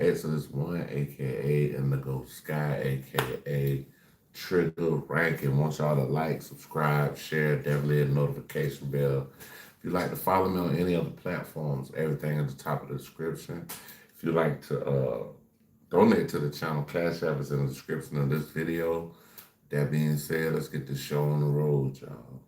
Exodus 1, aka Indigo Sky, aka Trigger Ranking. Want y'all to like, subscribe, share, definitely hit the notification bell. If you'd like to follow me on any other platforms, everything at the top of the description. If you'd like to donate to the channel, Cash App is in the description of this video. That being said, let's get this show on the road, y'all.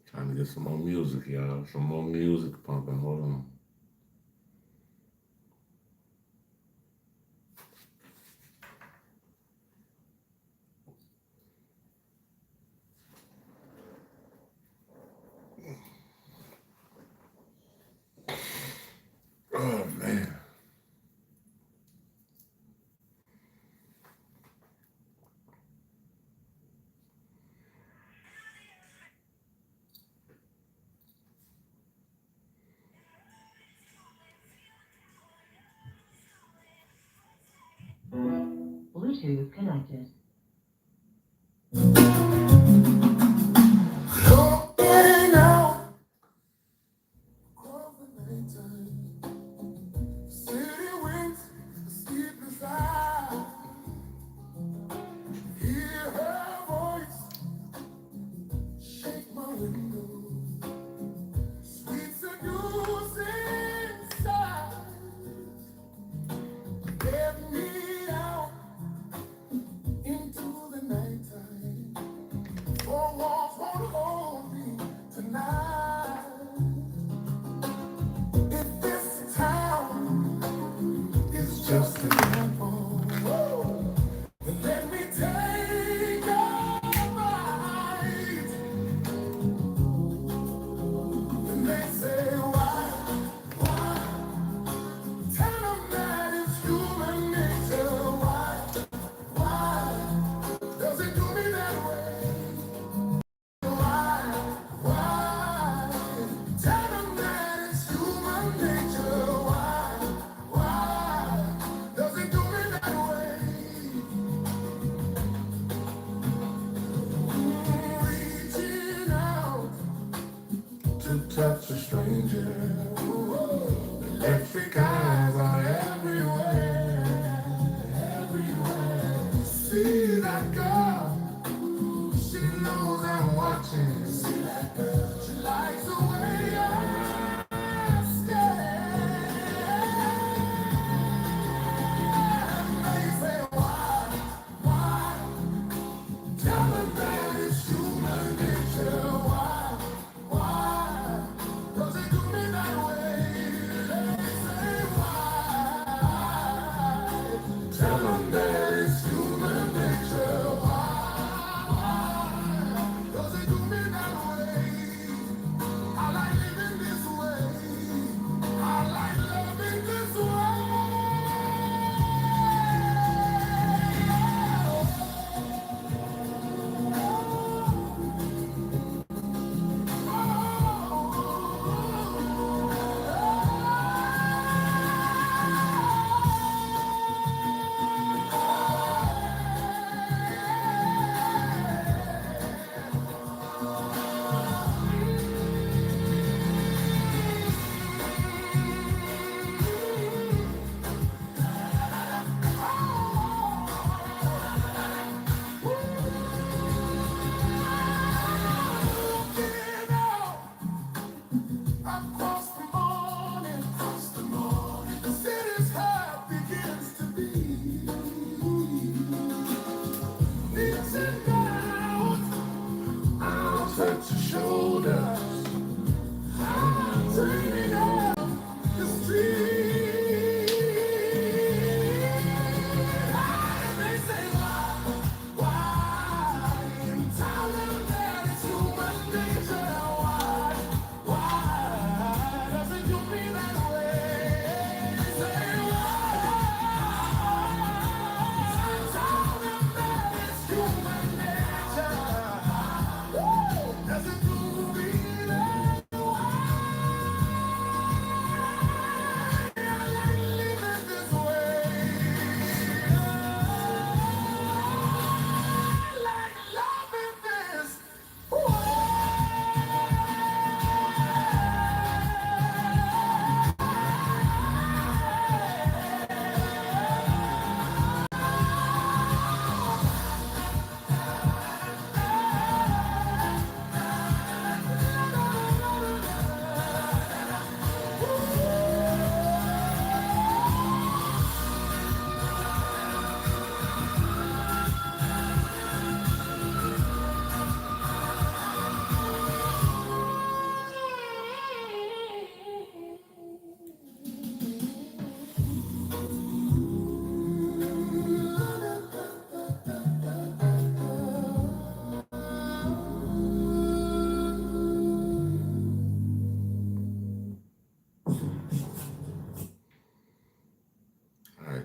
Trying to get some more music, y'all. Some more music pumping. Hold on. Oh, man. Bluetooth connected. Just a example. Let me take a ride. And they say, why? Tell them that it's human nature. Why? Does it do me that way? Why? Tell them that it's human nature. Why? Does it do me that way? Reaching out to touch a stranger. Electric eyes are everywhere, everywhere. See that girl, she knows I'm watching. See that girl, she likes the way I stare. They say why? Tell her that it's human nature. Why? Does it do me that way? They say why?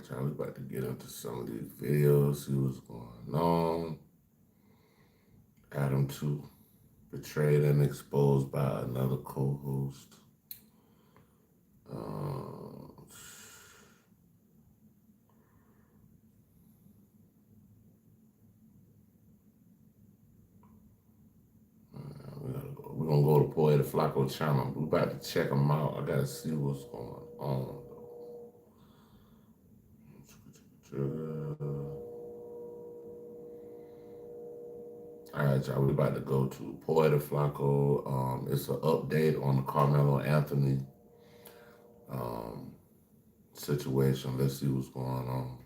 right, y'all, we about to get into some of these videos, see what's going on. Adam 2, betrayed and exposed by another co-host. We're gonna go to Poeta Flacco channel. We're about to check them out. I gotta see what's going on. All right, y'all, we about to go to Poeta Flacco. It's an update on the Carmelo Anthony situation. Let's see what's going on.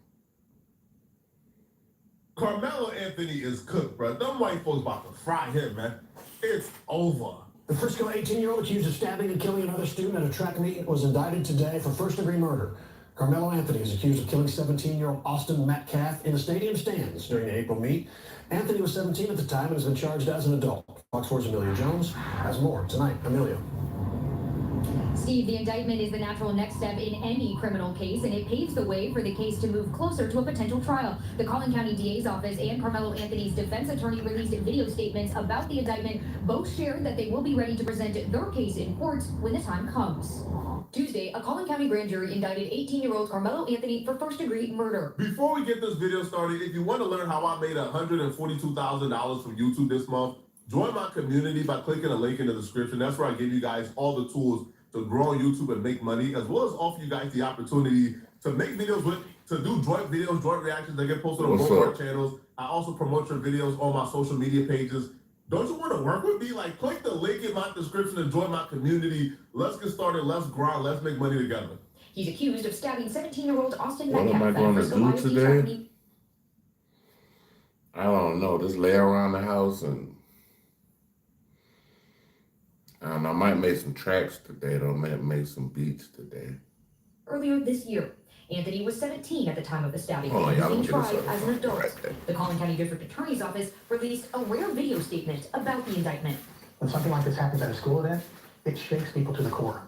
Carmelo Anthony is cooked, bro. Them white folks about to fry him, man. It's over. The Frisco 18-year-old accused of stabbing and killing another student at a track meet was indicted today for first-degree murder. Carmelo Anthony is accused of killing 17-year-old Austin Metcalf in the stadium stands during the April meet. Anthony was 17 at the time and has been charged as an adult. Fox 4's Amelia Jones has more tonight. Amelia. Steve, the indictment is the natural next step in any criminal case, and it paves the way for the case to move closer to a potential trial. The Collin County DA's office and Carmelo Anthony's defense attorney released video statements about the indictment. Both shared that they will be ready to present their case in court when the time comes. Tuesday, a Collin County grand jury indicted 18-year-old Carmelo Anthony for first-degree murder. Before we get this video started, if you want to learn how I made $142,000 from YouTube this month, join my community by clicking a link in the description. That's where I give you guys all the tools to grow on YouTube and make money, as well as offer you guys the opportunity to make videos to do joint videos, joint reactions that get posted on both our channels. I also promote your videos on my social media pages. Don't you want to work with me? Like, click the link in my description and join my community. Let's get started. Let's grind. Let's make money together. He's accused of stabbing 17-year-old Austin What Metcalf. am I going to do today? I don't know. Just lay around the house and I might make some tracks today, though. I might make some beats today. Earlier this year, Anthony was 17 at the time of the stabbing. Hold on, He y'all, was let me being get tried this as an adult. right The Collin County District Attorney's Office released a rare video statement about the indictment. When something like this happens at a school event, it shakes people to the core.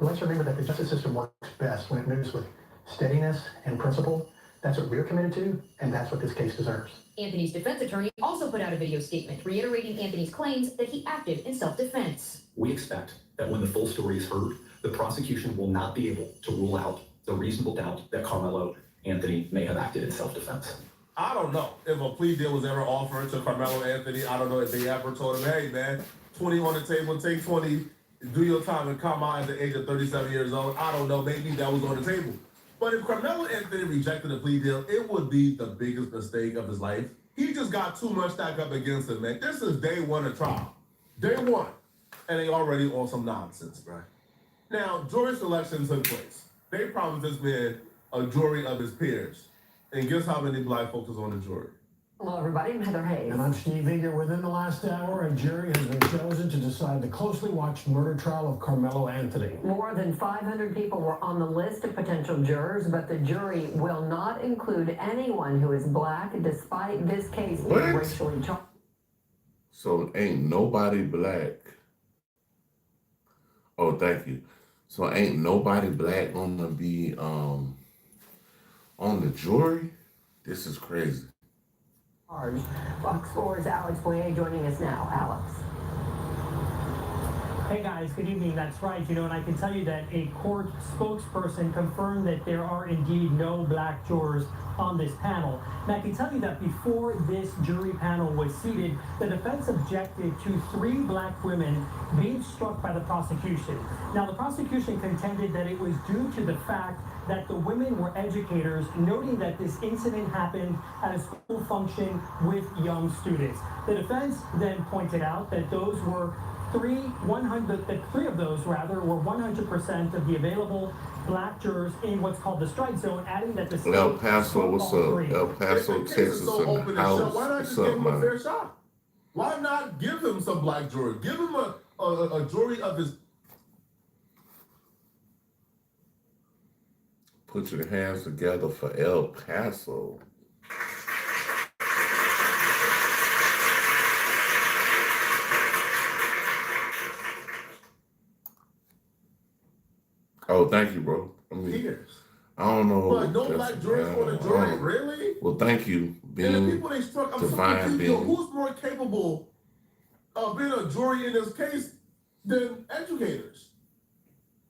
But let's remember that the justice system works best when it moves with steadiness and principle. That's what we're committed to, and that's what this case deserves. Anthony's defense attorney also put out a video statement reiterating Anthony's claims that he acted in self-defense. We expect that when the full story is heard, the prosecution will not be able to rule out the reasonable doubt that Carmelo Anthony may have acted in self-defense. I don't know if a plea deal was ever offered to Carmelo Anthony. I don't know if they ever told him, hey, man, 20 on the table, take 20, do your time and come out at the age of 37 years old. I don't know. Maybe that was on the table. But if Carmelo Anthony rejected a plea deal, it would be the biggest mistake of his life. He just got too much stacked up against him, man. This is day one of trial. Day one. And they already on some nonsense, bro. Now, jury selection took place. They promised this man a jury of his peers. And guess how many black folks is on the jury? Hello, everybody. I'm Heather Hayes. And I'm Steve Eager. Within the last hour, a jury has been chosen to decide the closely watched murder trial of Carmelo Anthony. More than 500 people were on the list of potential jurors, but the jury will not include anyone who is black, despite this case being racially charged. So ain't nobody black. Oh, thank you. So ain't nobody black gonna be on the jury? This is crazy. Fox 4's Alex Boyer joining us now. Alex. Hey guys, good evening. That's right. And I can tell you that a court spokesperson confirmed that there are indeed no black jurors on this panel. And I can tell you that before this jury panel was seated, the defense objected to 3 black women being struck by the prosecution. Now, the prosecution contended that it was due to the fact that the women were educators, noting that this incident happened at a school function with young students. The defense then pointed out that those were three of those were 100% of the available black jurors in what's called the strike zone, adding that the state El Paso, what's up? El Paso, Texas, in the house. Why not What's just up, give him a man? fair shot? Why not give him some black jurors? Give him a jury of his. Put your hands together for El Paso. Oh, thank you, bro. Peers. I don't know. But no black jurors on the jury, really? Well, thank you, And the Bean. people they struck, I'm so Divine confused. Yo, Bean. who's more capable of being a jury in this case than educators?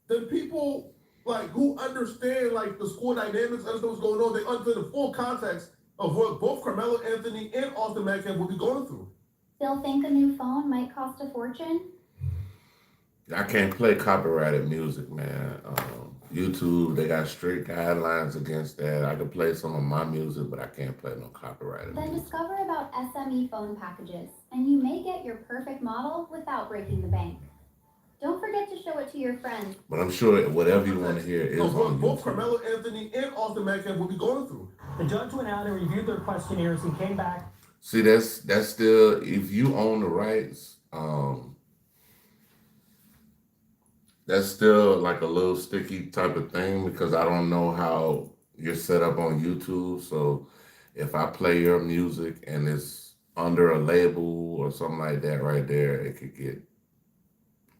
Than people like who understand like the school dynamics, understand what's going on. They understand the full context of what both Carmelo Anthony and Austin Metcalf will be going through. Still think a new phone might cost a fortune? I can't play copyrighted music, man. YouTube, they got strict guidelines against that. I can play some of my music, but I can't play no copyrighted Then music. discover about SME phone packages, and you may get your perfect model without breaking the bank. Don't forget to show it to your friends. But I'm sure whatever you want to hear is So on what both YouTube. Carmelo Anthony and Austin Metcalf will be going through. The judge went out and reviewed their questionnaires and came back. See, that's still, if you own the rights, that's still like a little sticky type of thing because I don't know how you're set up on YouTube. So if I play your music and it's under a label or something like that right there, it could get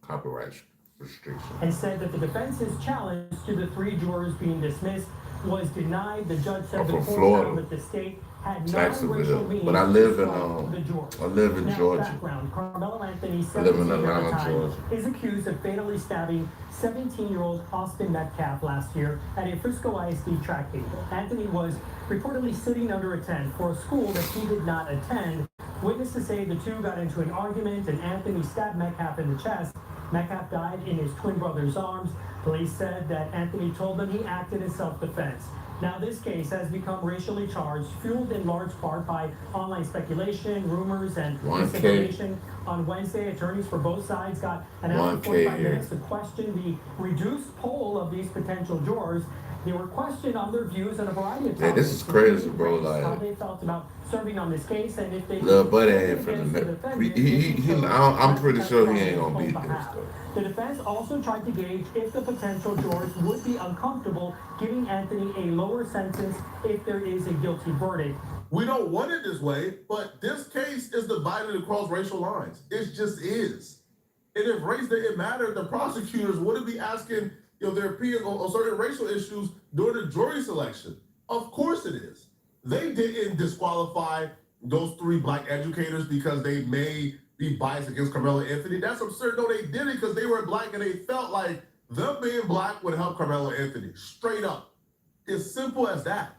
copyright restriction. And said that the defense's challenge to the 3 jurors being dismissed was denied. The judge said the from court Florida. found that the state had Jacksonville. non-racial means But I live to in, strike the jurors. I live in Now, Georgia. background. Carmelo Anthony, I live in 17 year Atlanta, time, Georgia. is accused of fatally stabbing 17-year-old Austin Metcalf last year at a Frisco ISD track meet. Anthony was reportedly sitting under a tent for a school that he did not attend. Witnesses say the two got into an argument and Anthony stabbed Metcalf in the chest. Metcalf died in his twin brother's arms. Police said that Anthony told them he acted in self-defense. Now, this case has become racially charged, fueled in large part by online speculation, rumors, and 1K. misinformation. On Wednesday, attorneys for both sides got an hour and 1K 45 here. minutes to question the reduced poll of these potential jurors. They were questioned on their views on a variety of topics. Yeah, this is crazy, bro. including race, how Like, they felt about serving on this case, and if they little buddy voted ain't against the finna. defendant, I'm pretty sure he ain't gonna beat this behalf. though. The defense also tried to gauge if the potential jurors would be uncomfortable giving Anthony a lower sentence if there is a guilty verdict. We don't want it this way, but this case is divided across racial lines. It just is. And if race didn't matter, the prosecutors wouldn't be asking their opinion on certain racial issues during the jury selection. Of course it is. They didn't disqualify those 3 black educators because they may be biased against Carmelo Anthony. That's absurd. No, they did it because they were black and they felt like them being black would help Carmelo Anthony. Straight up. It's simple as that.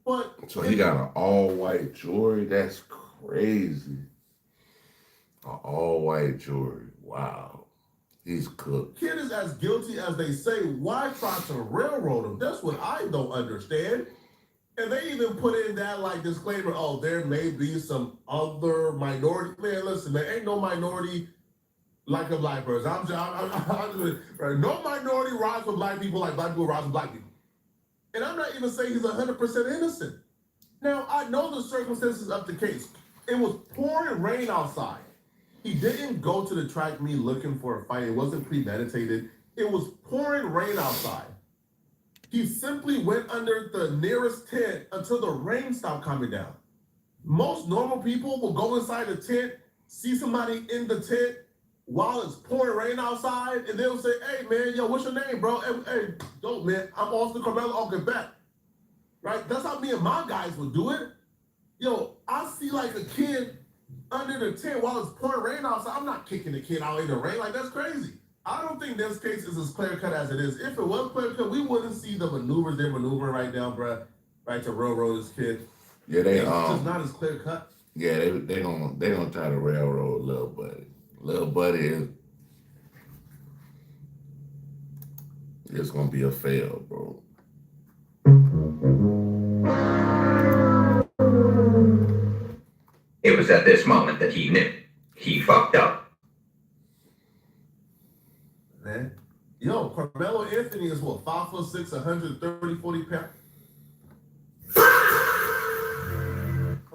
But So he got an all-white jury? That's crazy. An all-white jury. Wow. He's cooked. kid is as guilty as they say. Why try to railroad him? That's what I don't understand. And they even put in that like disclaimer, oh, there may be some other minority. Man, listen, there ain't no minority like a black person. I'm just, no minority rides for black people like black people rise for black people. And I'm not even saying he's 100% innocent. Now, I know the circumstances of the case. It was pouring rain outside. He didn't go to the track meet looking for a fight. It wasn't premeditated. It was pouring rain outside. He simply went under the nearest tent until the rain stopped coming down. Most normal people will go inside the tent, see somebody in the tent while it's pouring rain outside, and they'll say, hey, man, yo, what's your name, bro? Hey, dope, man. I'm Austin Carmelo, I'll get back. Right? That's how me and my guys would do it. Yo, I see like a kid under the tent while it's pouring rain outside. I'm not kicking the kid out in the rain. Like, that's crazy. I don't think this case is as clear-cut as it is. If it was clear-cut, we wouldn't see the maneuvers they're maneuvering right now, bro. Right, to railroad this kid. Yeah, they It's just not as clear-cut. Yeah, they gonna try to railroad Lil Buddy. Lil Buddy is it's gonna be a fail, bro. It was at this moment that he knew. He fucked up. Man. Yo, Carmelo Anthony is what, 5'6", 130, 40 pounds?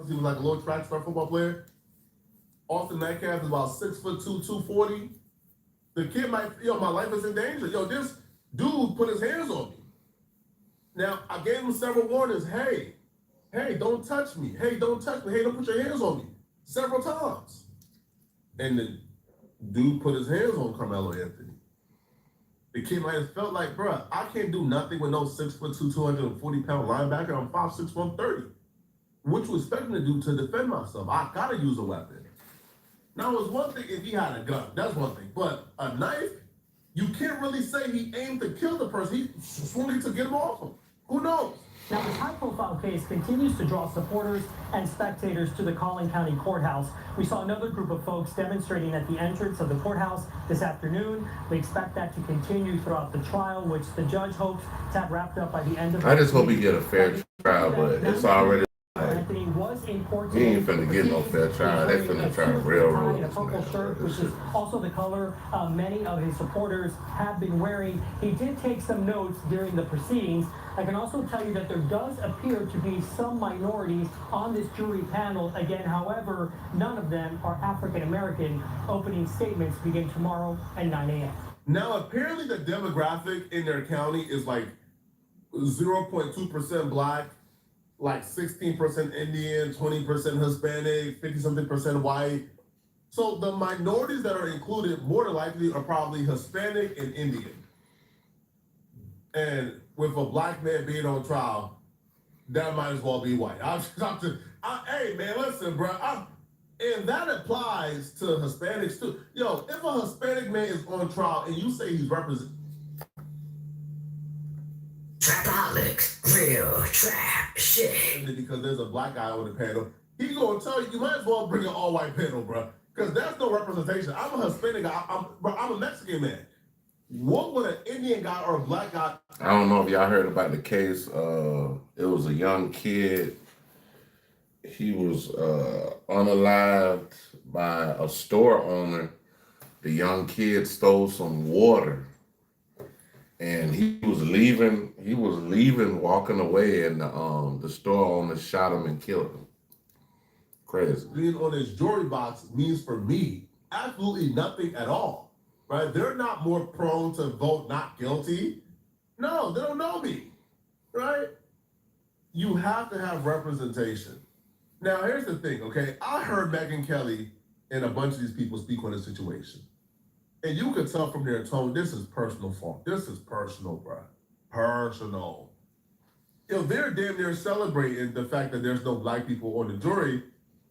He was like a little track star football player. Austin Metcalf is about 6'2", 240. The kid might, my life is in danger. Yo, this dude put his hands on me. Now, I gave him several warnings. Hey, don't touch me. Hey, don't touch me. Hey, don't put your hands on me. Several times. And the dude put his hands on Carmelo Anthony. the kid might have felt like, bruh, I can't do nothing with no 6'2", 240-pound linebacker. I'm 5'6", 130. What you expect me to do to defend myself? I gotta use a weapon. Now, it's one thing if he had a gun. That's one thing. But a knife, you can't really say he aimed to kill the person. He swung it to get him off him. Who knows? Now, this high-profile case continues to draw supporters and spectators to the Collin County Courthouse. We saw another group of folks demonstrating at the entrance of the courthouse this afternoon. We expect that to continue throughout the trial, which the judge hopes to have wrapped up by the end of the I just hope he week. get a fair trial, but it's already like, Anthony was in court he ain't finna get no fair trial. They finna try to railroad in a this purple man. shirt, which is also the color many of his supporters have been wearing. He did take some notes during the proceedings. I can also tell you that there does appear to be some minorities on this jury panel. Again, however, none of them are African American. Opening statements begin tomorrow at 9 a.m. Now, apparently the demographic in their county is like 0.2% black, like 16% Indian, 20% Hispanic, 50-something% white. So the minorities that are included more than likely are probably Hispanic and Indian. And with a black man being on trial, that might as well be white. Hey man, listen, bro. And that applies to Hispanics too. Yo, if a Hispanic man is on trial and you say he's representing Trapaholics, real trap shit. because there's a black guy on the panel, he's gonna tell you might as well bring an all-white panel, bro. Because that's no representation. I'm a Hispanic guy. I'm a Mexican man. What would an Indian guy or a black guy? I don't know if y'all heard about the case. It was a young kid. He was unalived by a store owner. The young kid stole some water, and he was leaving. Walking away, and the store owner shot him and killed him. Crazy. Being on his jury box means for me absolutely nothing at all. Right? They're not more prone to vote not guilty. No, they don't know me. Right? You have to have representation. Now, here's the thing, okay? I heard Megyn Kelly and a bunch of these people speak on the situation. And you could tell from their tone, this is personal fault. This is personal, bro. Personal. They're damn near celebrating the fact that there's no black people on the jury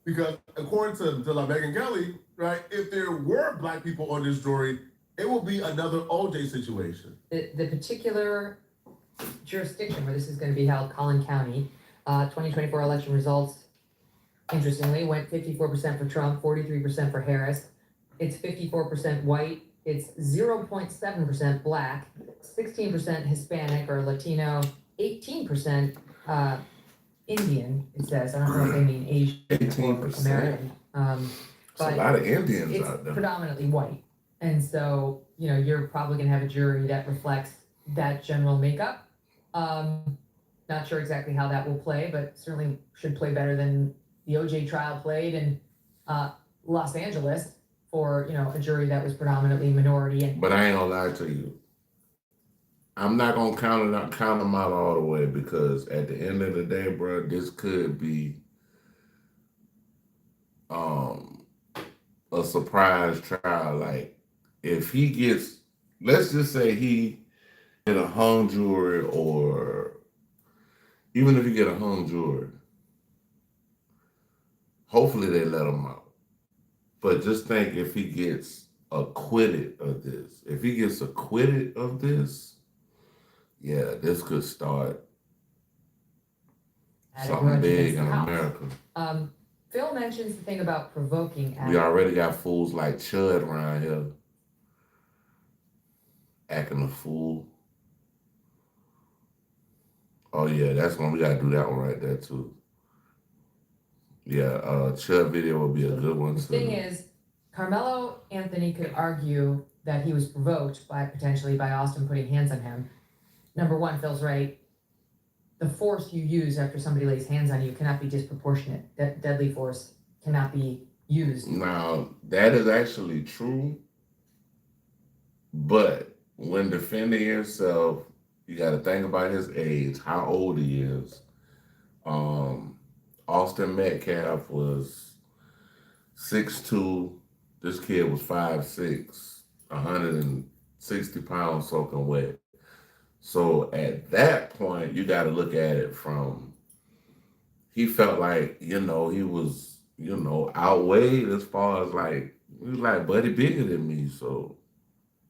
because according to Megyn Kelly, right, if there were black people on this jury, it will be another OJ situation. The particular jurisdiction where this is going to be held, Collin County, 2024 election results, interestingly, went 54% for Trump, 43% for Harris. It's 54% white. It's 0.7% black, 16% Hispanic or Latino, 18% Indian, it says. I don't know if they mean Asian or 18%. American. It's a lot of Indians it's out there. predominantly white. And so, you're probably going to have a jury that reflects that general makeup. Not sure exactly how that will play, but certainly should play better than the OJ trial played in Los Angeles for, a jury that was predominantly minority. But I ain't gonna lie to you. I'm not gonna count them out all the way because at the end of the day, bro, this could be a surprise trial. Like if he gets, let's just say he get a hung jury, or even if he get a hung jury, hopefully they let him out. But just think if he gets acquitted of this. If he gets acquitted of this, yeah, this could start something big in America. Phil mentions the thing about provoking. We already got fools like Chud around here acting a fool. Oh yeah, we gotta do that one right there too. Yeah, Chud video would be a good one too. The thing is, Carmelo Anthony could argue that he was provoked potentially by Austin putting hands on him. Number one, Phil's right. The force you use after somebody lays hands on you cannot be disproportionate. That deadly force cannot be used. Now, that is actually true. But when defending yourself, you got to think about his age, how old he is. Austin Metcalf was 6'2". This kid was 5'6", 60 pounds soaking wet. So at that point, you got to look at it from, he felt like, he was, outweighed as far as like, he was like, buddy bigger than me. So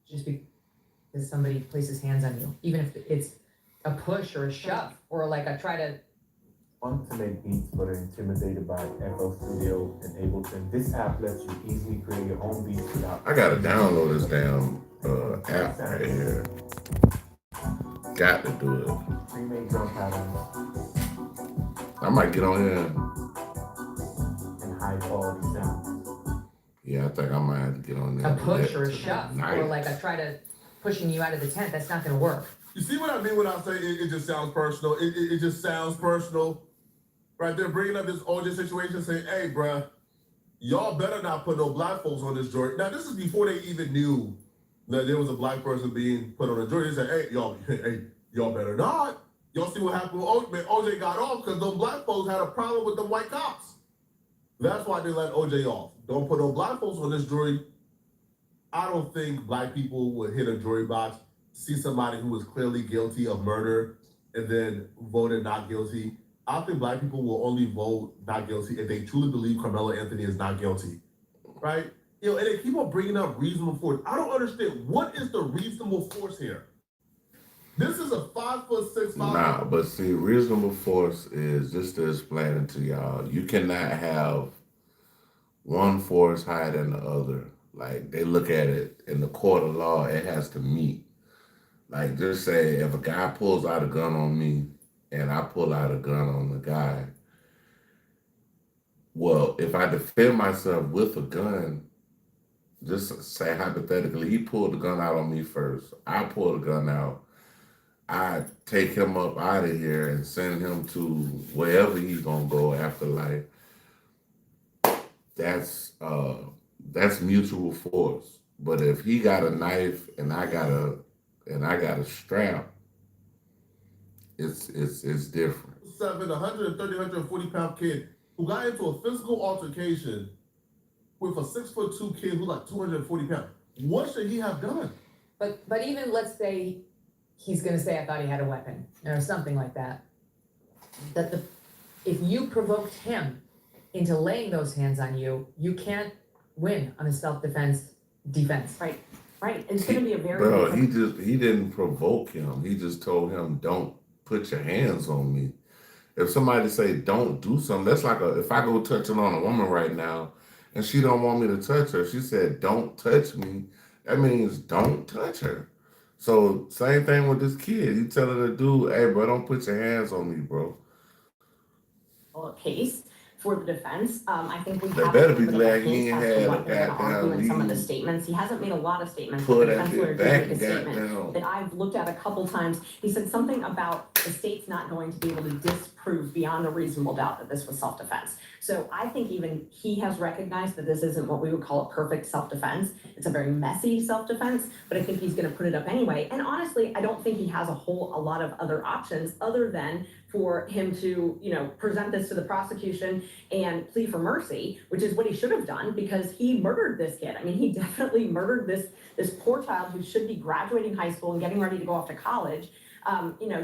Just because somebody places hands on you, even if it's a push or a shove or like a try to. Want to make beats but are intimidated by FL Studio and Ableton. This app lets you easily create your own beats without. I gotta download this damn app right here. Got to do it. Pre-made drum patterns I might get on here. and high quality sounds. Yeah, I think I might have to get on there. A push or a shove or like a try to pushing you out of the tent. That's not going to work. You see what I mean when I say it just sounds personal? It just sounds personal. Right, they're bringing up this OJ situation saying, hey, bruh, y'all better not put no black folks on this jury. Now, this is before they even knew that there was a black person being put on a jury. They said, hey, y'all better not. Y'all see what happened with OJ? Man, OJ got off because those black folks had a problem with the white cops. That's why they let OJ off. Don't put no black folks on this jury. I don't think black people would hit a jury box, see somebody who was clearly guilty of murder, and then voted not guilty. I think black people will only vote not guilty if they truly believe Carmelo Anthony is not guilty, right? And they keep on bringing up reasonable force. I don't understand. What is the reasonable force here? This is a 5'6" Nah, but see, reasonable force is, just to explain it to y'all, you cannot have one force higher than the other. Like, they look at it in the court of law, it has to meet. Like, just say if a guy pulls out a gun on me, and I pull out a gun on the guy, well, if I defend myself with a gun, just say hypothetically, he pulled the gun out on me first. I pull the gun out. I take him up out of here and send him to wherever he's gonna go after life. That's mutual force. But if he got a knife and I got a strap, it's different. 130, 140-pound kid who got into a physical altercation with a 6'2" kid who's like 240 pounds. What should he have done? But even let's say he's going to say, I thought he had a weapon or something like that. If you provoked him into laying those hands on you, you can't win on a self-defense defense. Right. It's going to be a very. Bro, he didn't provoke him. He just told him, don't put your hands on me. If somebody say don't do something, that's like if I go touching on a woman right now and she don't want me to touch her, she said don't touch me, that means don't touch her. So same thing with this kid. You tell her to do, hey bro, don't put your hands on me, bro. Case for the defense. I think we They have better a be little bit of glad a he hint ain't as to had what they're going to argue in some of the goddamn statements. He hasn't made a lot of statements. Pull but the that defense shit lawyer back did make a and statement goddamn. that I've looked at a couple times. He said something about the state's not going to be able to disprove beyond a reasonable doubt that this was self-defense. So I think even he has recognized that this isn't what we would call a perfect self-defense. It's a very messy self-defense, but I think he's going to put it up anyway. And honestly, I don't think he has a lot of other options other than for him to, present this to the prosecution and plead for mercy, which is what he should have done because he murdered this kid. I mean, he definitely murdered this poor child who should be graduating high school and getting ready to go off to college.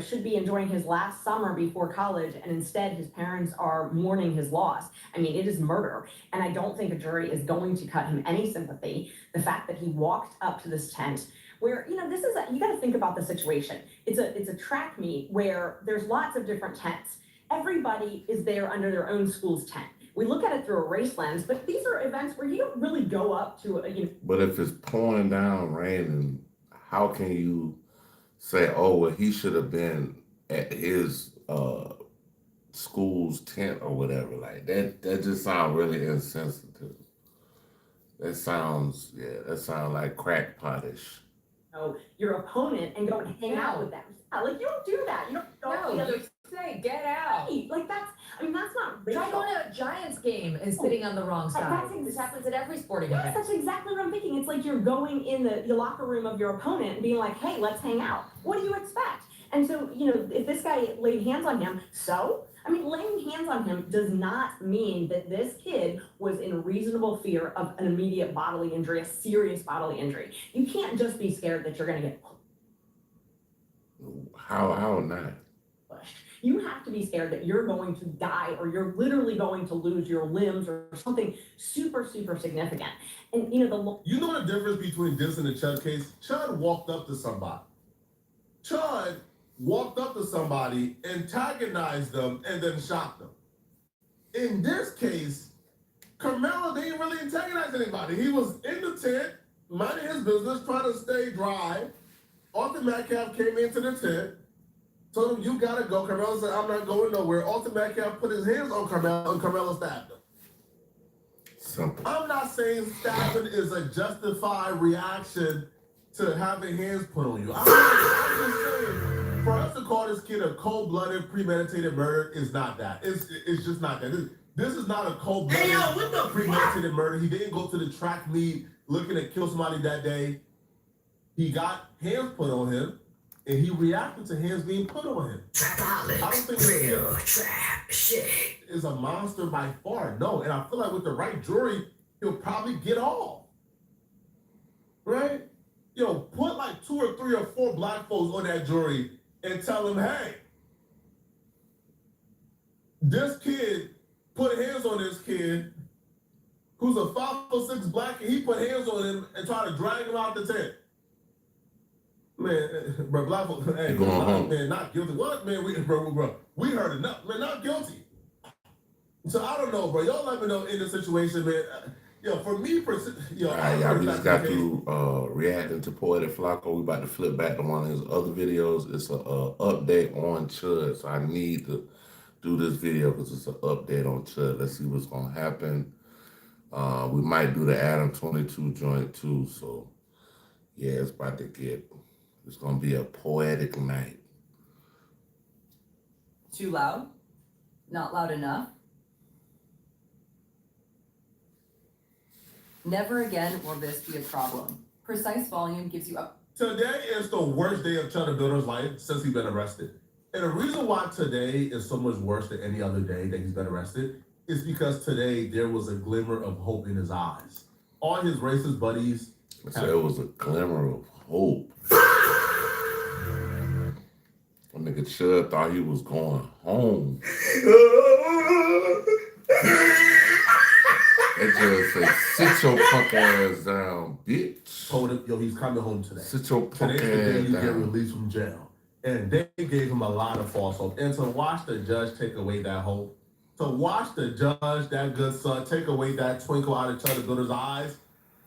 Should be enjoying his last summer before college, and instead his parents are mourning his loss. I mean, it is murder, and I don't think a jury is going to cut him any sympathy. The fact that he walked up to this tent where, you got to think about the situation. It's a track meet where there's lots of different tents. Everybody is there under their own school's tent. We look at it through a race lens, but these are events where you don't really go up to But if it's pouring down raining, how can you say, oh, well, he should have been at his school's tent or whatever? Like that just sounds really insensitive. That sounds like crackpottish. your opponent and go and hang out with them. Yeah, like you don't do that. You don't. No, you say get out. Right. Like that's not racial. Try going to a Giants game and sitting on the wrong side. This happens at every sporting event. Yes, that's exactly what I'm thinking. It's like you're going in the locker room of your opponent and being like, hey, let's hang out. What do you expect? And so, if this guy laid hands on him, so I mean, laying hands on him does not mean that this kid was in reasonable fear of an immediate bodily injury, a serious bodily injury. You can't just be scared that you're going to get How not? pushed. You have to be scared that you're going to die or you're literally going to lose your limbs or something super, super significant. And You know the difference between this and the Chud case? Chud walked up to somebody. Chud walked up to somebody, antagonized them, and then shot them. In this case, Carmelo didn't really antagonize anybody. He was in the tent, minding his business, trying to stay dry. Austin Metcalf came into the tent, told him, you gotta go. Carmelo said, I'm not going nowhere. Austin Metcalf put his hands on Carmelo, and Carmelo stabbed him. Simple. I'm not saying stabbing is a justified reaction to having hands put on you. I'm just saying, for us to call this kid a cold-blooded, premeditated murder is not that. It's just not that. This is not a cold-blooded, premeditated murder. He didn't go to the track meet looking to kill somebody that day. He got hands put on him, and he reacted to hands being put on him. I don't think real trap shit is a monster by far. No, and I feel like with the right jury, he'll probably get off. Right? Yo, put like 2 or 3 or 4 black folks on that jury and tell them, hey, this kid put hands on this kid who's a 5'6" black, and he put hands on him and tried to drag him out the tent. Man, bro, black folks, hey, man, not guilty. What, man? We heard enough. Man, not guilty. So I don't know, bro. Y'all let me know in the situation, man. Yo, for me, yo, all right, y'all, we just got through reacting to Poetic Flacco. We about to flip back to one of his other videos. It's a update on Chud, so I need to do this video because it's an update on Chud. Let's see what's gonna happen. We might do the Adam 22 joint too. So yeah, it's about to get. It's gonna be a poetic night. Too loud? Not loud enough? Never again will this be a problem. Precise volume gives you up. Today is the worst day of Chud the Builder's life since he's been arrested. And the reason why today is so much worse than any other day that he's been arrested is because today there was a glimmer of hope in his eyes. All his racist buddies. So it was a glimmer of hope. That nigga Chud thought he was going home. It just said, sit your punk ass down, bitch. Told him, yo, he's coming home today. Sit your punk ass Today's the day you down. get released from jail. And they gave him a lot of false hope. And to watch the judge take away that hope, to watch the judge, that good son, take away that twinkle out of Chud the Builder's eyes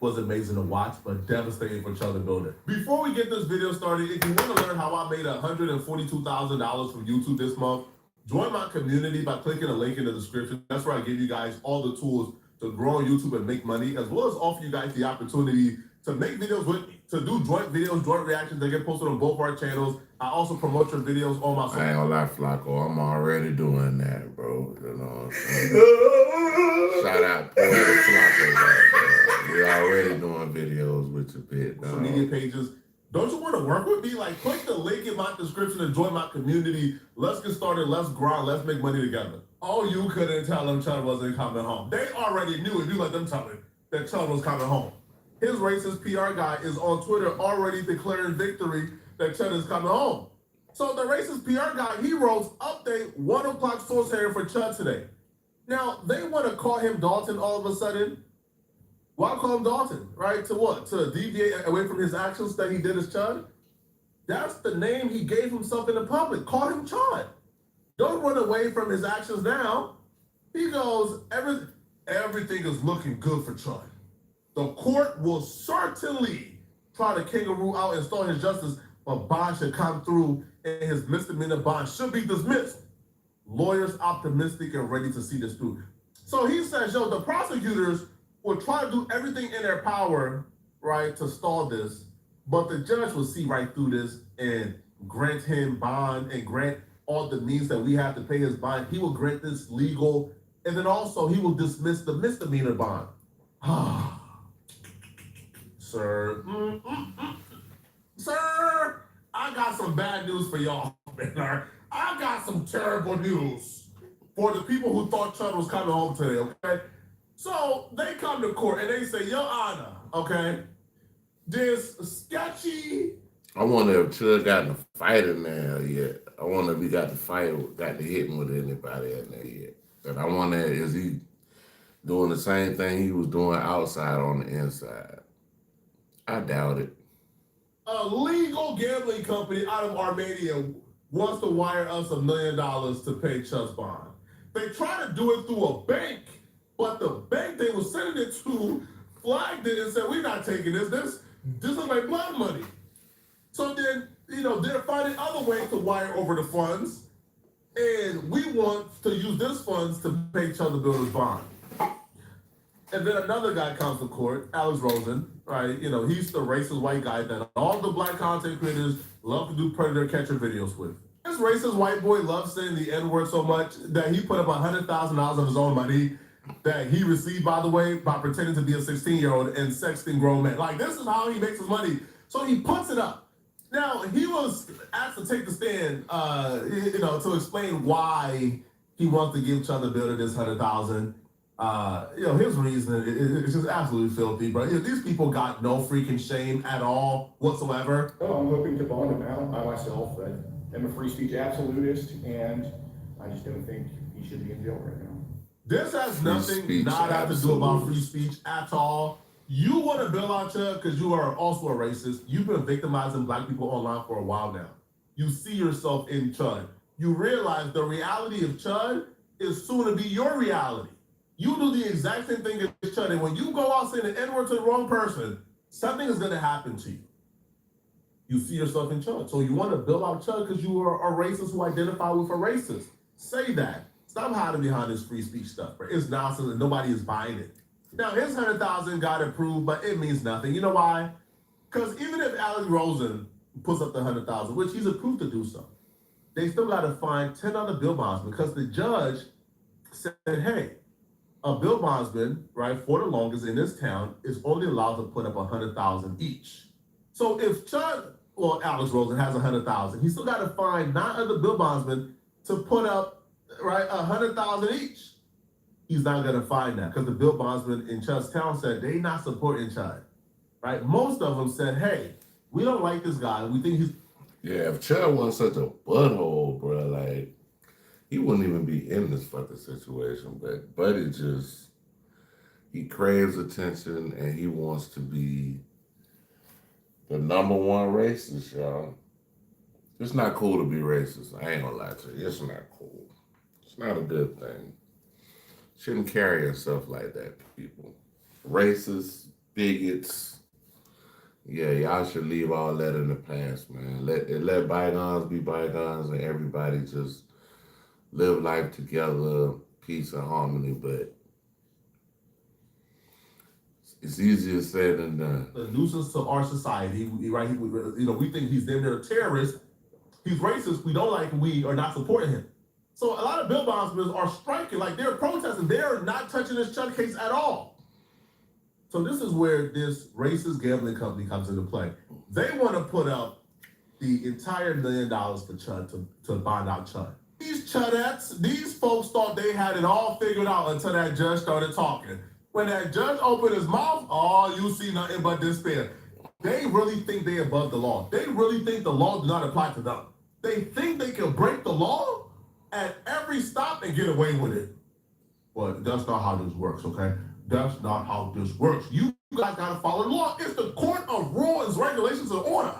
was amazing to watch, but devastating for Chud the Builder. Before we get this video started, if you want to learn how I made $142,000 from YouTube this month, join my community by clicking the link in the description. That's where I give you guys all the tools to grow on YouTube and make money, as well as offer you guys the opportunity to make videos with me, to do joint videos, joint reactions that get posted on both our channels. I also promote your videos on my social. I ain't gonna lie, Flacco, I'm already doing that, bro. You know what I'm saying? Shout out Poetic Flacco, bro. We already doing videos with your bit, social media pages. Don't you want to work with me? Like, click the link in my description and join my community. Let's get started. Let's grind. Let's make money together. Oh, you couldn't tell them Chud wasn't coming home. They already knew if you let them tell it that Chud was coming home. His racist PR guy is on Twitter already declaring victory that Chud is coming home. So the racist PR guy, he wrote, update, 1 o'clock source hearing for Chud today. Now, they want to call him Dalton all of a sudden. Why call him Dalton, right? To what? To deviate away from his actions that he did as Chud? That's the name he gave himself in the public. Call him Chud. Don't run away from his actions now. He goes, everything is looking good for Chud. The court will certainly try to kangaroo out and stall his justice, but bond should come through and his misdemeanor bond should be dismissed. Lawyers optimistic and ready to see this through. So he says, yo, the prosecutors will try to do everything in their power, right, to stall this, but the judge will see right through this and grant him bond and grant all the means that we have to pay his bond. He will grant this legal, and then also he will dismiss the misdemeanor bond. Sir, sir, I got some bad news for y'all, man. I got some terrible news. for the people who thought Chud was coming home today, okay? So they come to court and they say, Your Honor, okay, this sketchy. I wonder if Chud got in a fight in there yet. I wonder if he got to hit with anybody in there yet. And I wonder, is he doing the same thing he was doing outside on the inside? I doubt it. A legal gambling company out of Armenia wants to wire us $1 million to pay Chud's bond. They try to do it through a bank, but the bank they were sending it to flagged it and said, we're not taking this. This is like blood money. So then, they're finding other ways to wire over the funds, and we want to use this funds to pay Chud to build his bond. And then another guy comes to court, Alex Rosen, right? He's the racist white guy that all the black content creators love to do predator catcher videos with. This racist white boy loves saying the N-word so much that he put up $100,000 of his own money that he received, by the way, by pretending to be a 16-year-old and sexting grown men. Like, this is how he makes his money. So he puts it up. Now, he was asked to take the stand, to explain why he wants to give Chud the builder this $100,000. His reason is just absolutely filthy, bro. These people got no freaking shame at all whatsoever. No, I'm hoping to bond him out. I myself am a free speech absolutist, and I just don't think he should be in jail right now. This has nothing not have to do about free speech at all. You want to bail out Chud because you are also a racist. You've been victimizing black people online for a while now. You see yourself in Chud. You realize the reality of Chud is soon to be your reality. You do the exact same thing as Chud, and when you go out saying the N-word to the wrong person, something is going to happen to you. You see yourself in Chud. So you want to build out Chud because you are a racist who identify with a racist. Say that. Stop hiding behind this free speech stuff, bro. It's nonsense and nobody is buying it. Now, his $100,000 got approved, but it means nothing. You know why? Because even if Alex Rosen puts up the $100,000, which he's approved to do so, they still got to find 10 other bill bondsmen because the judge said, hey, a bill bondsman, right, for the longest in this town is only allowed to put up $100,000 each. So if Alex Rosen has $100,000, he still got to find 9 other bill bondsmen to put up, right, $100,000 each. He's not going to find that because the bill bondsman in Chud's town said they not supporting Chud, right? Most of them said, hey, we don't like this guy. We think he's... Yeah, if Chud wasn't such a butthole, bro, like, he wouldn't even be in this fucking situation. But Buddy he craves attention and he wants to be the number one racist, y'all. It's not cool to be racist. I ain't gonna lie to you. It's not cool. It's not a good thing. Shouldn't carry yourself like that, people. Racists, bigots. Yeah, y'all should leave all that in the past, man. Let bygones be bygones and everybody just live life together, peace and harmony, but it's easier said than done. A nuisance to our society, right? We think he's damn near a terrorist. He's racist. We don't like him. We are not supporting him. So a lot of bill bondsmen are striking, like they're protesting. They're not touching this Chud case at all. So this is where this racist gambling company comes into play. They want to put up the entire $1 million for Chud to bond out Chud. These Chudettes, these folks thought they had it all figured out until that judge started talking. When that judge opened his mouth, you see nothing but despair. They really think they're above the law. They really think the law does not apply to them. They think they can break the law at every stop and get away with it. But that's not how this works, okay? That's not how this works. You guys gotta follow the law. It's the court of rules, regulations, and order.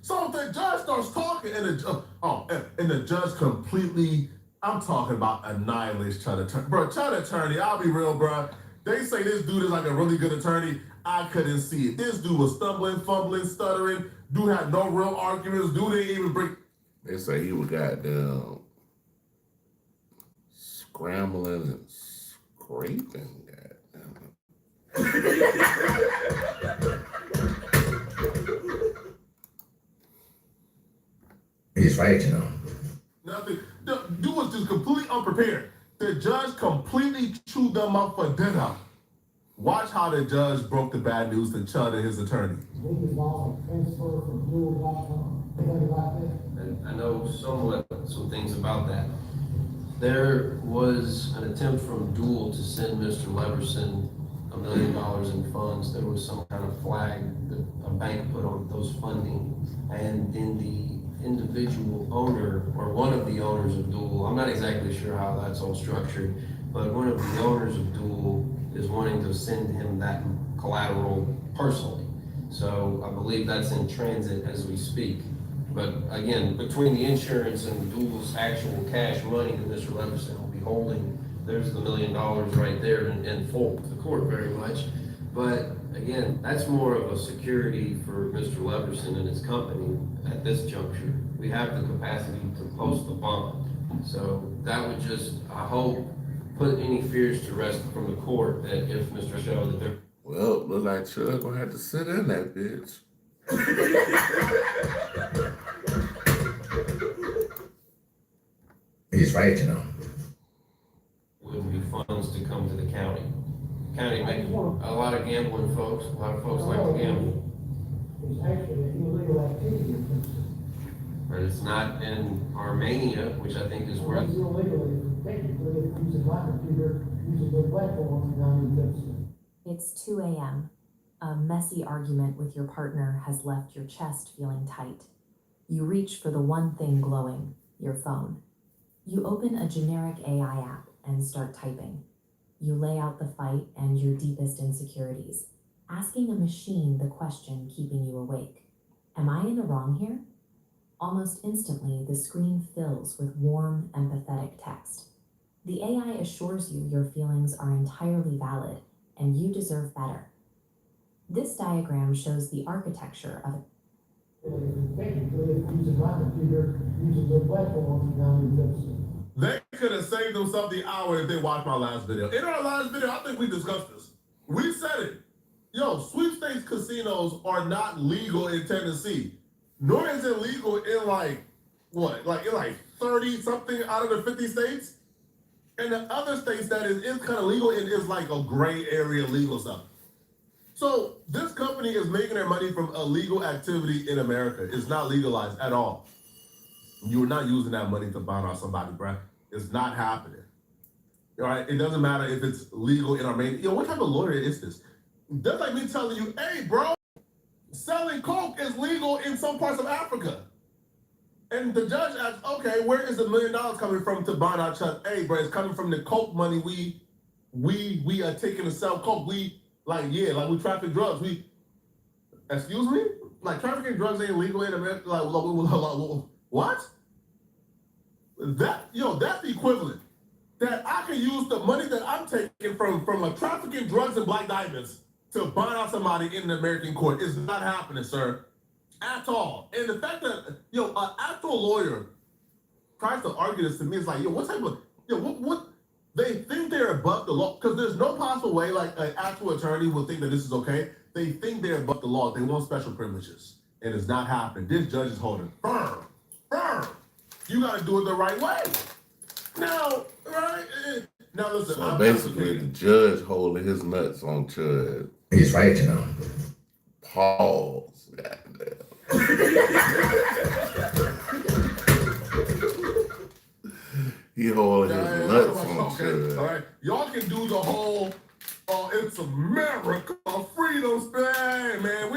So if the judge starts talking and the judge completely, I'm talking about annihilates Chud attorney. Bro, Chud attorney, I'll be real, bro. They say this dude is like a really good attorney. I couldn't see it. This dude was stumbling, fumbling, stuttering. Dude had no real arguments. Dude didn't even break. They say he was goddamn scrambling and scraping. He's right, Nothing. Dude was just completely unprepared. The judge completely chewed them up for dinner. Watch how the judge broke the bad news to Chud and his attorney. And I know some things about that. There was an attempt from Dual to send Mr. Leverson $1 million in funds. There was some kind of flag that a bank put on those funding. And then the individual owner, or one of the owners of Dual, I'm not exactly sure how that's all structured, but one of the owners of Dual is wanting to send him that collateral personally. So I believe that's in transit as we speak. But again, between the insurance and Dual's actual cash money that Mr. Leverson will be holding, there's the $1 million right there in full to the court very much. But again, that's more of a security for Mr. Leverson and his company at this juncture. We have the capacity to post the bond. So that would just, I hope, put any fears to rest from the court that if Mr. Show that they're... Well, look like Chuck gonna have to sit in that bitch. He's right, you know. Wouldn't be funds to come to the county. County makes a lot of gambling folks. A lot of folks like to gamble. It's actually an illegal activity. But it's not in Armenia, which I think is where... It's illegal, technically, if you use a computer, uses their platform, It's 2 a.m. A messy argument with your partner has left your chest feeling tight. You reach for the one thing glowing, your phone. You open a generic AI app and start typing. You lay out the fight and your deepest insecurities, asking a machine the question keeping you awake. Am I in the wrong here? Almost instantly, the screen fills with warm, empathetic text. The AI assures you your feelings are entirely valid and you deserve better. This diagram shows the architecture of it. They could have saved themselves the hour if they watched my last video. In our last video, I think we discussed this. We said it. Yo, sweepstakes casinos are not legal in Tennessee. Nor is it legal in in 30 something out of the 50 states. And the other states that is kind of legal and is like a gray area legal stuff. So this company is making their money from illegal activity in America. It's not legalized at all. You're not using that money to bond out somebody, bruh. It's not happening. All right? It doesn't matter if it's legal in Armenia. Yo, what type of lawyer is this? That's like me telling you, hey, bro, selling coke is legal in some parts of Africa. And the judge asks, okay, where is the $1 million coming from to bond out Chuck? Hey, bro, it's coming from the coke money we are taking to sell coke. We traffic drugs. Excuse me? Like, trafficking drugs ain't legal in America? What? That's the equivalent. That I can use the money that I'm taking from trafficking drugs and black diamonds to bond out somebody in the American court is not happening, sir. At all. And the fact that, an actual lawyer tries to argue this to me is like, what type of, what they think they're above the law, because there's no possible way like an actual attorney will think that this is okay. They think they're above the law. They want special privileges. And it's not happening. This judge is holding firm. You got to do it the right way. Now, right? Now, listen. So basically, the judge holding his nuts on Chud. He's right, you know. Pause. Goddamn. He holding his nuts on Chud. All right. Y'all can do the whole, it's America, freedom span, man.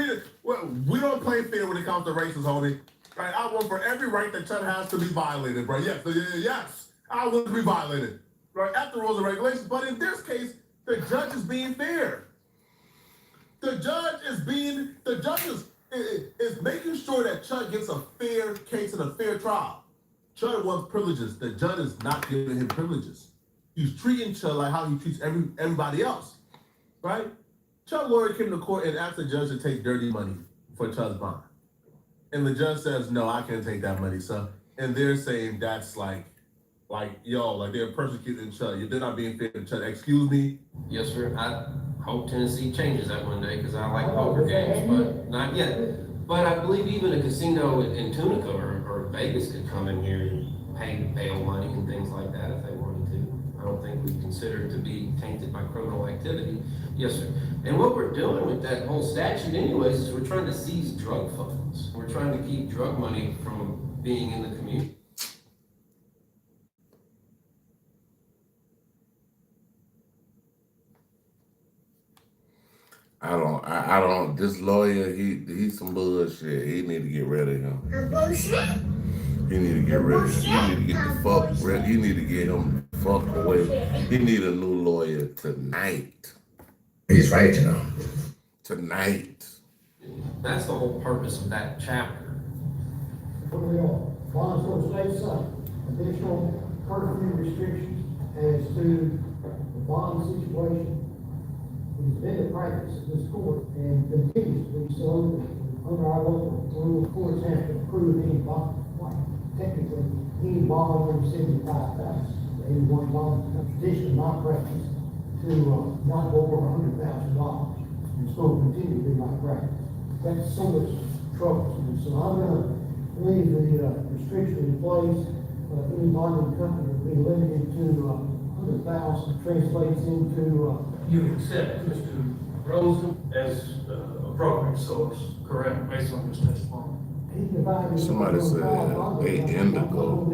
We don't play fair when it comes to races, homie. Right? I want for every right that Chud has to be violated, bro. Yes, I want to be violated. Right? After rules and regulations. But in this case, the judge is being fair. The judge is making sure that Chud gets a fair case and a fair trial. Chud wants privileges. The judge is not giving him privileges. He's treating Chud like how he treats everybody else, right? Chud lawyer came to court and asked the judge to take dirty money for Chud's bond. And the judge says, no, I can't take that money, sir. And they're saying that's like they're persecuting Chud. They're not being fair to Chud. Excuse me? Yes, sir. I hope Tennessee changes that one day because I like poker games, but not yet. But I believe even a casino in Tunica or Vegas could come in here and pay bail money and things like that if they wanted to. I don't think we consider it to be tainted by criminal activity. Yes, sir. And what we're doing with that whole statute anyways is we're trying to seize drug funds. We're trying to keep drug money from being in the community. I don't. This lawyer, he's some bullshit. He need to get rid of him. Bullshit. He need to get rid of him. He need to get the fuck rid. He need to get him the fuck away. He need a new lawyer tonight. He's right, you know. Tonight. That's the whole purpose of that chapter. Here we are. Bonds for the state side. Additional curfew restrictions as to the bond situation. It's been a practice in this court and continues to be so. Under our local rule, courts have to approve any bond, technically, any bond over 75,000. Any one bond, traditionally my practice to not go over $100,000. And so will continue to be my practice. That's so much trouble to me. So I'm gonna leave the restriction in place. Any bonding company will be limited to 100,000, translates into You accept Mr. Rosen as appropriate source, correct, based on his testimony? Somebody said they indigo.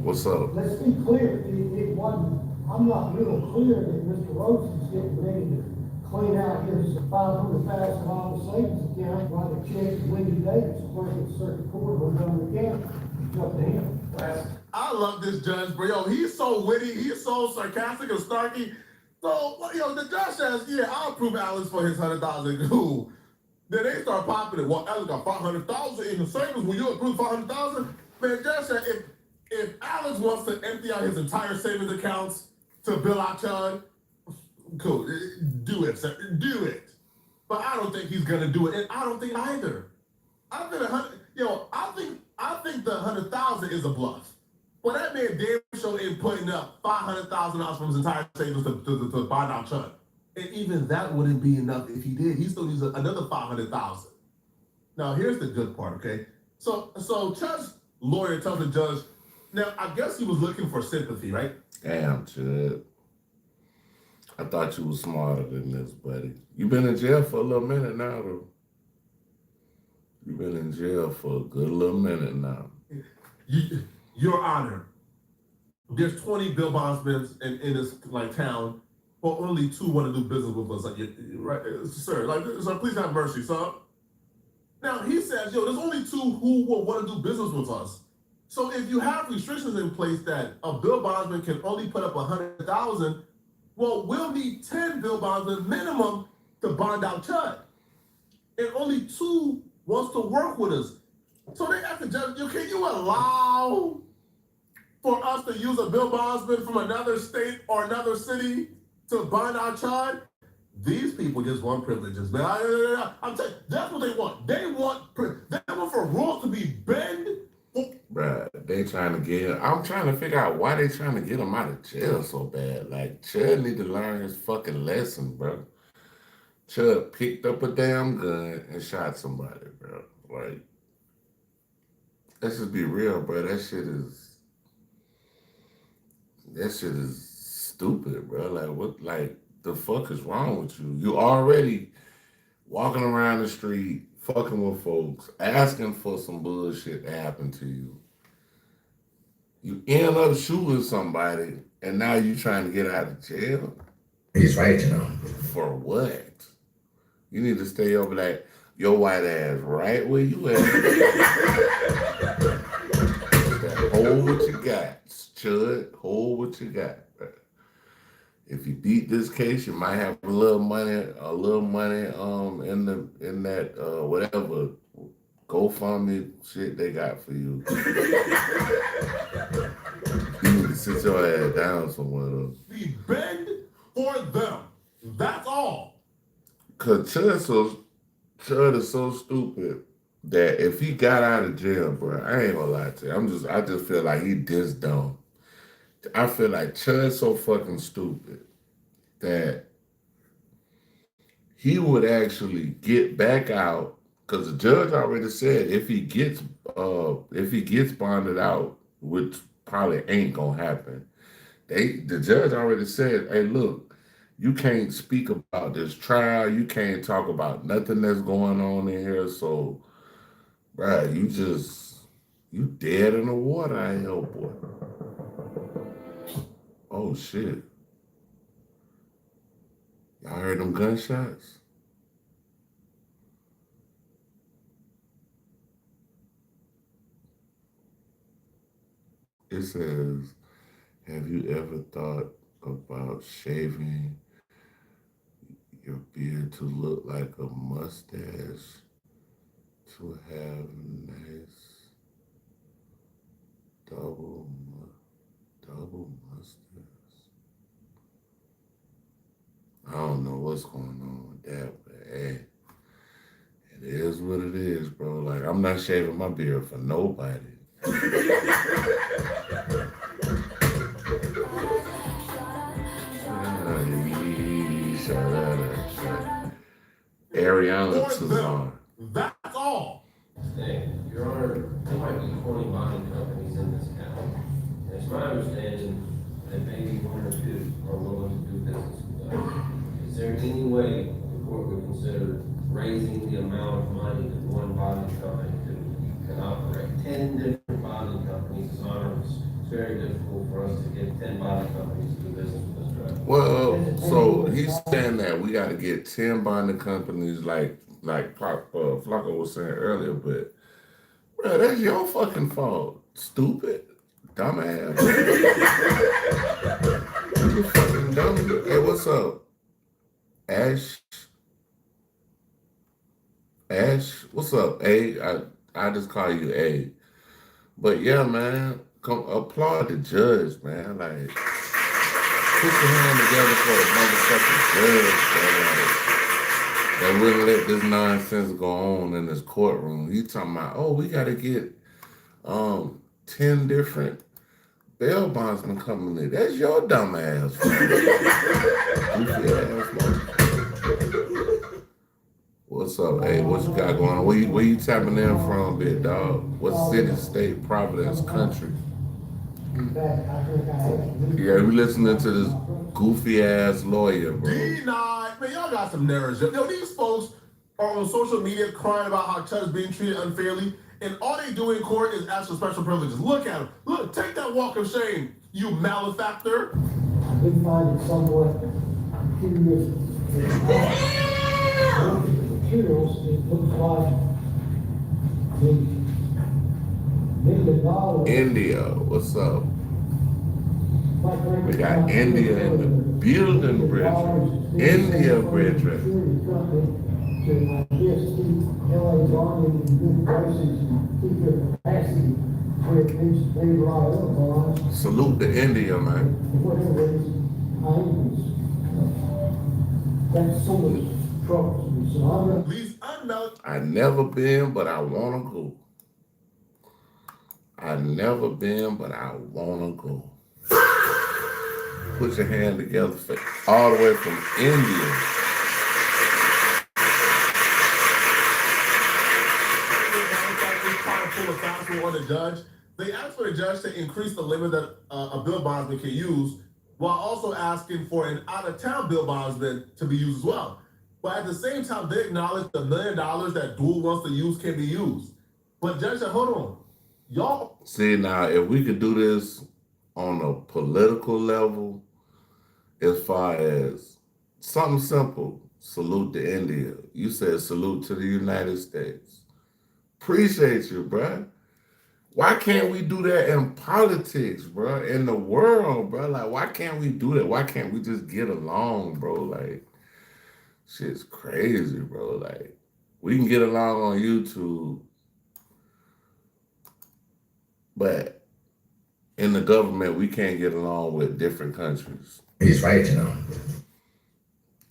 What's up? Let's be clear, it wasn't, I'm not real clear that Mr. Rosen's getting ready to clean out his $500,000 savings account, write a check to Wendy Davis, clerk at the circuit court of Montgomery County. It's up to him. I love this judge, bro. Yo, he's so witty, he's so sarcastic and snarky. So, yo, the judge says, yeah, I'll approve Alex for his 100,000. Cool. Then they start popping it. Well, Alex got 500,000 in the savings. Will you approve 500,000? Man, judge said if Alex wants to empty out his entire savings accounts to bill out Chud, cool, do it, sir, do it. But I don't think he's gonna do it, and I don't think either. I think the 100,000 is a bluff. Well, that man damn sure ain't putting up $500,000 from his entire savings to buy down Chud. And even that wouldn't be enough if he did. He still needs another 500,000. Now, here's the good part, okay? So Chud's lawyer tells the judge, now, I guess he was looking for sympathy, right? Damn, Chud. I thought you was smarter than this, buddy. You been in jail for a little minute now, though. You've been in jail for a good little minute now. Your Honor, there's 20 bill bondsmen in this town, but only 2 want to do business with us. Right, sir? So please have mercy, son. Now he says, yo, there's only 2 who will want to do business with us. So if you have restrictions in place that a bill bondsman can only put up 100,000, well, we'll need 10 bill bondsmen minimum to bond out Chud, and only 2 wants to work with us. So they asked the judge, can you allow for us to use a bill bondsman from another state or another city to bond our Chud? These people just want privileges, man. I'm telling you, that's what they want. They want for rules to be bent. Bruh, they trying to get. I'm trying to figure out why they trying to get him out of jail so bad. Like, Chud need to learn his fucking lesson, bro. Chud picked up a damn gun and shot somebody, bro. Like, let's just be real, bro. That shit is stupid, bro. Like, what? Like, the fuck is wrong with you? You already walking around the street, fucking with folks, asking for some bullshit to happen to you. You end up shooting somebody, and now you trying to get out of jail? He's right, you know. For what? You need to stay over like your white ass right where you at. Hold what you got, Chud. Hold what you got. If you beat this case, you might have a little money in that whatever GoFundMe shit they got for you. You need to sit your ass down somewhere though. We bend for them. That's all. Cause Chud is so stupid that if he got out of jail, bro, I ain't gonna lie to you. I just feel like he this dumb. I feel like Chud's so fucking stupid that he would actually get back out, because the judge already said if he gets bonded out, which probably ain't gonna happen. The judge already said, hey, look, you can't speak about this trial, you can't talk about nothing that's going on in here, so bruh, you dead in the water out here, boy. Oh shit. Y'all heard them gunshots? It says, have you ever thought about shaving your beard to look like a mustache to have nice double mustache? I don't know what's going on with that, but hey, it is what it is, bro. Like, I'm not shaving my beard for nobody. Ariana Tazan. That's all. Hey, Your Honor, there might be 20 bonding companies in this county. It's my understanding that maybe one or two are willing to do business with us. Is there any way the court would consider raising the amount of money that one bonding company can operate? 10 different bonding companies is honors. It's very difficult for us to get 10 bonding companies to do business with us, right? Well, so he's saying that we got to get 10 bonding companies like Flocko was saying earlier, but bro, that's your fucking fault. Stupid. Dumbass. You fucking dumb. Hey, what's up? Ash, what's up, A? I just call you A. But yeah, man, come applaud the judge, man. Like, put your hand together for the motherfucking judge, man. That wouldn't let this nonsense go on in this courtroom. You talking about, oh, we gotta get 10 different bail bondsmen coming in. That's your dumb ass. Goofy ass motherfucker. What's up? Hey, what you got going on? Where you tapping in from, big dog? What city, state, providence, country? Yeah, we listening to this goofy ass lawyer, bro. Denied. Man, y'all got some nerves. Yo, these folks are on social media crying about how Chuck's being treated unfairly, and all they do in court is ask for special privileges. Look at him. Look, take that walk of shame, you malefactor. I did find it somewhat curious. Materials, it looks like the $1 million. India, what's up? We got India in the building, Bridget. India, Bridget. To, I guess, keep LA's army in good places and keep their capacity where it needs to be right up on. Salute to India, man. For whatever reason, that's so much trouble to me. So I never been, but I wanna go. I never been, but I wanna go. Put your hand together for all the way from India. On the judge, they asked for the judge to increase the limit that a bill bondsman can use, while also asking for an out-of-town bill bondsman to be used as well. But at the same time, they acknowledge the $1 million that Dual wants to use can be used. But judge said, hold on, y'all. See, now, if we could do this on a political level, as far as something simple, salute to India. You said salute to the United States. Appreciate you, bruh. Why can't we do that in politics, bruh? In the world, bruh? Like, why can't we do that? Why can't we just get along, bro? Like, shit's crazy, bro. Like, we can get along on YouTube, but in the government, we can't get along with different countries. He's right, you know.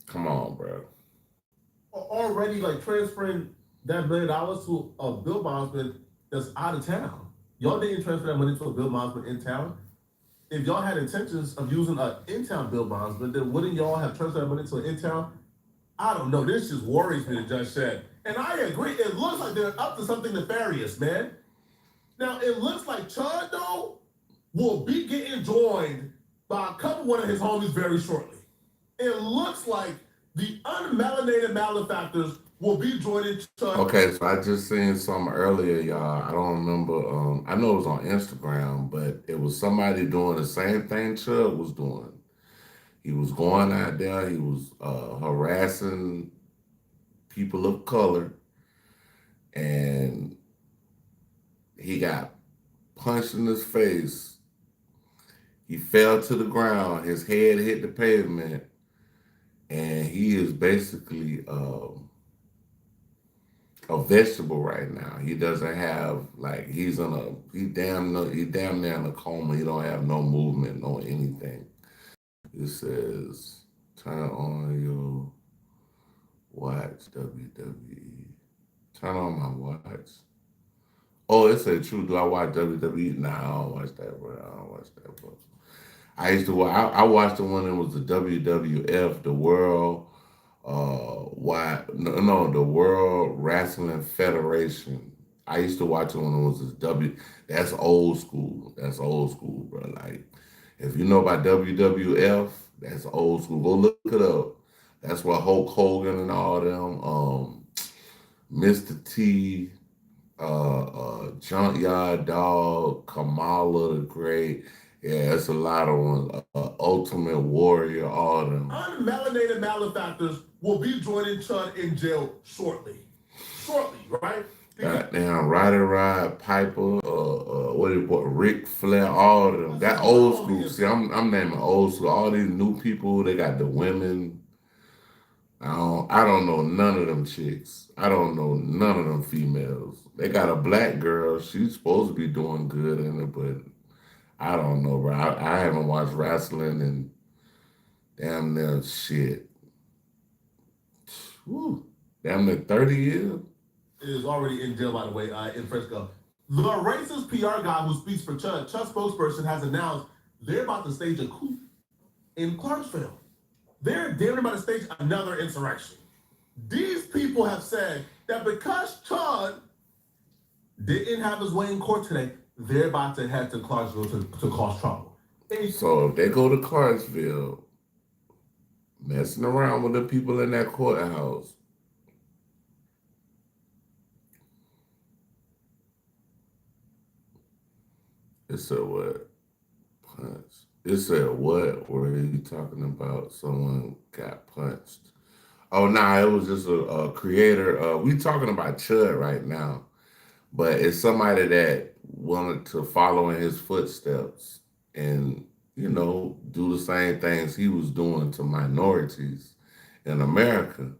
Come on, bro. Already, like, transferring that $1 million to a bill bondsman that's out of town. Y'all didn't transfer that money to a bill bondsman in town. If y'all had intentions of using an in-town bill bondsman, then wouldn't y'all have transferred that money to an in-town? I don't know. This just worries me, the judge said. And I agree. It looks like they're up to something nefarious, man. Now, it looks like Chud, though, will be getting joined by a couple one of his homies very shortly. It looks like the unmelanated malefactors will be joining Chud. Okay, so I just seen something earlier, y'all. I don't remember. I know it was on Instagram, but it was somebody doing the same thing Chud was doing. He was going out there. He was harassing people of color, and he got punched in his face. He fell to the ground. His head hit the pavement, and he is basically a vegetable right now. He doesn't have he damn near in a coma. He don't have no movement, no anything. It says turn on your watch WWE. Turn on my watch. Oh, it said true. Do I watch WWE? Nah, I don't watch that, bro. I don't watch that, bro. I used to. I watched the one that was the WWF, the World. The World Wrestling Federation. I used to watch it when it was this That's old school. That's old school, bro. Like, if you know about WWF, that's old school. Go look it up. That's where Hulk Hogan and all them, Mr. T, Junkyard Dog, Kamala the Great. Yeah, it's a lot of ones. Ultimate Warrior, all them. Unmelanated malefactors will be joining Chud in jail shortly. Shortly, right? Goddamn, Roddy Rod, Piper, Ric Flair, all of them. That old school. See, I'm naming old school. All these new people, they got the women. I don't know none of them chicks. I don't know none of them females. They got a black girl. She's supposed to be doing good in it, but I don't know, bro. I haven't watched wrestling in damn near shit. Whew, damn near 30 years. Is already in jail, by the way, in Frisco. The racist PR guy who speaks for Chud spokesperson, has announced they're about to stage a coup in Clarksville. They're damn about to stage another insurrection. These people have said that because Chud didn't have his way in court today, they're about to head to Clarksville to cause trouble. So if they go to Clarksville, messing around with the people in that courthouse, it said what? Punch. It said what? Were you talking about someone got punched? Oh, nah, it was just a creator. We talking about Chud right now, but it's somebody that wanted to follow in his footsteps and, do the same things he was doing to minorities in America.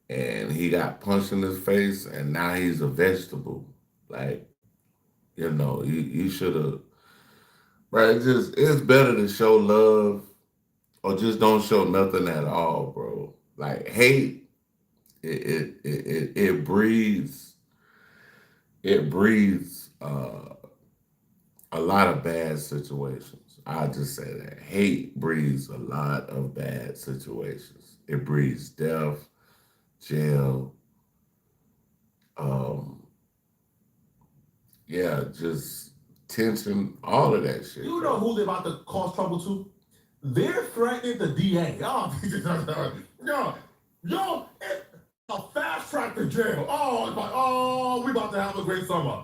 And he got punched in his face, and now he's a vegetable. Like, you should have. Right, it's better to show love or just don't show nothing at all, bro. Like hate, it breeds a lot of bad situations. I just say that hate breeds a lot of bad situations. It breeds death, jail, just tension, all of that shit. You know who they're about to cause trouble to? They're threatening the DA. A fast track to jail. We about to have a great summer.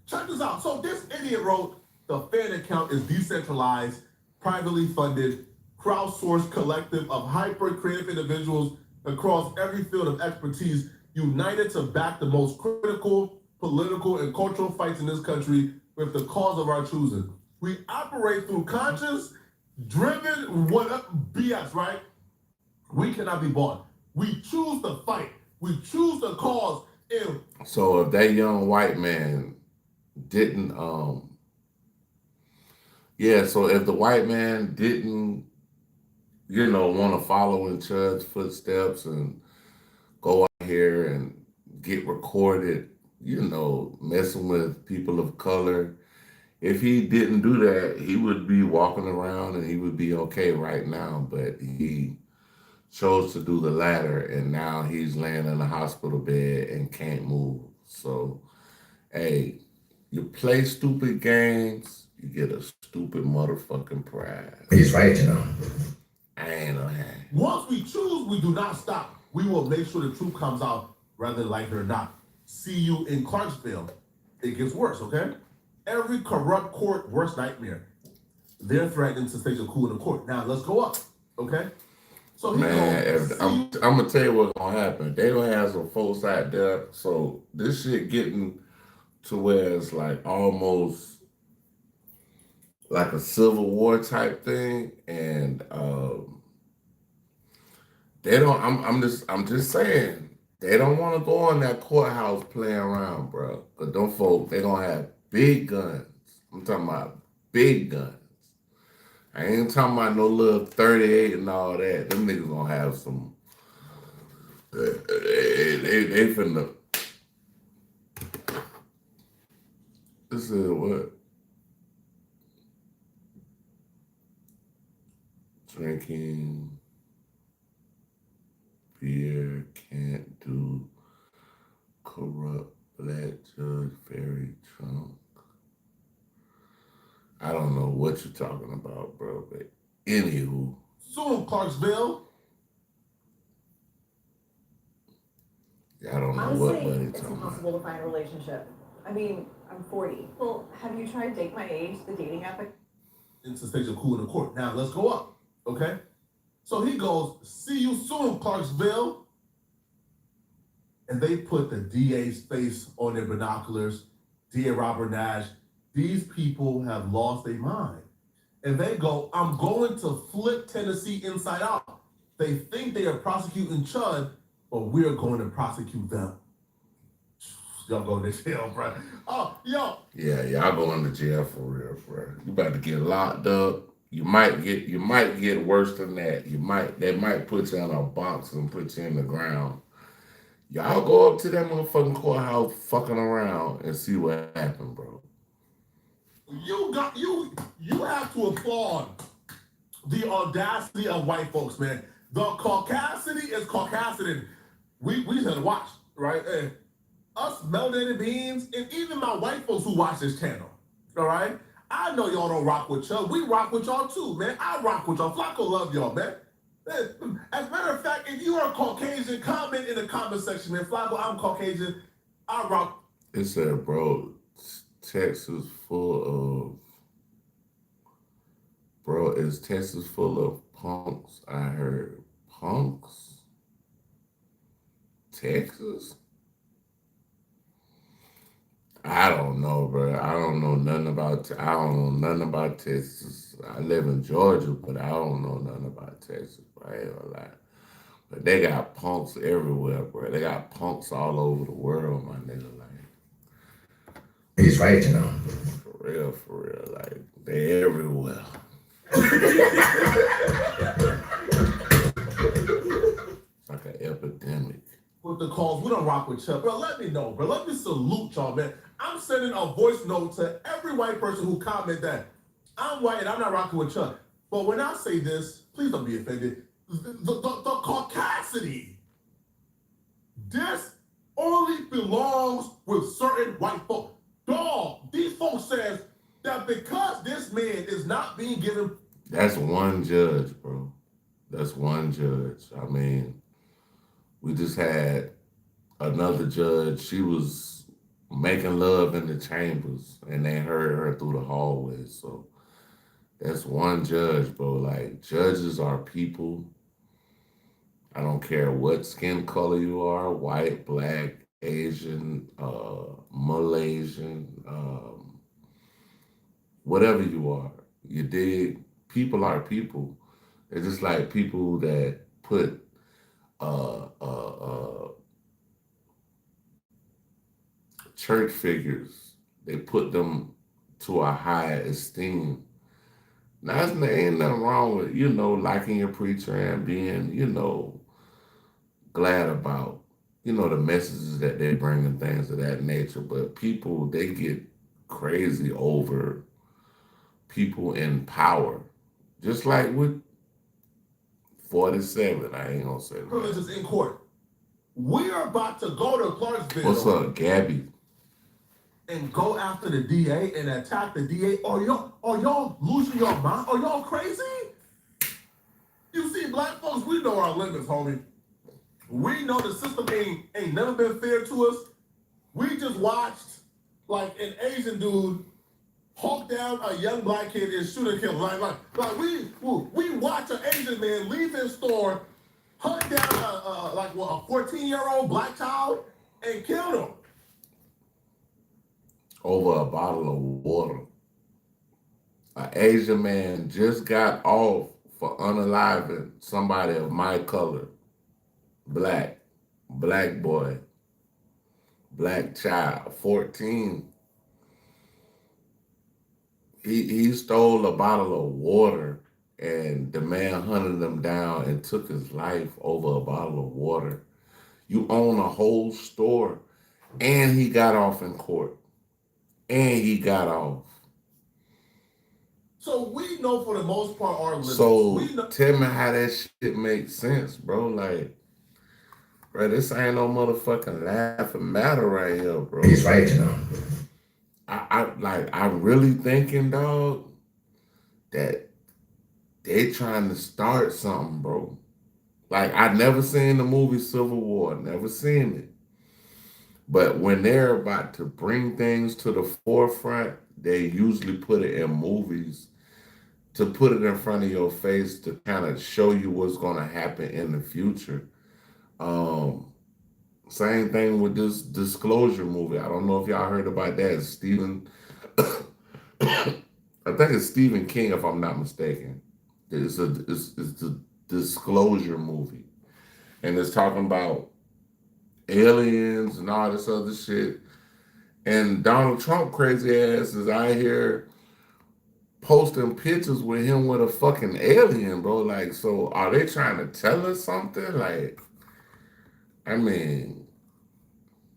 Check this out. So this idiot wrote, the fan account is decentralized, privately funded, crowdsourced collective of hyper-creative individuals across every field of expertise, united to back the most critical political and cultural fights in this country with the cause of our choosing. We operate through conscious, driven, BS, right? We cannot be bought. We choose to fight. We choose the cause. So if that young white man didn't, so if the white man didn't, want to follow in Chud's footsteps and go out here and get recorded, messing with people of color, if he didn't do that, he would be walking around and he would be okay right now, but he chose to do the latter, and now he's laying in a hospital bed and can't move. So, hey, you play stupid games, you get a stupid motherfucking prize. He's right, I ain't no hand. Once we choose, we do not stop. We will make sure the truth comes out, whether like it or not. See you in Clarksville. It gets worse, okay? Every corrupt court, worst nightmare. They're threatening to stage a coup in the court. Now, let's go up, Okay? So he Man, goes, I'm gonna tell you what's gonna happen. They gonna have some folks out there. So this shit getting to where it's like almost like a civil war type thing, and they don't. I'm just saying they don't want to go in that courthouse playing around, bro. But them folks, they gonna have big guns. I'm talking about big guns. I ain't talking about no little 38 and all that. Them niggas gonna have some. They finna. This is what? Drinking beer can't do corrupt black judge very drunk. I don't know what you're talking about, bro, but anywho. soon, Clarksville. I don't know Honestly, what buddy it's talking about. impossible to find a relationship. I mean, I'm 40. Well, have you tried Date My Age, the dating app? Into stage of cool in the court. Now let's go up. Okay? So he goes, see you soon, Clarksville. And they put the DA's face on their binoculars. DA Robert Nash. These people have lost their mind. And they go, I'm going to flip Tennessee inside out. They think they are prosecuting Chud, but we're going to prosecute them. Y'all going to jail, bro. Oh, yo. Yeah, y'all going to jail for real, bro. You about to get locked up. You might get worse than that. They might put you in a box and put you in the ground. Y'all go up to that motherfucking courthouse fucking around and see what happened, bro. You have to applaud the audacity of white folks, man. The caucasity is caucasity. We just had to watch, right? And us melanated beings, and even my white folks who watch this channel, all right? I know y'all don't rock with y'all. We rock with y'all too, man. I rock with y'all. Flacco love y'all, man. As a matter of fact, if you are Caucasian, comment in the comment section, man. Flacco, I'm Caucasian. I rock. It said, bro, Texas full of, bro, is Texas full of punks? I heard punks? Texas? I don't know, bro. I don't know nothing about Texas. I live in Georgia, but I don't know nothing about Texas, bro. I ain't gonna lie. But they got punks everywhere, bro. They got punks all over the world, my nigga. Like, He's right, you know. For real. Like, they everywhere. It's like an epidemic. With the calls, we don't rock with Chuck. Bro, let me know, bro. Let me salute y'all, man. I'm sending a voice note to every white person who comment that I'm white and I'm not rocking with Chuck. But when I say this, please don't be offended. The caucasity. This only belongs with certain white folks. Dog, these folks says that because this man is not being given. That's one judge, bro. That's one judge. I mean, we just had another judge. She was making love in the chambers, and they heard her through the hallways. So that's one judge, bro. Like, judges are people. I don't care what skin color you are, white, black, Asian, Malaysian, whatever you are. You dig? People are people. They're just like people that put church figures, they put them to a high esteem. Now, there ain't nothing wrong with, liking your preacher and being, glad about, the messages that they bring and things of that nature. But people, they get crazy over people in power. Just like with 47, I ain't gonna say that. Privileges in court. We are about to go to Clarksville. What's up, Gabby? And go after the DA and attack the DA. Are y'all losing your mind? Are y'all crazy? You see, black folks, we know our limits, homie. We know the system ain't never been fair to us. We just watched like an Asian dude hawk down a young black kid and shoot and kill him. Like we watch an Asian man leave his store, hunt down a 14-year-old black child and kill him. Over a bottle of water. An Asian man just got off for unaliving somebody of my color. Black boy, black child, 14. He stole a bottle of water and the man hunted him down and took his life over a bottle of water. You own a whole store, and he got off in court. And he got off. So we know for the most part our limits. So tell me how that shit makes sense, bro. Like, bro, this ain't no motherfucking laughing matter right here, bro. He's right, you know. I'm really thinking, dog, that they trying to start something, bro. Like, I never seen the movie Civil War, never seen it. But when they're about to bring things to the forefront, they usually put it in movies to put it in front of your face to kind of show you what's going to happen in the future. Same thing with this Disclosure movie. I don't know if y'all heard about that. Stephen, I think it's Stephen King, if I'm not mistaken. It's the Disclosure movie. And it's talking about aliens and all this other shit. And Donald Trump crazy ass is out here posting pictures with him with a fucking alien, bro. Like, so are they trying to tell us something? Like, I mean,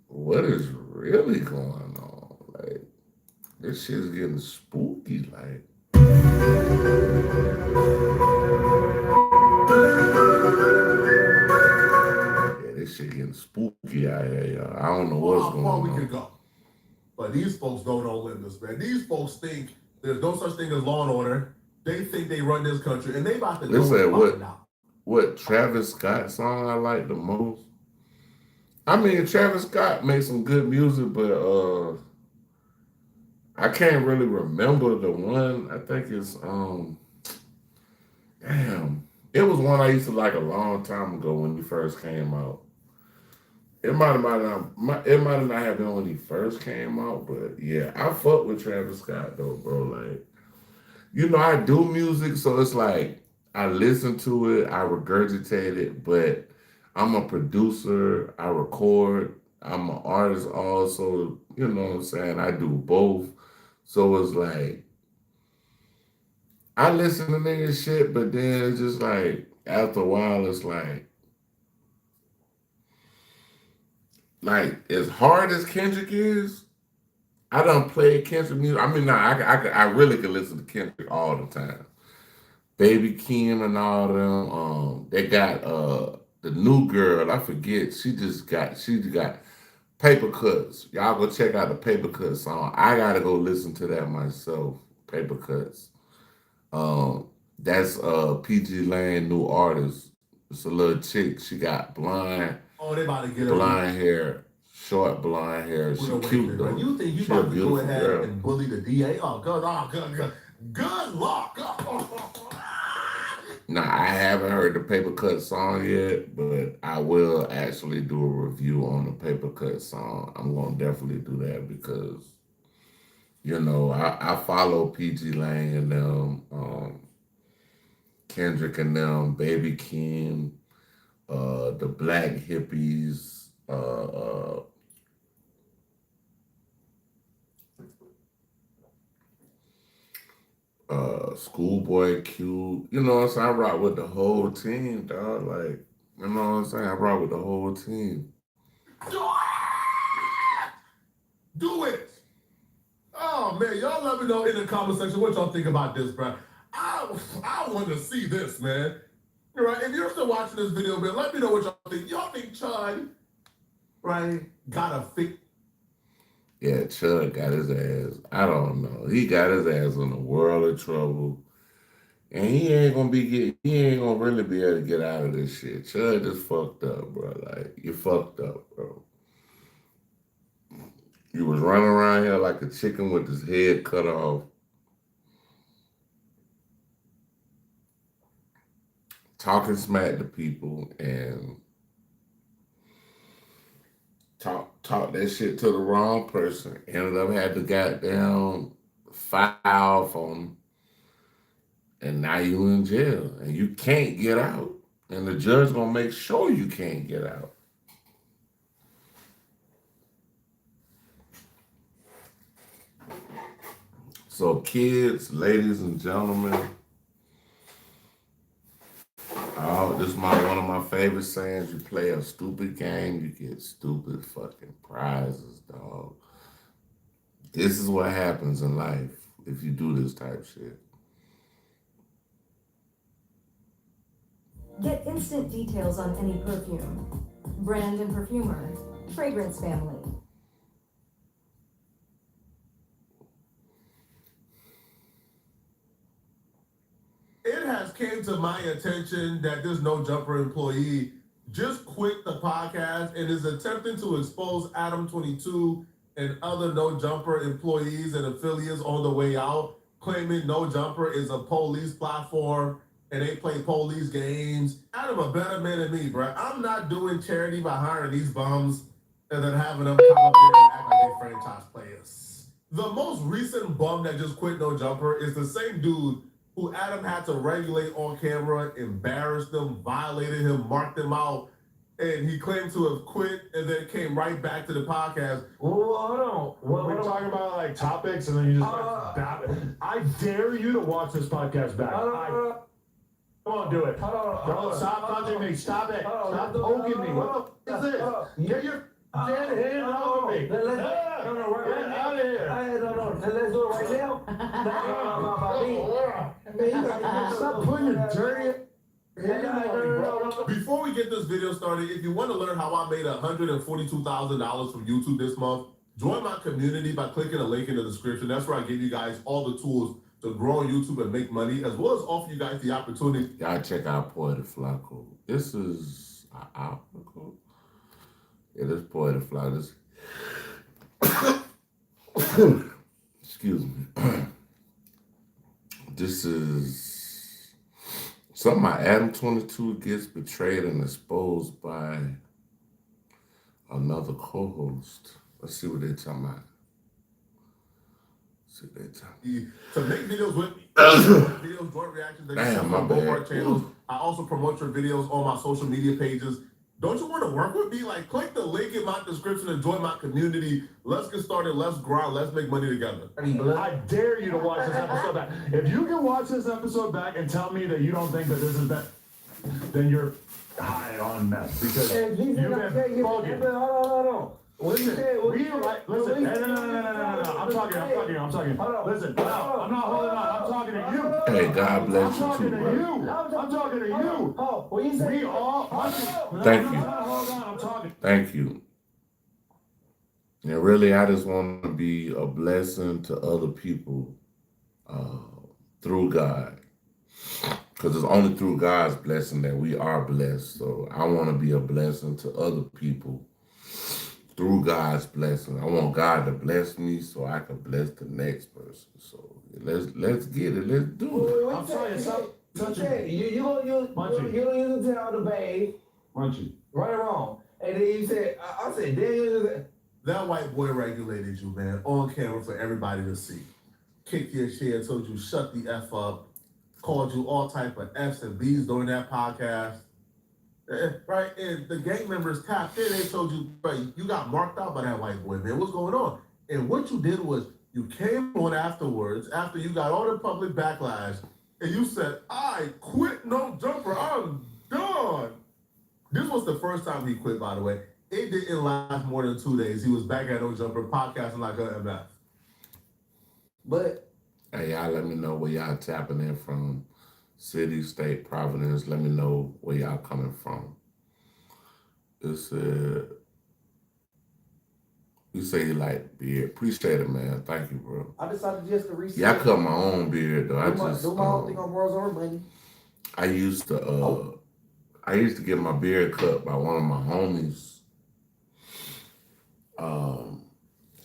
what is really going on? Like, this shit's getting spooky, like. This shit getting spooky out here, y'all. I don't know what's going on. We could go. But these folks don't know limits, man. These folks think there's no such thing as law and order. They think they run this country, and they about to Listen, what Travis Scott song I like the most? I mean, Travis Scott made some good music, but I can't really remember the one. I think it's damn. It was one I used to like a long time ago when he first came out. It might not have been when he first came out, but yeah, I fuck with Travis Scott though, bro. Like, you know, I do music, so it's like I listen to it, I regurgitate it, but I'm a producer, I record, I'm an artist also, you know what I'm saying? I do both. So it's like I listen to niggas shit, but then it's just like after a while it's like as hard as Kendrick is, I done played Kendrick music. I mean, I really could listen to Kendrick all the time. Baby Kim and all them. They got the new girl. I forget. She got Paper Cuts. Y'all go check out the Paper Cuts song. I gotta go listen to that myself. Paper Cuts. That's PG Lane new artist. It's a little chick. She got blonde. Oh, they about to get blonde hair, short blonde hair. She cute though. You think you about to go ahead and bully the DA? Oh, good luck. Nah, I haven't heard the Paper Cut song yet, but I will actually do a review on the Paper Cut song. I'm gonna definitely do that because, you know, I follow PG Lane and them, Kendrick and them, Baby Kim, the Black Hippies, Schoolboy Q. You know what I'm saying? I rock with the whole team, dog. Like, you know what I'm saying? I rock with the whole team. Do it. Oh man, y'all let me know in the comment section what y'all think about this, bro. I want to see this, man. All right, if you're still watching this video, man, let me know what y'all think. Y'all think Chud, right, got a fix? Yeah, Chud got his ass. I don't know. He got his ass in a world of trouble. And he ain't gonna really be able to get out of this shit. Chud is fucked up, bro. Like, you fucked up, bro. You was running around here like a chicken with his head cut off, talking smack to people and talk that shit to the wrong person. Ended up had to goddamn file for him, and now you in jail and you can't get out. And the judge gonna make sure you can't get out. So kids, ladies and gentlemen, this is one of my favorite sayings. You play a stupid game, you get stupid fucking prizes, dog. This is what happens in life if you do this type shit. Get instant details on any perfume. Brand and perfumer. Fragrance family. It has came to my attention that this No Jumper employee just quit the podcast and is attempting to expose Adam 22 and other No Jumper employees and affiliates on the way out, claiming No Jumper is a police platform and they play police games. Adam a better man than me, bro. I'm not doing charity by hiring these bums and then having them come up there and act like they franchise players. The most recent bum that just quit No Jumper is the same dude who Adam had to regulate on camera, embarrassed them, violated him, marked him out, and he claimed to have quit and then came right back to the podcast. Well, hold on. We're talking about like topics and then you just I dare you to watch this podcast back. Come on, do it. Don't stop touching me. Stop it. Stop poking me. What is this? Get your dead hand off of me. Get out of here. Let's do it right now. Stop putting your dirty. Before we get this video started, if you want to learn how I made $142,000 from YouTube this month, join my community by clicking a link in the description. That's where I give you guys all the tools to grow on YouTube and make money, as well as offer you guys the opportunity. Y'all check out Poetic Flacco. This is Flacco. Yeah, this Poetic Flacco. Excuse me. This is something my Adam 22 gets betrayed and exposed by another co-host. Let's see what they're talking about. To make videos with me, videos, joint reactions that you see on both our channels. I also promote your videos on my social media pages. Don't you want to work with me? Like, click the link in my description and join my community. Let's get started. Let's grind. Let's make money together. I dare you to watch this episode back. If you can watch this episode back and tell me that you don't think that this is that, then you're high on meth because you've been bugging. Hold on. What you say? Listen, no. I'm talking. Listen, no, I'm not holding on. I'm talking to you. Hey, God bless you too, bro. I'm talking to you. We all. Thank you. I'm talking. Thank you. And really, I just want to be a blessing to other people through God. Because it's only through God's blessing that we are blessed. So I want to be a blessing to other people through God's blessing. I want God to bless me so I can bless the next person. So let's get it. Let's do it. I'm sorry, stop touching me. You don't use the towel to bathe. Munchy. Right or wrong. And then you said, I said, Daniel. That white boy regulated you, man, on camera for everybody to see. Kicked your shit, told you shut the F up, called you all type of F's and B's during that podcast. Right, and the gang members tapped in. They told you, bro, you got marked out by that white boy, man. What's going on? And what you did was you came on afterwards, after you got all the public backlash, and you said, I quit No Jumper. I'm done. This was the first time he quit, by the way. It didn't last more than 2 days. He was back at No Jumper podcasting like a MF. But hey, y'all let me know where y'all tapping in from. City, state, Providence. Let me know where y'all coming from. It said, you say you like beard. Appreciate it, man. Thank you, bro. I decided just to reset. Yeah, I cut my own beard though. Do my own thing on Bros Over Money. I used to get my beard cut by one of my homies.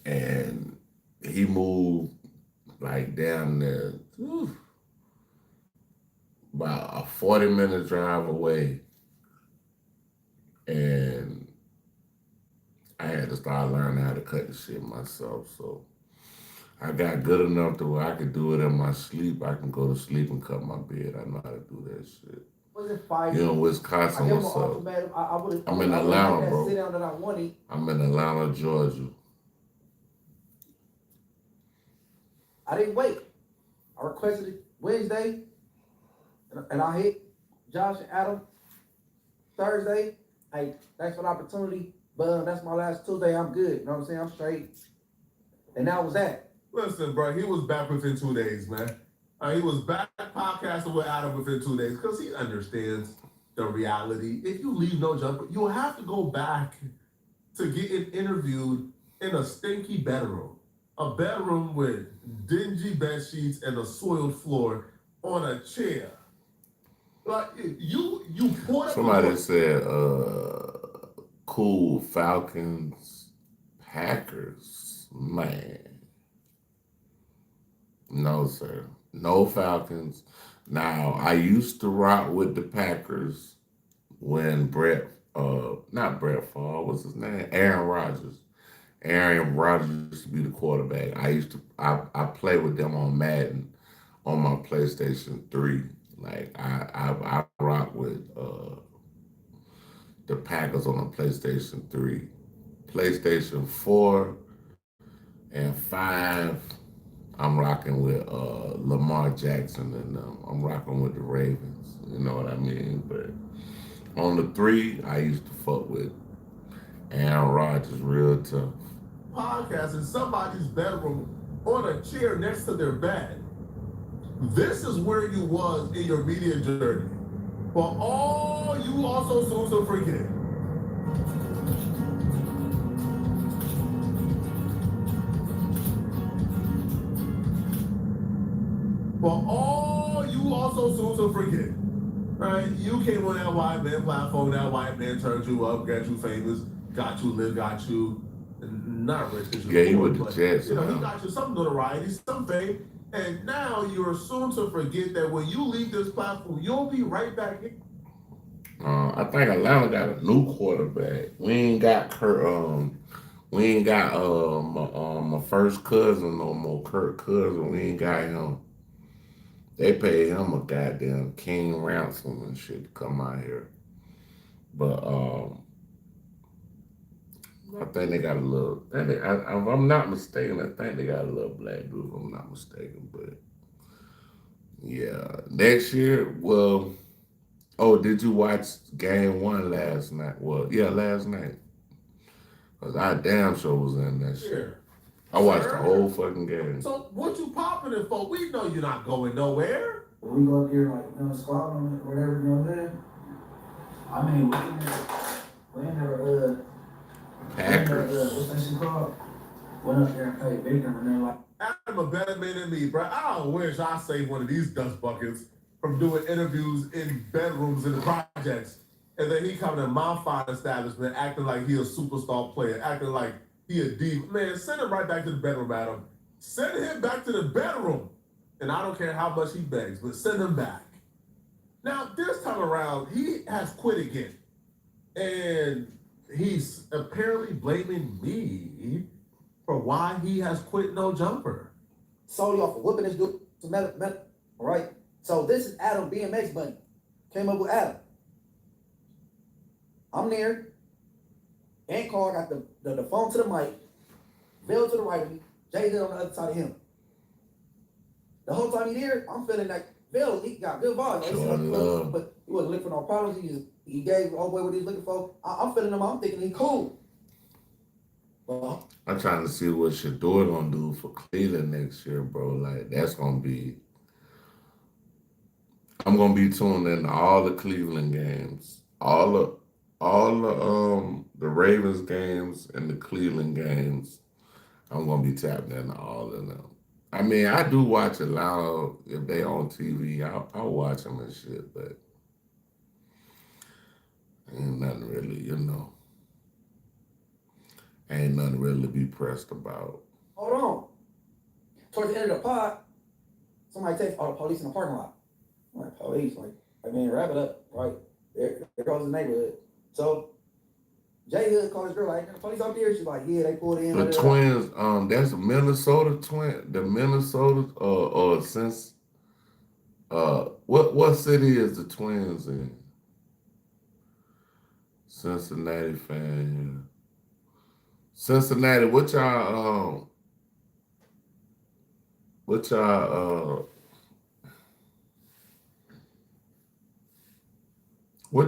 and he moved like down there, about a 40-minute drive away, and I had to start learning how to cut the shit myself. So I got good enough to where I could do it in my sleep. I can go to sleep and cut my beard. I know how to do that shit. Was it five? You know, Wisconsin, I give him an what's up? ultimatum. I'm in Atlanta, that bro. sit down that I wanted. I'm in Atlanta, Georgia. I didn't wait. I requested it Wednesday, and I hit Josh and Adam Thursday. Hey, thanks for the opportunity, but that's my last Tuesday. I'm good. You know what I'm saying? I'm straight. And that was that. Listen, bro, he was back within 2 days, man. He was back podcasting with Adam within 2 days because he understands the reality. If you leave no jumper, you'll have to go back to get interviewed in a stinky bedroom. A bedroom with dingy bed sheets and a soiled floor on a chair. Like, you poured Somebody said, cool, Falcons, Packers. Man. No, sir. No Falcons. Now, I used to rock with the Packers when not Brett Favre, what's his name? Aaron Rodgers. Aaron Rodgers used to be the quarterback. I play with them on Madden on my PlayStation 3. Like I rock with the Packers on the PlayStation 3. PlayStation 4 and 5, I'm rocking with Lamar Jackson and I'm rocking with the Ravens. You know what I mean? But on the 3, I used to fuck with Aaron Rodgers real tough. podcast in somebody's bedroom on a chair next to their bed. This is where you was in your media journey. For all you also soon to forget. For all you also soon to forget. Right? You came on that white man platform, that white man turned you up, got you famous, got you lit, got you not rich. Yeah, he with the Jets. You know, he got you some notoriety, some fame, and now you're soon to forget that when you leave this platform, you'll be right back in. I think Atlanta got a new quarterback. We ain't got my first cousin no more, Kirk Cousin. We ain't got him. They paid him a goddamn king ransom and shit to come out here. But I think they got a little, if I'm not mistaken, I think they got a little black dude, if I'm not mistaken. But yeah, next year, well, did you watch game 1 last night? Well, yeah, last night. Because I damn sure was in that shit. I watched the whole fucking game. So what you popping it for? We know you're not going nowhere. We go up here like, squat on it or whatever, you know what I'm saying? I mean, we in there, Packers. what's that shit called? Went up there and played Victor and they're like, I'm a better man than me, bro. I wish I saved one of these dust buckets from doing interviews in bedrooms in the projects. And then he coming in my fine establishment acting like he a superstar player, acting like he a deep. Man, send him right back to the bedroom, Adam. Send him back to the bedroom. And I don't care how much he begs, but send him back. Now, this time around, he has quit again. And he's apparently blaming me for why he has quit No Jumper. Solely off of whipping this dude to metal, all right? So this is Adam BMX buddy. Came up with Adam. I'm there. And Carl got the phone to the mic. Bill to the right of me. Jay on the other side of him. The whole time he there, I'm feeling like Bill, he got good volume. But he wasn't looking for no problems. He gave all boy what he was looking for. I'm feeling him. I'm thinking he cool. I'm trying to see what Shador gonna do for Cleveland next year, bro. Like that's gonna be. I'm gonna be tuned in to all the Cleveland games, all the Ravens games and the Cleveland games. I'm gonna be tapping into all of them. I mean, I do watch Atlanta if they on TV. I'll watch them and shit, but ain't nothing really, Ain't nothing really to be pressed about. Hold on. Towards the end of the pod, somebody takes all the police in the parking lot. I'm like, police? Like, I mean, wrap it up, right? There goes the neighborhood. So, Jay Hood called his girl, like, the police out there? She's like, yeah, they pulled in. The Twins, that's a Minnesota twin. The Minnesota, since, what city is the Twins in? Cincinnati fan. Cincinnati, what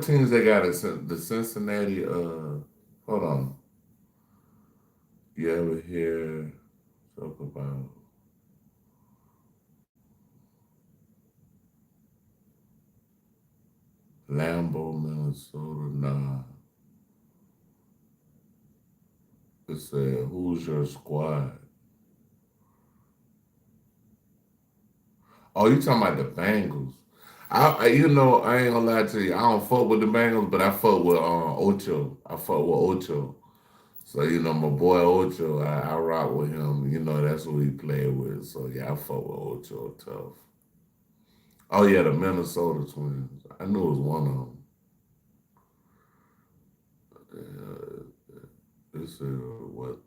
teams they got in the Cincinnati, hold on. You ever hear talk about Lambeau, Minnesota? Nah. It said, who's your squad? Oh, you talking about the Bengals. I ain't gonna lie to you. I don't fuck with the Bengals, but I fuck with Ocho. I fuck with Ocho. So, my boy Ocho, I rock with him. That's who he played with. So, yeah, I fuck with Ocho tough. Oh, yeah, the Minnesota Twins. I knew it was one of them. This is what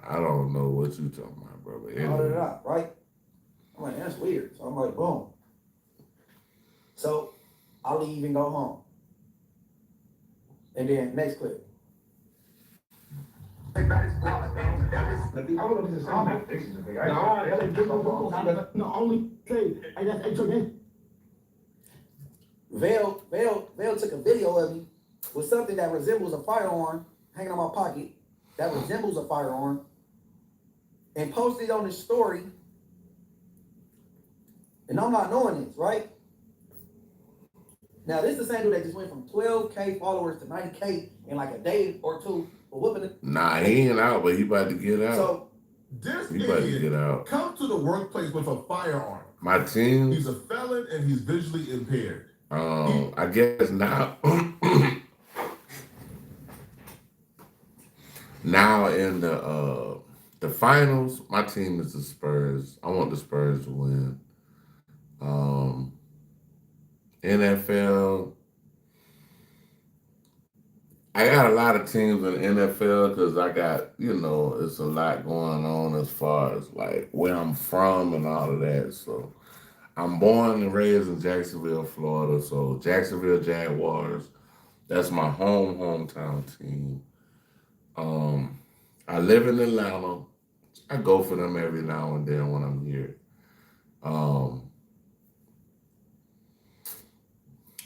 I don't know what you talking about, brother. All it out, right? I'm like, that's weird. So I'm like, boom. So I leave and go home. And then next clip. I don't know if this is no, only say, it's okay. Vale took a video of me with something that resembles a firearm hanging on my pocket, that resembles a firearm, and posted on his story. And I'm not knowing this, right? Now, this is the same dude that just went from 12K followers to 90K in like a day or two for whooping it. Nah, he ain't out, but he about to get out. So, This he about to get out. come to the workplace with a firearm. My team. He's a felon and he's visually impaired. I guess now. Now in the finals, my team is the Spurs. I want the Spurs to win. NFL, I got a lot of teams in the NFL because I got, it's a lot going on as far as like where I'm from and all of that. So I'm born and raised in Jacksonville, Florida. So Jacksonville Jaguars, that's my hometown team. I live in Atlanta. I go for them every now and then when I'm here.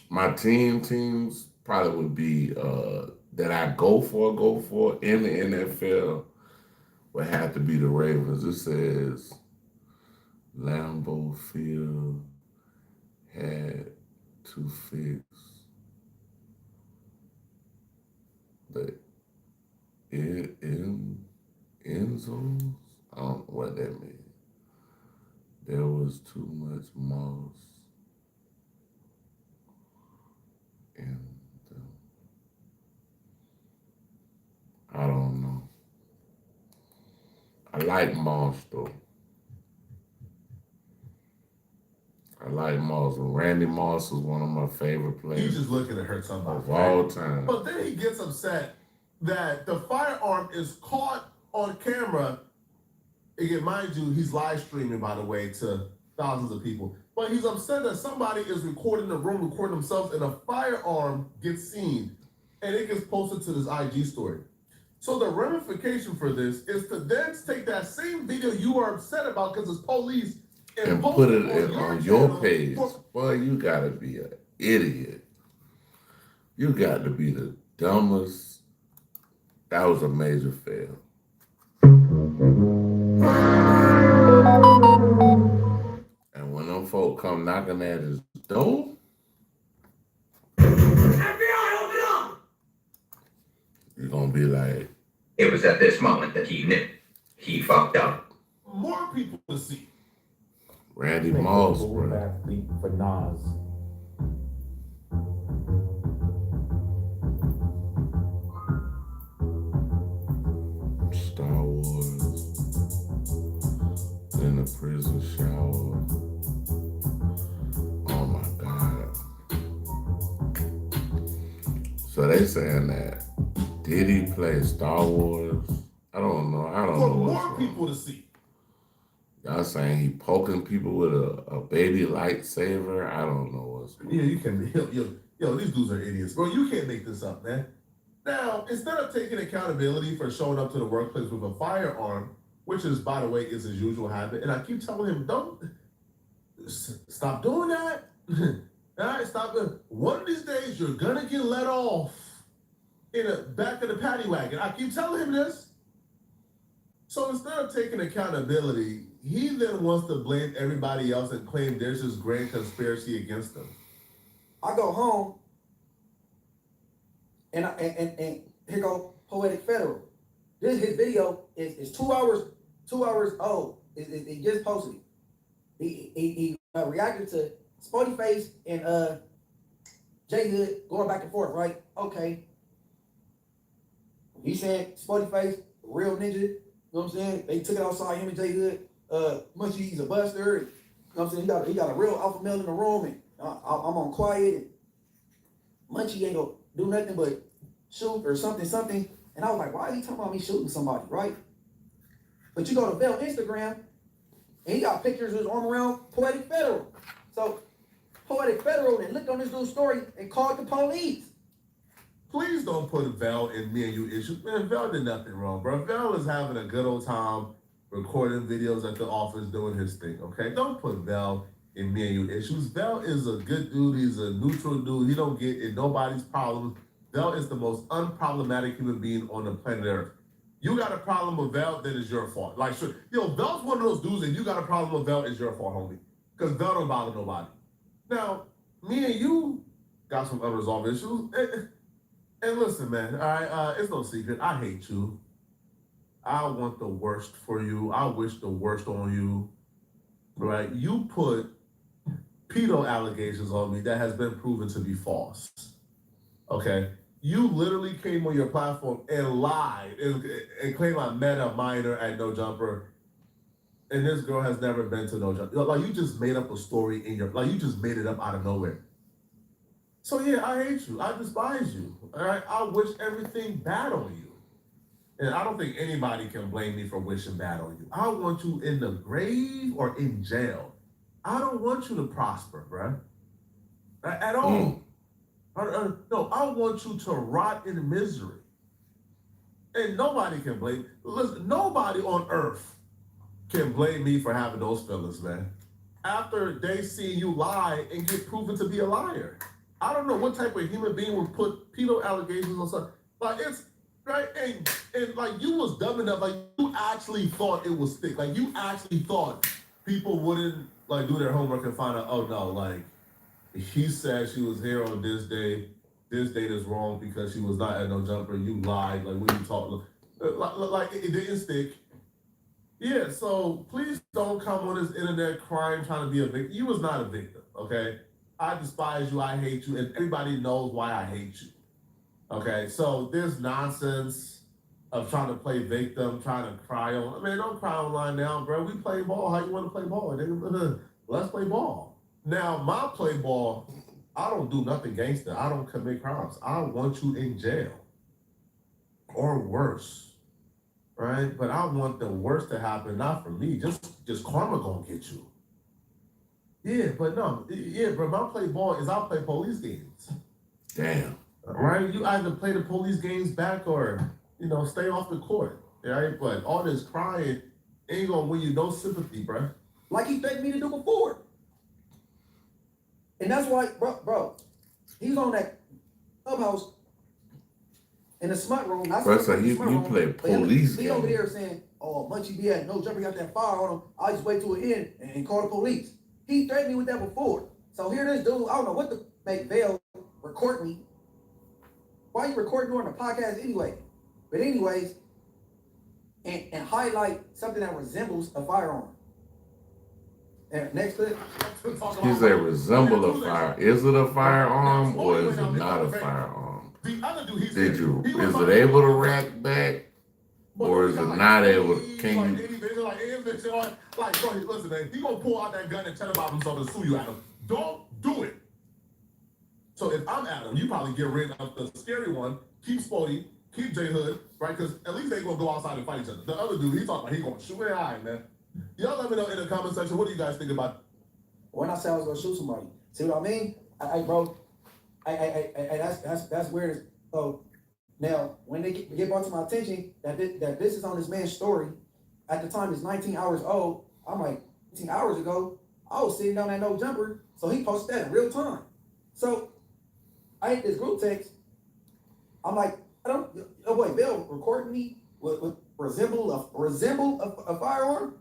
My teams probably would be that I go for in the NFL would have to be the Ravens. It says Lambeau Field had to fix the end zones. I don't know what that means. There was too much moss in them. I don't know. I like moss though. I like Moss. Randy Moss is one of my favorite players. He's just looking to hurt somebody. Of all time. But then he gets upset that the firearm is caught on camera. Again, mind you, he's live streaming, by the way, to thousands of people. But he's upset that somebody is recording the room, recording themselves, and a firearm gets seen. And it gets posted to this IG story. So the ramification for this is to then take that same video you were upset about because it's police and put it on your page. Boy, you gotta be an idiot. You got to be the dumbest. That was a major fail. And when them folk come knocking at his door, FBI, open up! you're gonna be like, It was at this moment that he knew. He fucked up. More people to see. Randy Moss, bro. Athlete for Nas. prison shower. Oh my God. So they saying that Diddy play Star Wars. I don't know. For what's more wrong. people to see. Y'all saying he poking people with a baby lightsaber. I don't know what's wrong. Yeah, you can. Yo, these dudes are idiots, bro. You can't make this up, man. Now, instead of taking accountability for showing up to the workplace with a firearm, which is, by the way, is his usual habit, and I keep telling him, don't stop doing that. All right, stop it. One of these days, you're gonna get let off in the back of the paddy wagon. I keep telling him this. So instead of taking accountability, he then wants to blame everybody else and claim there's this grand conspiracy against them. I go home, and here go Poetic Federal. His video is 2 hours old. It just posted. He reacted to Spotty Face and J Hood going back and forth, right? Okay. He said Spotty Face, real ninja. You know what I'm saying? They took it outside, him and J Hood. Munchie, he's a buster. You know what I'm saying? He got a real alpha male in the room, and I'm on quiet, and Munchie ain't gonna do nothing but shoot or something. And I was like, why are you talking about me shooting somebody, right? But you go to Bell Instagram, and he got pictures of his arm around Poetic Federal. So Poetic Federal then looked on this dude's story and called the police. Please don't put Vel in me and you issues. Man, Vel did nothing wrong, bro. Vel is having a good old time recording videos at the office doing his thing, okay? Don't put Vel in me and you issues. Vel is a good dude. He's a neutral dude. He don't get in nobody's problems. Vel is the most unproblematic human being on the planet Earth. You got a problem with Vel, then it's your fault. Like, sure, Vel's one of those dudes, and you got a problem with Vel, it's your fault, homie. Because Vel don't bother nobody. Now, me and you got some unresolved issues. And listen, man, all right, it's no secret. I hate you. I want the worst for you. I wish the worst on you, right? You put pedo allegations on me that has been proven to be false, okay? You literally came on your platform and lied and claimed I met a minor at No Jumper, and this girl has never been to No Jumper. Like, you just made up a story you just made it up out of nowhere. So yeah, I hate you. I despise you. All right, I wish everything bad on you. And I don't think anybody can blame me for wishing bad on you. I want you in the grave or in jail. I don't want you to prosper, bruh. At all. No, I want you to rot in misery. And nobody can blame. Listen, nobody on earth can blame me for having those feelings, man. After they see you lie and get proven to be a liar. I don't know what type of human being would put pedo allegations on something. Like, it's right, and like, you was dumb enough, like, you actually thought it was thick. Like, you actually thought people wouldn't like do their homework and find out, oh no, like, he said she was here on this day. This date is wrong because she was not at No Jumper. You lied. Like, what you talking? Like it didn't stick. Yeah, so please don't come on this internet crying, trying to be a victim. You was not a victim, okay? I despise you, I hate you, and everybody knows why I hate you. Okay, so this nonsense of trying to play victim, trying to cry on. Man, don't cry online now, bro. We play ball. How you want to play ball? Let's play ball. Now, my play ball, I don't do nothing gangster. I don't commit crimes. I want you in jail or worse, right? But I want the worst to happen, not for me. Just karma gonna get you. Yeah, but no, yeah, bro. My play ball is I play police games. Damn. Right? You either play the police games back or, stay off the court. Right? But all this crying ain't gonna win you no sympathy, bro. Like he begged me to do before. And that's why, bro, he's on that clubhouse in the smut room. Bro, so you play police games. He over there saying, oh, Munchie be at No Jumper, got that fire on him. I'll just wait till it end and call the police. He threatened me with that before. So here this dude, I don't know what to make Vail record me. Why you recording during the podcast anyway? But anyways, and highlight something that resembles a firearm. And next clip. You say resemble a fire. Is it a firearm or is it not a firearm? The other dude, is it able to rack back? Or is it not able? Can like you? any vision, like any vision, like bro, listen, man, he gonna pull out that gun and tell about himself and sue you, Adam. Don't do it. So if I'm Adam, you probably get rid of the scary one, keep Spody, keep J Hood, right? Because at least they gonna go outside and fight each other. The other dude, he talking about he gonna shoot in the eye, man. Y'all let me know in the comment section, what do you guys think about? When I said I was gonna shoot somebody, see what I mean? That's weird. So now, when they get brought to my attention that this is on this man's story, at the time it's 19 hours old. I'm like, 18 hours ago, I was sitting down at No Jumper, so he posted that in real time. So I hit this group text. I'm like, oh wait, Bill recording me with resemble a firearm?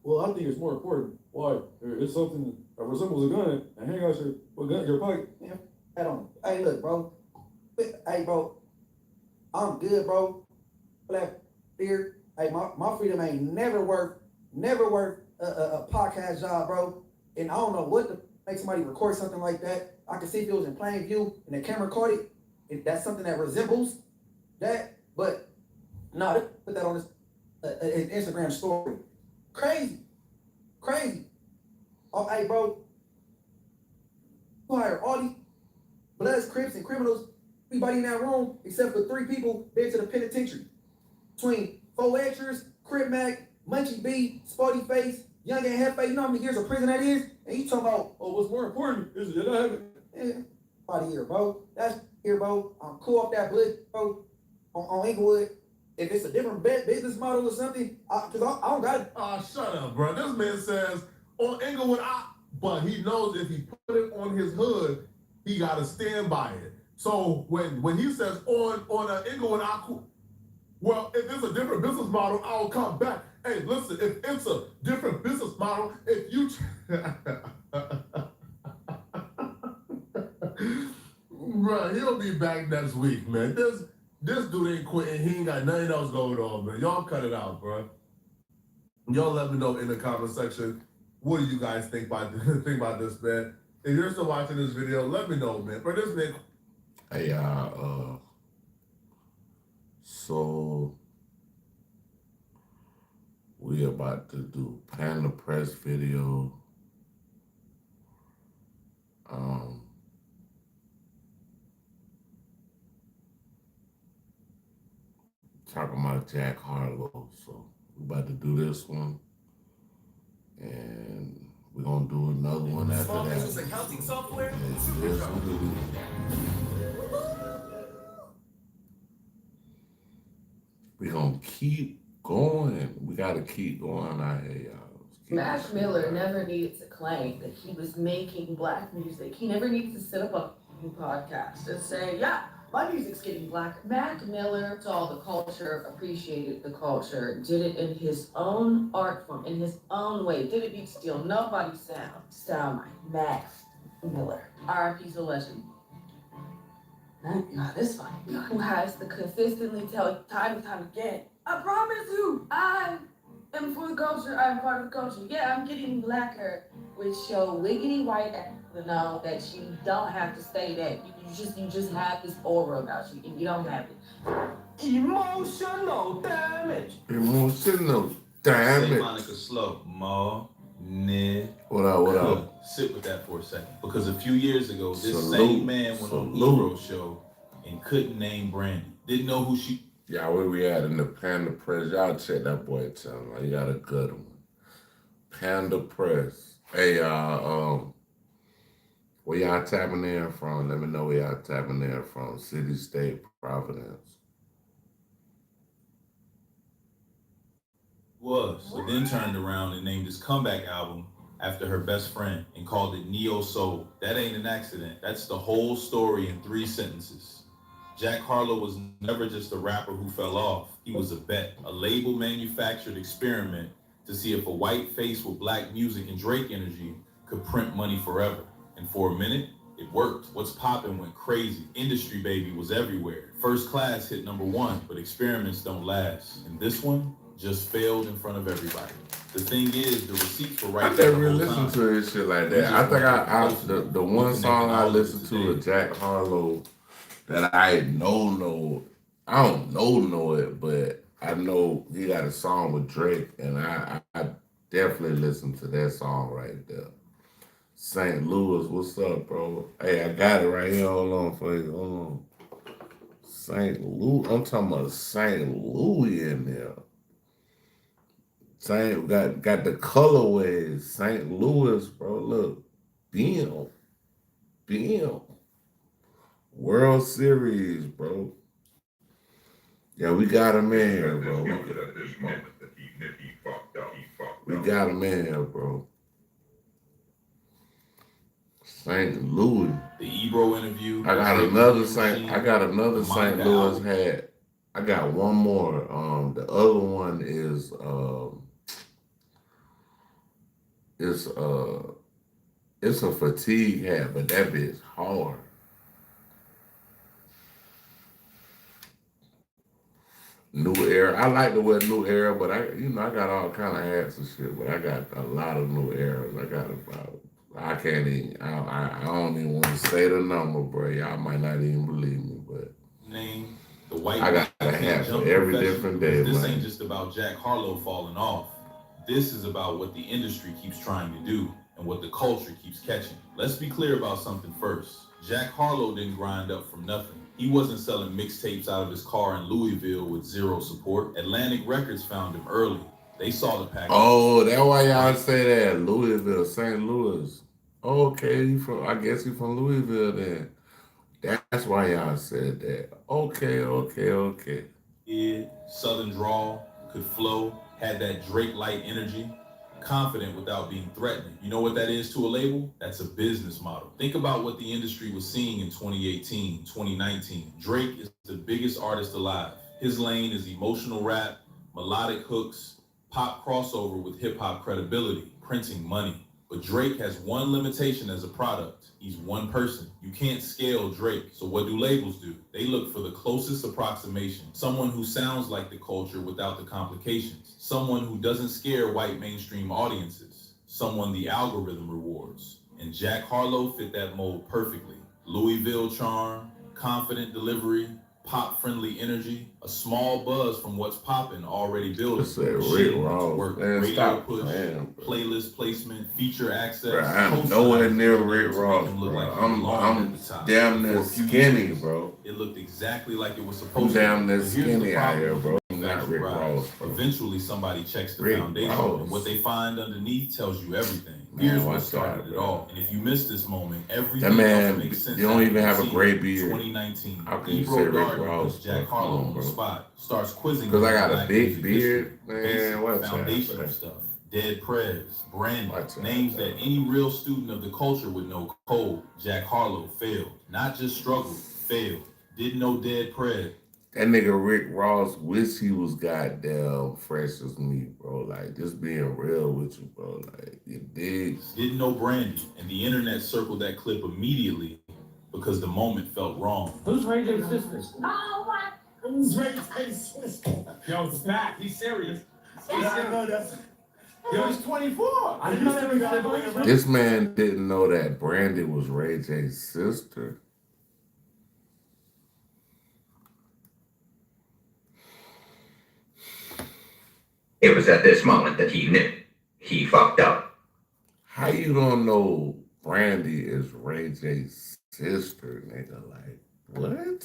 Well, I think it's more important. Why? It's something that resembles a gun and hang out your pocket. Yeah, I don't. Hey, look, bro. Hey, bro. I'm good, bro. Black fear. Hey, my freedom ain't never worth a podcast job, bro. And I don't know what to make somebody record something like that. I can see if it was in plain view and the camera caught it. If that's something that resembles that, but no, they put that on his Instagram story. Crazy. Oh, hey, bro. You hire all these Bloods, Crips, and criminals, everybody in that room, except for 3 people, been to the penitentiary. Between Fo Edgers, Crip Mac, Munchie B, Spotty Face, Young and Hefe, you know how many years of prison that is? And you talking about, oh, what's more important is that I haven't. Out of here, bro. That's here, bro. I'm cool off that blood, bro. On Inglewood. If it's a different business model or something, because I don't got it. Shut up, bro. This man says on Inglewood, but he knows if he put it on his hood, he got to stand by it. So when he says on an Inglewood, well, if it's a different business model, I'll come back. Hey, listen, if it's a different business model, if you... Bro, he'll be back next week, man. This dude ain't quitting. He ain't got nothing else going on, man. Y'all cut it out, bro. Y'all let me know in the comment section. What do you guys think about this, man? If you're still watching this video, let me know, man. But this man... Hey, so we about to do Panda Press video. Talking about Jack Harlow. So we about to do this one. And we're gonna do another one after Small that. business accounting software. Yes, we do. We're gonna keep going. We gotta keep going out here, y'all. Mac Miller never needed to claim that he was making black music. He never needs to sit up a podcast and say, yeah, my music's getting black. Mac Miller saw the culture, appreciated the culture, did it in his own art form, in his own way. Didn't need to steal nobody's sound like Mac Miller. RIP's a legend. Not this funny. Who has to consistently tell time and time again, I promise you, I am for the culture, I'm part of the culture. Yeah, I'm getting blacker, which show wiggity white to know that you don't have to say that. You just have this aura about you, and you don't have it. Emotional damage. Emotional damage. Say Monica slow. What up? Sit with that for a second. Because a few years ago, this Salute. same man went on Ebro show and couldn't name Brandy. Didn't know who she... Yeah, where we at in the Panda Press? Y'all check that boy out. He got a good one. Panda Press. Hey, where y'all tapping in from? Let me know where y'all tapping in from. City, state, Providence. So then turned around and named his comeback album after her best friend and called it Neo Soul. That ain't an accident. That's the whole story in 3 sentences. Jack Harlow was never just a rapper who fell off. He was a bet, a label-manufactured experiment to see if a white face with black music and Drake energy could print money forever. And for a minute, it worked. What's Poppin' went crazy. Industry Baby was everywhere. First Class hit #1, but experiments don't last. And this one just failed in front of everybody. The thing is, the receipts were right I there never the whole listened time. to his shit like that. I think the one song I listened to of Jack Harlow that I don't know it, but I know he got a song with Drake, and I definitely listened to that song right there. St. Louis, what's up, bro? Hey, I got it right here. Hold on for you. Hold on. St. Louis. I'm talking about St. Louis in there. St. got the colorways. St. Louis, bro. Look. Bam. Bam. World Series, bro. Yeah, we got him in here, bro. We got him in here, bro. St. Louis. The Ebro interview. I got another St. Louis hat. I got one more. The other one is it's a fatigue hat, but that bit's hard. New Era. I like to wear New Era, but I got all kind of hats and shit. But I got a lot of New Eras. I got about. I can't even. I don't even want to say the number, bro. Y'all might not even believe me, but Name the white. I got a hat for every different day, This man. ain't just about Jack Harlow falling off. This is about what the industry keeps trying to do and what the culture keeps catching. Let's be clear about something first. Jack Harlow didn't grind up from nothing. He wasn't selling mixtapes out of his car in Louisville with zero support. Atlantic Records found him early. They saw the package. Oh, that's why y'all say that. Louisville, St. Louis. Okay, I guess you from Louisville then. That's why y'all said that. Okay. Yeah, southern drawl, could flow, had that Drake-like energy, confident without being threatening. You know what that is to a label? That's a business model. Think about what the industry was seeing in 2018, 2019. Drake is the biggest artist alive. His lane is emotional rap, melodic hooks, pop crossover with hip-hop credibility, printing money. But Drake has one limitation as a product. He's one person. You can't scale Drake. So what do labels do? They look for the closest approximation. Someone who sounds like the culture without the complications. Someone who doesn't scare white mainstream audiences. Someone the algorithm rewards. And Jack Harlow fit that mold perfectly. Louisville charm, confident delivery, pop-friendly energy, a small buzz from what's popping already building. Rick Ross, Work, man, radio stop push, playing, playlist placement, feature access. Bro, I'm co-signs nowhere near to Rick make Ross, him look bro. like he I'm belonged at the top. damn near For a few skinny, years, bro. It looked exactly like it was I'm supposed to. damn near But here's the skinny out problem here, with bro. the I'm not Rick rise. Ross, bro. Eventually, somebody checks the Rick foundation, Ross. and what they find underneath tells you everything. Man, Here's what watch started out, it bro. all. And if you miss this moment, everything That man, else makes sense. you don't even have a after gray you see it. beard. 2019. How can you Ebro say Rick Garden Ross, puts Jack bro? Come Harlow on, on the bro. spot. Starts quizzing Because I him on got a black big music beard, history. man. Basic, Watch out, foundational bro. stuff. Dead Prez, Brandon, Watch out, names bro. that any real student of the culture would know cold. Jack Harlow failed. Not just struggled, failed. Didn't know Dead Prez. That nigga Rick Ross wish he was goddamn fresh as me, bro. Like, just being real with you, bro. Like, you dig? Didn't know Brandy, and the internet circled that clip immediately because the moment felt wrong. Who's Ray J's sisters? Oh, what? Who's Ray J's sister? Yo, it's back. He's serious. He's serious. Yo, he's 24. I didn't know that was siblings. This man didn't know that Brandy was Ray J's sister. It was at this moment that he knew. He fucked up. How you don't know Brandy is Ray J's sister, nigga? Like, what?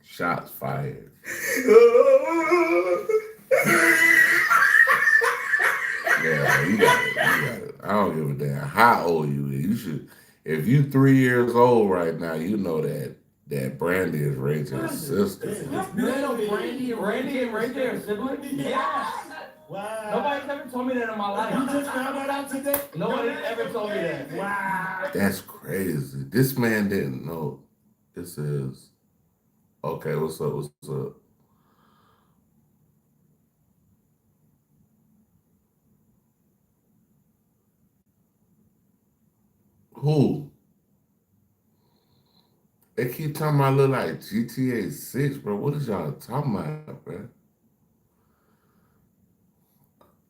Shots fired. Yeah, you got it. I don't give a damn how old you is. You should, if you 3 years old right now, you know that Brandy is Ray J's sister. You know Randy and Ray J are siblings? Yeah. Wow. Nobody's ever told me that in my life. You just found that out today? Nobody ever told me that. Wow. That's crazy. This man didn't know. This is okay. What's up? What's up? Who? They keep talking about look like GTA 6, bro. What is y'all talking about, bro?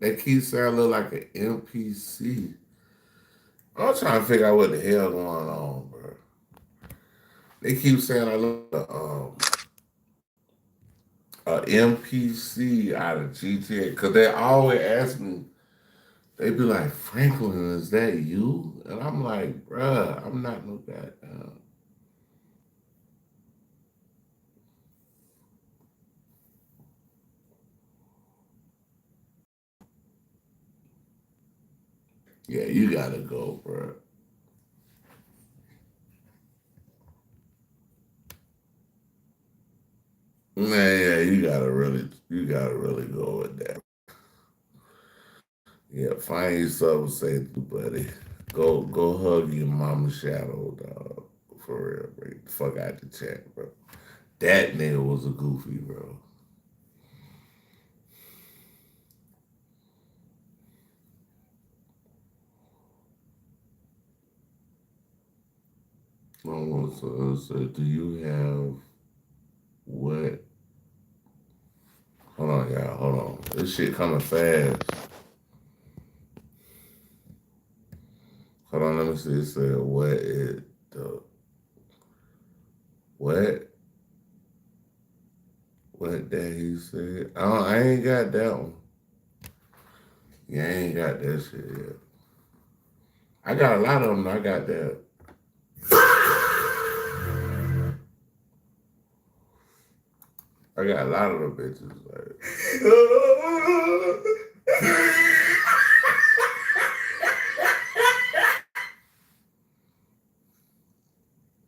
They keep saying I look like an NPC. I'm trying to figure out what the hell going on, bro. They keep saying I look a MPC out of GTA because they always ask me. They be like, Franklin, is that you? And I'm like, bruh, I'm not no goddamn. Yeah, you gotta go, bruh. Man, yeah, you gotta really go with that. Yeah, find yourself safety, buddy. Go hug your mama's shadow, dog. For real, bro. Get the fuck out the chat, bro. That nigga was a goofy, bro. So do you have what? Hold on, y'all. Hold on. This shit coming fast. Hold on, let me see. It said, what is the... What? What that he said? I ain't got that one. Yeah, I ain't got that shit yet. I got a lot of them. I got that. I got a lot of them bitches. Like...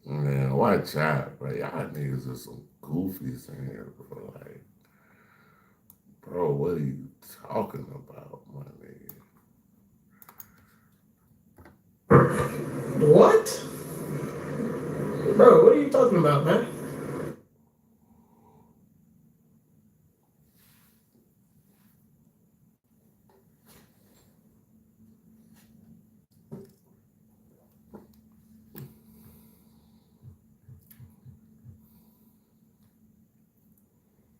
Man, watch out, bro. Y'all niggas are some goofies in here, bro. Like, bro, what are you talking about, my nigga? What? Bro, what are you talking about, man?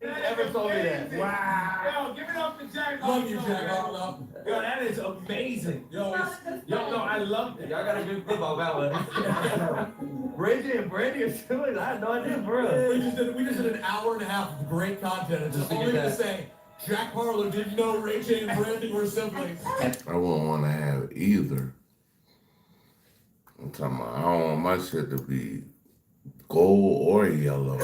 Ever told me that? Wow. Yo, give it up to Jack. Love you, Jack Harlow. Yo, that is amazing. Yo, I love that. Y'all got a good football balance. Reggie and Brandy are doing. I had no idea, bro. We just did an hour and a half of great content and just only to say, Jack Harlow didn't know Ray J and Brandy were siblings. I wouldn't want to have either. I'm talking about, I don't want my shit to be gold or yellow.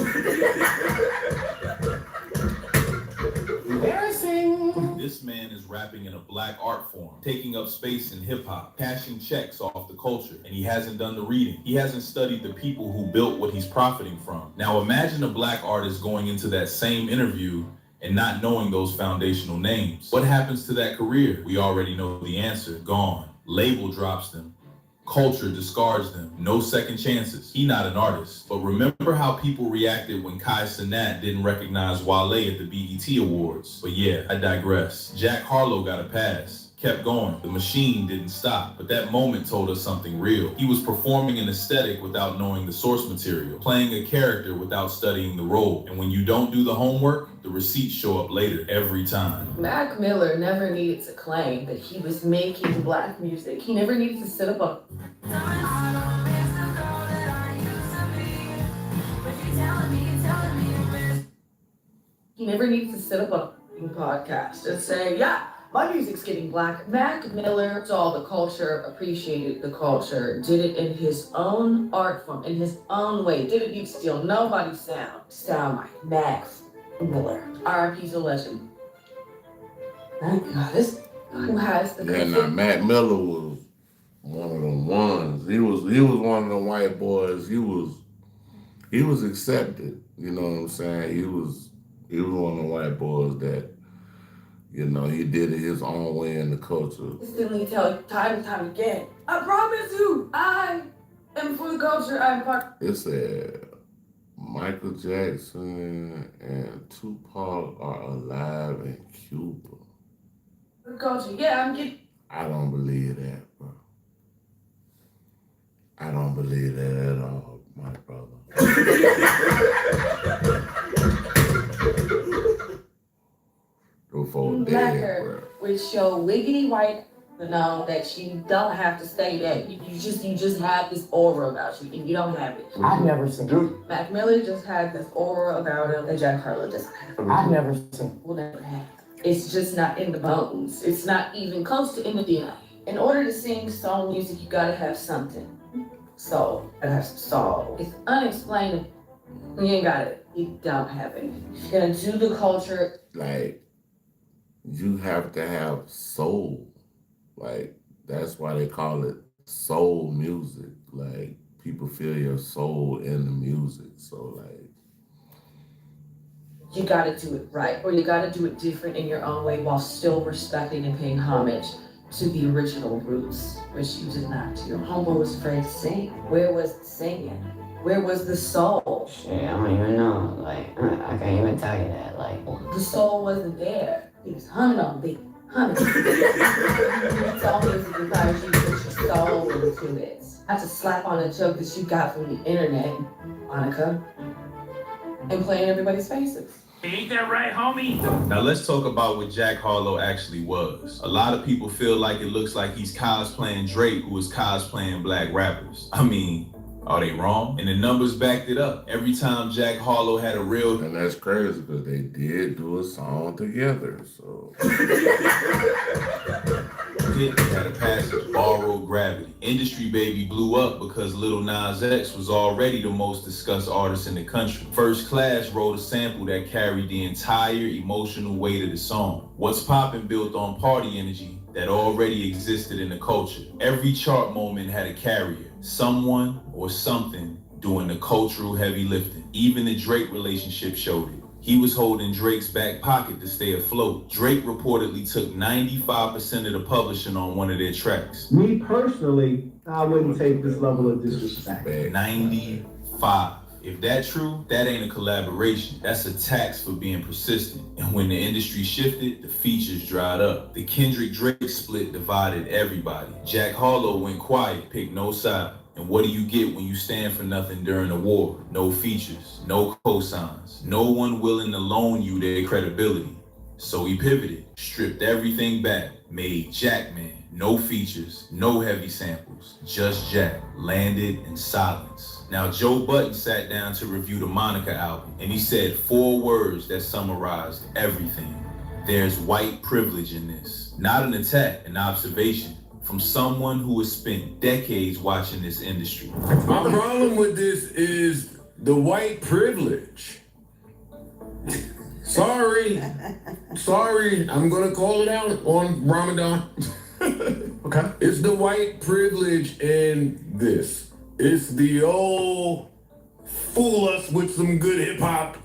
Embarrassing. This man is rapping in a black art form, taking up space in hip hop, cashing checks off the culture, and he hasn't done the reading. He hasn't studied the people who built what he's profiting from. Now imagine a black artist going into that same interview and not knowing those foundational names. What happens to that career? We already know the answer. Gone. Label drops them. Culture discards them. No second chances. He not an artist. But remember how people reacted when Kai Cenat didn't recognize Wale at the BET Awards. But yeah, I digress. Jack Harlow got a pass. Kept going. The machine didn't stop. But that moment told us something real. He was performing an aesthetic without knowing the source material, playing a character without studying the role. And when you don't do the homework, the receipts show up later every time. Mac Miller never needed to claim that he was making black music. He never needed to sit up a He never needs to set up a podcast and say, yeah, my music's getting black. Mac Miller saw the culture, appreciated the culture, did it in his own art form, in his own way. Didn't need to steal nobody's sound. Sound like Mac Miller. RIP's a legend. Thank God, this who has the Mac Miller was one of them ones. He was one of the white boys. He was accepted. You know what I'm saying? He was one of the white boys that, you know, he did it his own way in the culture. Instantly tell you time and time again, I promise you, I am for the culture, I'm part. It said Michael Jackson and Tupac are alive in Cuba. The culture, yeah, I'm getting. I don't believe that, bro. I don't believe that at all, my brother. Before Blacker would show wiggity white to know that you don't have to say that. You just have this aura about you, and you don't have it. I've never seen. Mac Miller just had this aura about him that Jack Harlow doesn't have. I've never seen. Will never have. It's just not in the bones. It's not even close to in the DNA. In order to sing soul music, you gotta have something. Soul. Gotta have some soul. It's unexplainable. You ain't got it. You don't have it. You're gonna do the culture. Like, you have to have soul. Like, that's why they call it soul music. Like, people feel your soul in the music. So, like, You gotta do it right, or you gotta do it different in your own way while still respecting and paying homage to the original roots, which you did not do. Your homeboy was afraid to sing. Where was the singing? Where was the soul? Shit, I don't even know. Like, I can't even tell you that. Like, The soul wasn't there. He was humming on the beat. Humming. Soul music requires you to put your soul into it. Not to slap on a joke that you got from the internet, Monica, and play in everybody's faces. Ain't that right, homie? Now let's talk about what Jack Harlow actually was. A lot of people feel like it looks like he's cosplaying Drake, who is cosplaying black rappers. I mean, are they wrong? And the numbers backed it up. Every time Jack Harlow had a real... And that's crazy because they did do a song together, so... hit had a passage, Borrowed Gravity. Industry Baby blew up because Lil Nas X was already the most discussed artist in the country. First Class wrote a sample that carried the entire emotional weight of the song. What's Poppin' built on party energy that already existed in the culture. Every chart moment had a carrier, someone or something doing the cultural heavy lifting. Even the Drake relationship showed it. He was holding Drake's back pocket to stay afloat. Drake reportedly took 95% of the publishing on one of their tracks. me personally, I wouldn't take this level of disrespect. 95. If that's true, that ain't a collaboration. That's a tax for being persistent. And when the industry shifted, the features dried up. The Kendrick-Drake split divided everybody. Jack Harlow went quiet, picked no side. And what do you get when you stand for nothing during a war? No features, no cosigns, no one willing to loan you their credibility. So he pivoted, stripped everything back, made Jackman. No features, no heavy samples, just Jack, landed in silence. Now Joe Budden sat down to review the Monica album, and he said 4 words that summarized everything. There's white privilege in this. Not an attack, an observation from someone who has spent decades watching this industry. My problem with this is the white privilege. Sorry, I'm gonna call it out on Ramadan. Okay. It's the white privilege in this. It's the old fool us with some good hip hop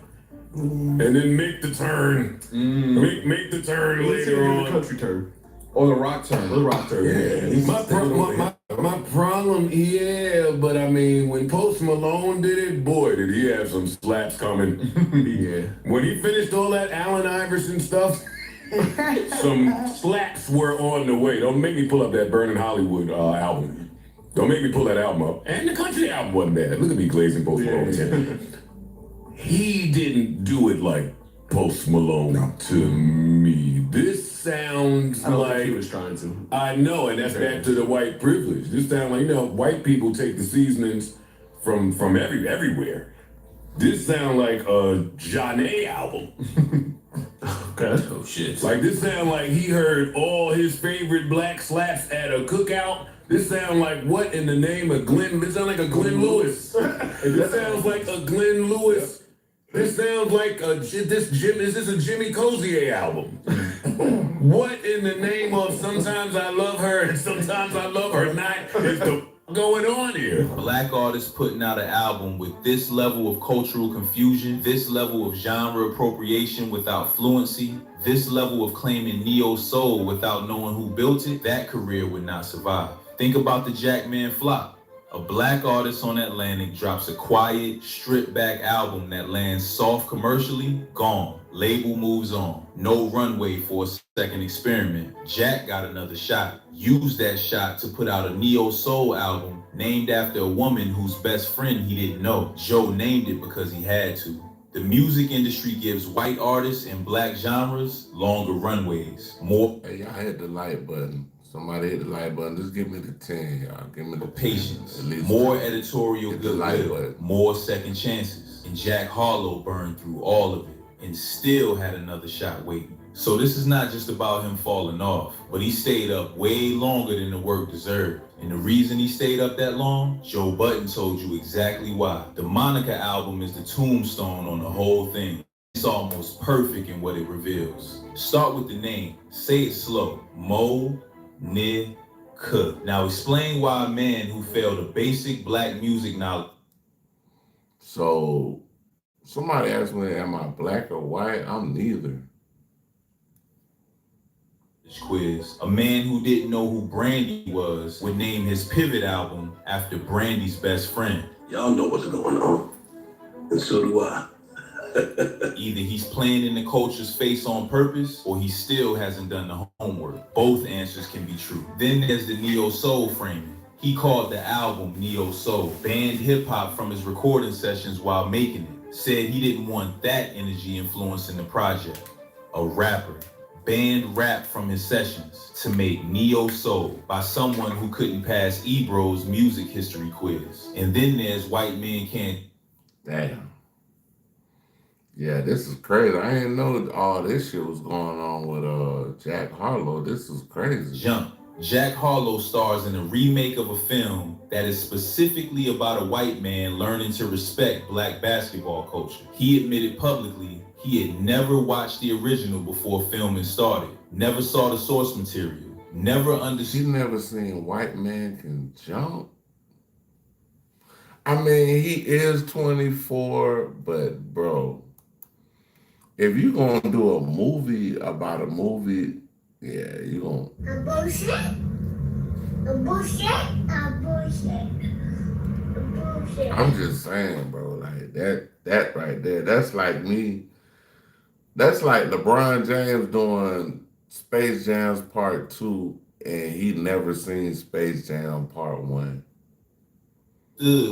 and then make the turn. Make the turn later on. The country turn. Or the rock turn. Yeah. My problem, yeah, but I mean, when Post Malone did it, boy, did he have some slaps coming. Yeah. When he finished all that Allen Iverson stuff, some slaps were on the way. Don't make me pull up that Burning Hollywood album. Don't make me pull that album up. And the country album wasn't bad. Look at me glazing Post Malone. He didn't do it like Post Malone to me. This sounds like he was trying to. I know, and that's back to the white privilege. This sounds like, white people take the seasonings from everywhere. This sounds like a Janae album. Okay. Oh shit. Like this sound like he heard all his favorite black slaps at a cookout. This sound like what in the name of Glenn? This sound like a Glenn Lewis. This sounds like a Glenn Lewis. This sounds like is this a Jimmy Cozier album? What in the name of sometimes I love her and sometimes I love her not is the going on here? Black artists putting out an album with this level of cultural confusion, this level of genre appropriation without fluency, this level of claiming neo soul without knowing who built it, that career would not survive. Think about the Jackman flop. A black artist on Atlantic drops a quiet, stripped-back album that lands soft commercially, gone. Label moves on. No runway for a second experiment. Jack got another shot. Used that shot to put out a neo-soul album named after a woman whose best friend he didn't know. Joe named it because he had to. The music industry gives white artists and black genres longer runways. More. Hey, y'all hit the like button Somebody hit the like button. Just give me the 10, y'all. Give me the patience, 10, at least more 10. editorial Hit the like goodwill, button. more second chances. And Jack Harlow burned through all of it and still had another shot waiting. So this is not just about him falling off, but he stayed up way longer than the work deserved. And the reason he stayed up that long, Joe Budden told you exactly why. The Monica album is the tombstone on the whole thing. It's almost perfect in what it reveals. Start with the name. Say it slow. Mo-Ni-Ka. Now explain why a man who failed a basic black music knowledge. So somebody asked me, am I black or white? I'm neither. Quiz. A man who didn't know who Brandy was would name his Pivot album after Brandy's best friend. Y'all know what's going on, and so do I. Either he's playing in the culture's face on purpose, or he still hasn't done the homework. Both answers can be true. Then there's the neo-soul framing. He called the album neo-soul, banned hip-hop from his recording sessions while making it, said he didn't want that energy influencing the project. A rapper banned rap from his sessions to make neo-soul by someone who couldn't pass Ebro's music history quiz. And then there's White Men Can't. Damn. Yeah, this is crazy. I didn't know all this shit was going on with Jack Harlow. This is crazy. Jump. Jack Harlow stars in a remake of a film that is specifically about a white man learning to respect black basketball culture. He admitted publicly he had never watched the original before filming started, never saw the source material, never understood. You never seen White Man Can Jump? I mean, he is 24, but bro, if you gonna do a movie about a movie, yeah, you gonna. The bullshit. The bullshit. The bullshit. The bullshit. I'm just saying, bro, like that right there, that's like me. That's like LeBron James doing Space Jam Part 2 and he never seen Space Jam Part 1.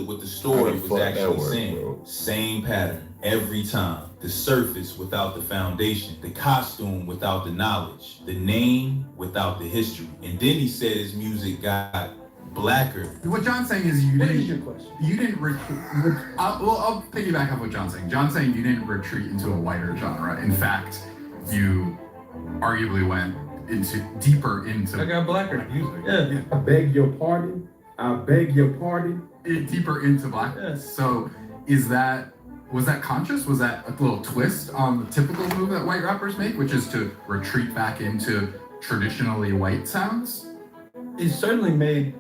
What the story was actually saying. Bro? Same pattern every time. The surface without the foundation, the costume without the knowledge, the name without the history. And then he said his music got blacker. What John's saying is you What didn't. is your question? You didn't retreat. I'll piggyback off what John's saying. John's saying you didn't retreat into a whiter genre. In fact, you arguably went deeper into. I got blacker music. Yeah. I beg your pardon. I beg your pardon. Deeper into black. Yes. So was that conscious? Was that a little twist on the typical move that white rappers make, which is to retreat back into traditionally white sounds? It certainly made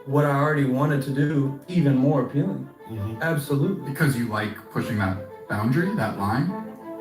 what I already wanted to do even more appealing. Absolutely. Because you like pushing that boundary, that line?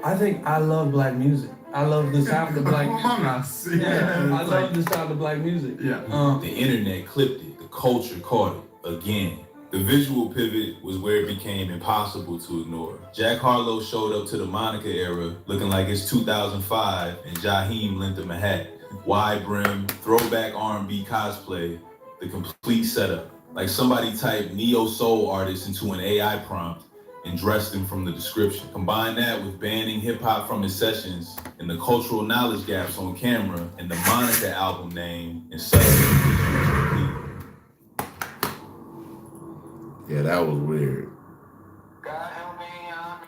I think I love black music. I love the sound of black music. Among Us. Yeah, I love the sound of black music. Yeah. The internet clipped it. The culture caught it again. The visual pivot was where it became impossible to ignore. Jack Harlow showed up to the Monica era looking like it's 2005 and Jaheim lent him a hat. Wide brim, throwback R&B cosplay, the complete setup. Like somebody typed neo-soul artist into an AI prompt and dressed him from the description. Combine that with banning hip-hop from his sessions and the cultural knowledge gaps on camera and the Monica album name, and suddenly Yeah, that was weird.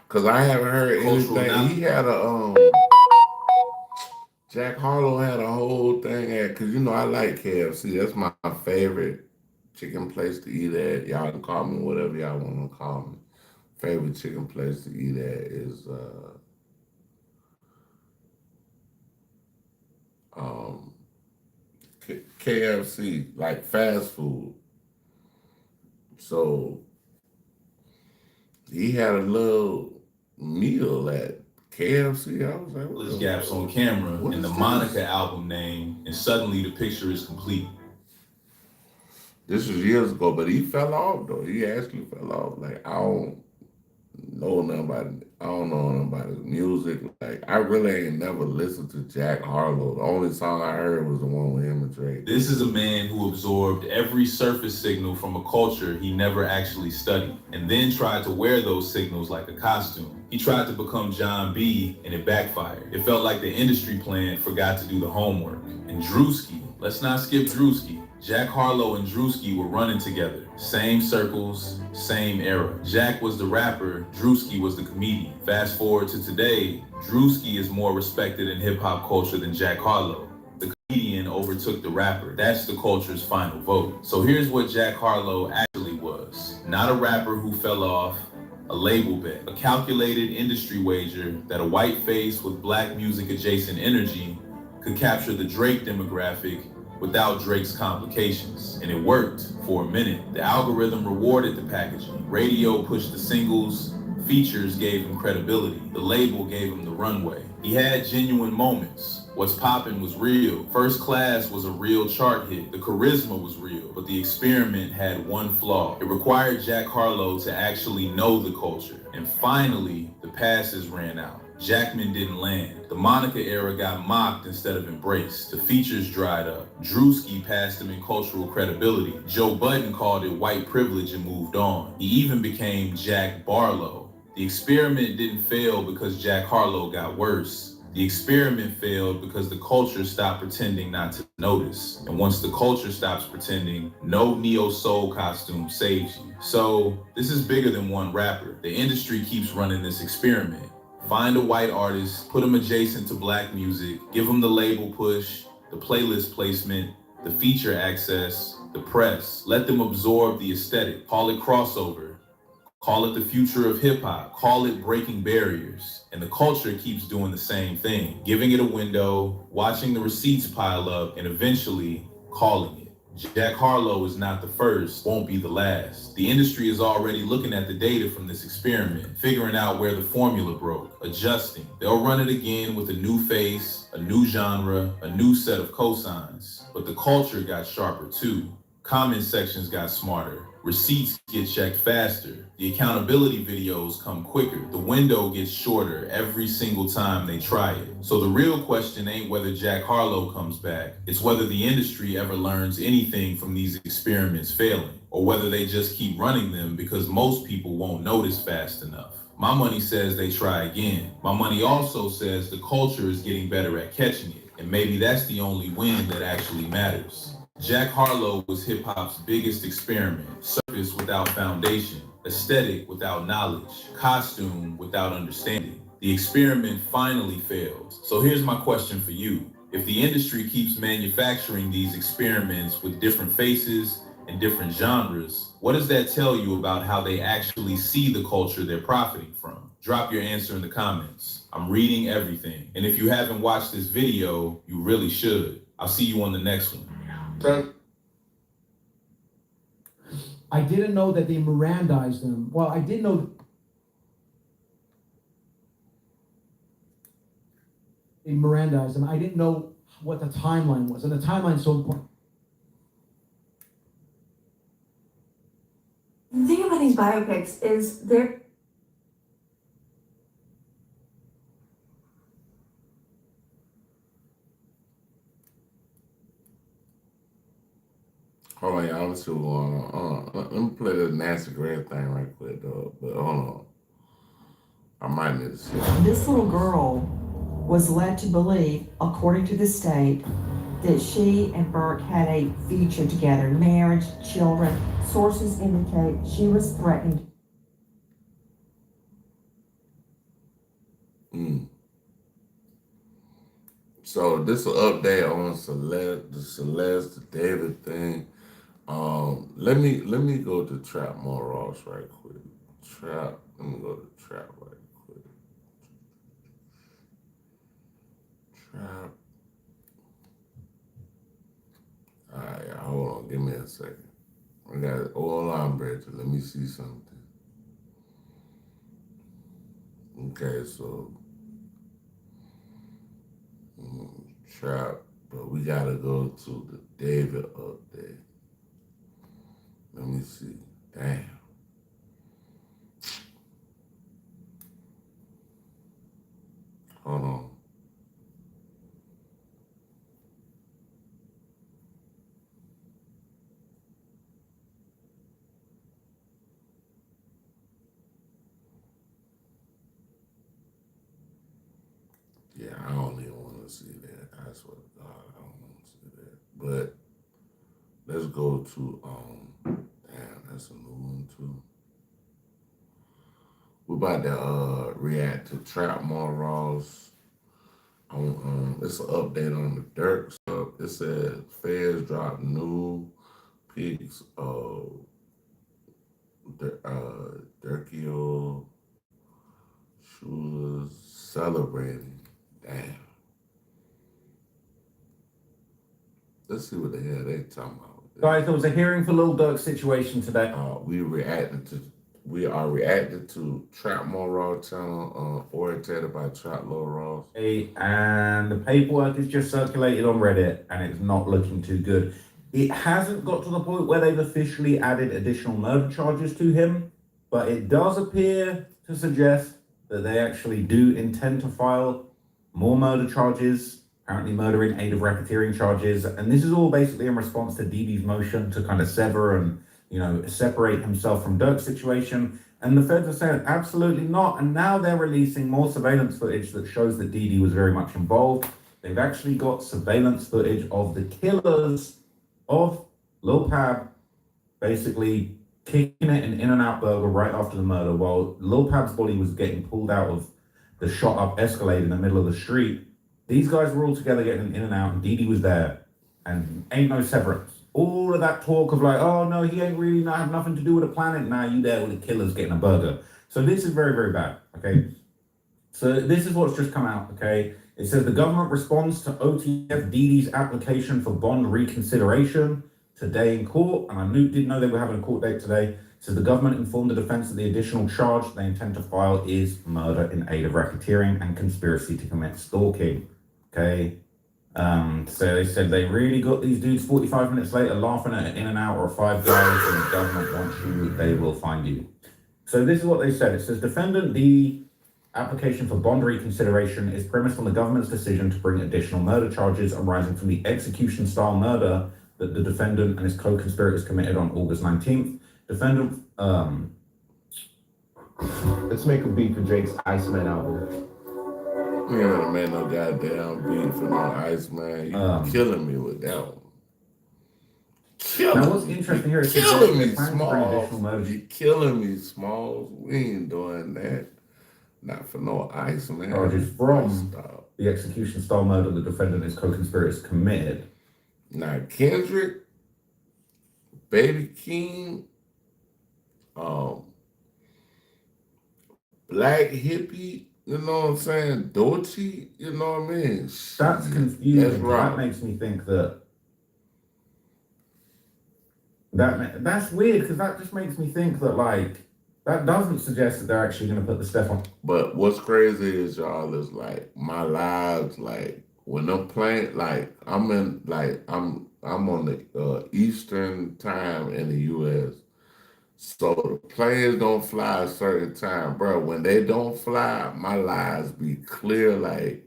Cause I haven't heard anything. He had a Jack Harlow had a whole thing at, cause you know I like KFC. That's my favorite chicken place to eat at. Y'all can call me whatever y'all want to call me. Favorite chicken place to eat at is KFC, like fast food. So he had a little meal at KFC. I was like, There's gaps on camera and the Monica album name, and suddenly the picture is complete. This was years ago, but he fell off though. He actually fell off. Like I don't know nothing about his music. Like I really ain't never listened to Jack Harlow. The only song I heard was the one with him and Drake. This is a man who absorbed every surface signal from a culture he never actually studied, and then tried to wear those signals like a costume. He tried to become John B, and it backfired. It felt like the industry plan forgot to do the homework. And Drewski, Let's not skip Drewski. Jack Harlow and Drewski were running together. Same circles, same era. Jack was the rapper, Drewski was the comedian. Fast forward to today, Drewski is more respected in hip hop culture than Jack Harlow. The comedian overtook the rapper. That's the culture's final vote. So here's what Jack Harlow actually was. Not a rapper who fell off, a label bet, a calculated industry wager that a white face with black music adjacent energy could capture the Drake demographic without Drake's complications. And it worked for a minute. The algorithm rewarded the packaging. Radio pushed the singles, features gave him credibility. The label gave him the runway. He had genuine moments. What's Poppin' was real. First Class was a real chart hit. The charisma was real, but the experiment had one flaw. It required Jack Harlow to actually know the culture. And finally, the passes ran out. Jackman didn't land. The Monica era got mocked instead of embraced. The features dried up. Drewski passed him in cultural credibility. Joe Budden called it white privilege and moved on. He even became Jack Barlow. The experiment didn't fail because Jack Harlow got worse. The experiment failed because the culture stopped pretending not to notice. And once the culture stops pretending, no neo-soul costume saves you. So this is bigger than one rapper. The industry keeps running this experiment. Find a white artist, put them adjacent to black music, give them the label push, the playlist placement, the feature access, the press. Let them absorb the aesthetic. Call it crossover. Call it the future of hip hop. Call it breaking barriers. And the culture keeps doing the same thing, giving it a window, watching the receipts pile up, and eventually calling it. Jack Harlow is not the first, won't be the last. The industry is already looking at the data from this experiment, figuring out where the formula broke, adjusting. They'll run it again with a new face, a new genre, a new set of cosigns. But the culture got sharper too. Comment sections got smarter. Receipts get checked faster. The accountability videos come quicker. The window gets shorter every single time they try it. So the real question ain't whether Jack Harlow comes back. It's whether the industry ever learns anything from these experiments failing, or whether they just keep running them because most people won't notice fast enough. My money says they try again. My money also says the culture is getting better at catching it. And maybe that's the only win that actually matters. Jack Harlow was hip-hop's biggest experiment. Surface without foundation, aesthetic without knowledge, costume without understanding. The experiment finally failed. So here's my question for you. If the industry keeps manufacturing these experiments with different faces and different genres, what does that tell you about how they actually see the culture they're profiting from? Drop your answer in the comments. I'm reading everything. And if you haven't watched this video, you really should. I'll see you on the next one. I didn't know that they Mirandized them. Well, I did know they Mirandized them. I didn't know what the timeline was, and the timeline's so important. The thing about these biopics is they're Hold on, y'all. Let's see what's going on. Let me play this Nancy Gray thing right quick, though. But hold on. I might need to see it. This little girl was led to believe, according to the state, that she and Burke had a future together, marriage, children. Sources indicate she was threatened. So this is an update on Celeste, the David thing. Let me go to Trap More Ross right quick. Let me go to Trap right quick. Trap. Alright, y'all, hold on, give me a second. I got it all on, Bridget. Let me see something. Okay, so Trap, but we gotta go to the David update. Let me see. Damn. Hold on. Yeah, I don't even want to see that. I swear to God, I don't want to see that. But let's go to damn, that's a new one too. We're about to react to Trap Morals. It's an update on the Dirk stuff. It says feds drop new pics of Dirkio shooters celebrating. Damn. Let's see what the hell they talking about. Guys, there was a hearing for Lil Durk's situation today. We are reacting to Trap More Raw channel, orientated by Trap Lil Ross. And the paperwork is just circulated on Reddit, and it's not looking too good. It hasn't got to the point where they've officially added additional murder charges to him, but it does appear to suggest that they actually do intend to file more murder charges, apparently murder in aid of racketeering charges. And this is all basically in response to DD's motion to kind of sever and, you know, separate himself from Dirk's situation. And the feds are saying absolutely not. And now they're releasing more surveillance footage that shows that DD was very much involved. They've actually got surveillance footage of the killers of Lil Pab basically kicking it in In-N-Out Burger right after the murder, while Lil Pab's body was getting pulled out of the shot up Escalade in the middle of the street. These guys were all together getting In-N-Out, and DD was there, and ain't no severance. All of that talk of like, oh no, he ain't really have nothing to do with the planet. Now you there with the killers getting a burger. So this is very, very bad, okay? So this is what's just come out, okay? It says the government responds to OTF DD's application for bond reconsideration today in court. And I didn't know they were having a court date today. It says the government informed the defense that the additional charge they intend to file is murder in aid of racketeering and conspiracy to commit stalking, okay? So they said they really got these dudes 45 minutes later laughing at an In-N-Out or a Five Guys, and the government wants you, they will find you. So this is what they said. It says defendant D application for bond reconsideration is premised on the government's decision to bring additional murder charges arising from the execution-style murder that the defendant and his co-conspirators committed on August 19th. Defendant, Let's make a beat for Drake's Iceman album. You ain't gonna make no goddamn beat for no Iceman. You killing me with that one. Now what's interesting here is killing me, Smalls. You killing me, Smalls. We ain't doing that. Not for no Iceman. Charges from the execution-style murder the defendant and his co-conspirators committed. Now Kendrick, Baby King, Black Hippie, you know what I'm saying? Dochi, you know what I mean? That's confusing. That makes me think that's weird, because that just makes me think that, like, that doesn't suggest that they're actually going to put the stuff on. But what's crazy is, y'all, is like my lives, like when I'm playing, like I'm on the Eastern time in the U.S. So the planes don't fly a certain time, bro. When they don't fly, my lives be clear like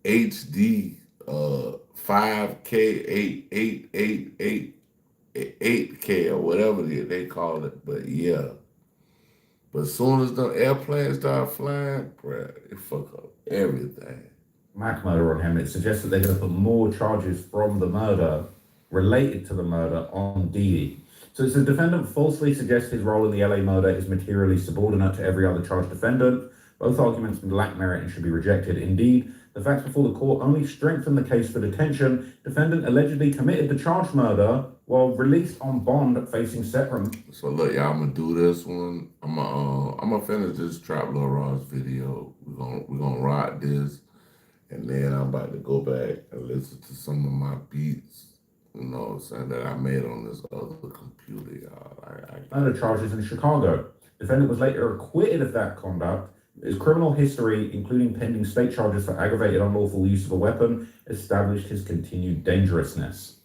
HD, 5K, 8K or whatever they call it. But yeah. But as soon as the airplanes start flying, bro, it fuck up everything. Mac murder on him. It suggests that they're going to put more charges from the murder related to the murder on Didi. So it's the defendant falsely suggests his role in the LA murder is materially subordinate to every other charged defendant. Both arguments lack merit and should be rejected. Indeed, the facts before the court only strengthen the case for detention. Defendant allegedly committed the charged murder while released on bond facing severance. So look, y'all, I'm gonna do this one. I'm gonna finish this Trap Lil Ross video. We're gonna rock this, and then I'm about to go back and listen to some of my beats. You know what I'm saying, that I made on this other computer, y'all. Murder charges in Chicago. Defendant was later acquitted of that conduct. His criminal history, including pending state charges for aggravated unlawful use of a weapon, established his continued dangerousness.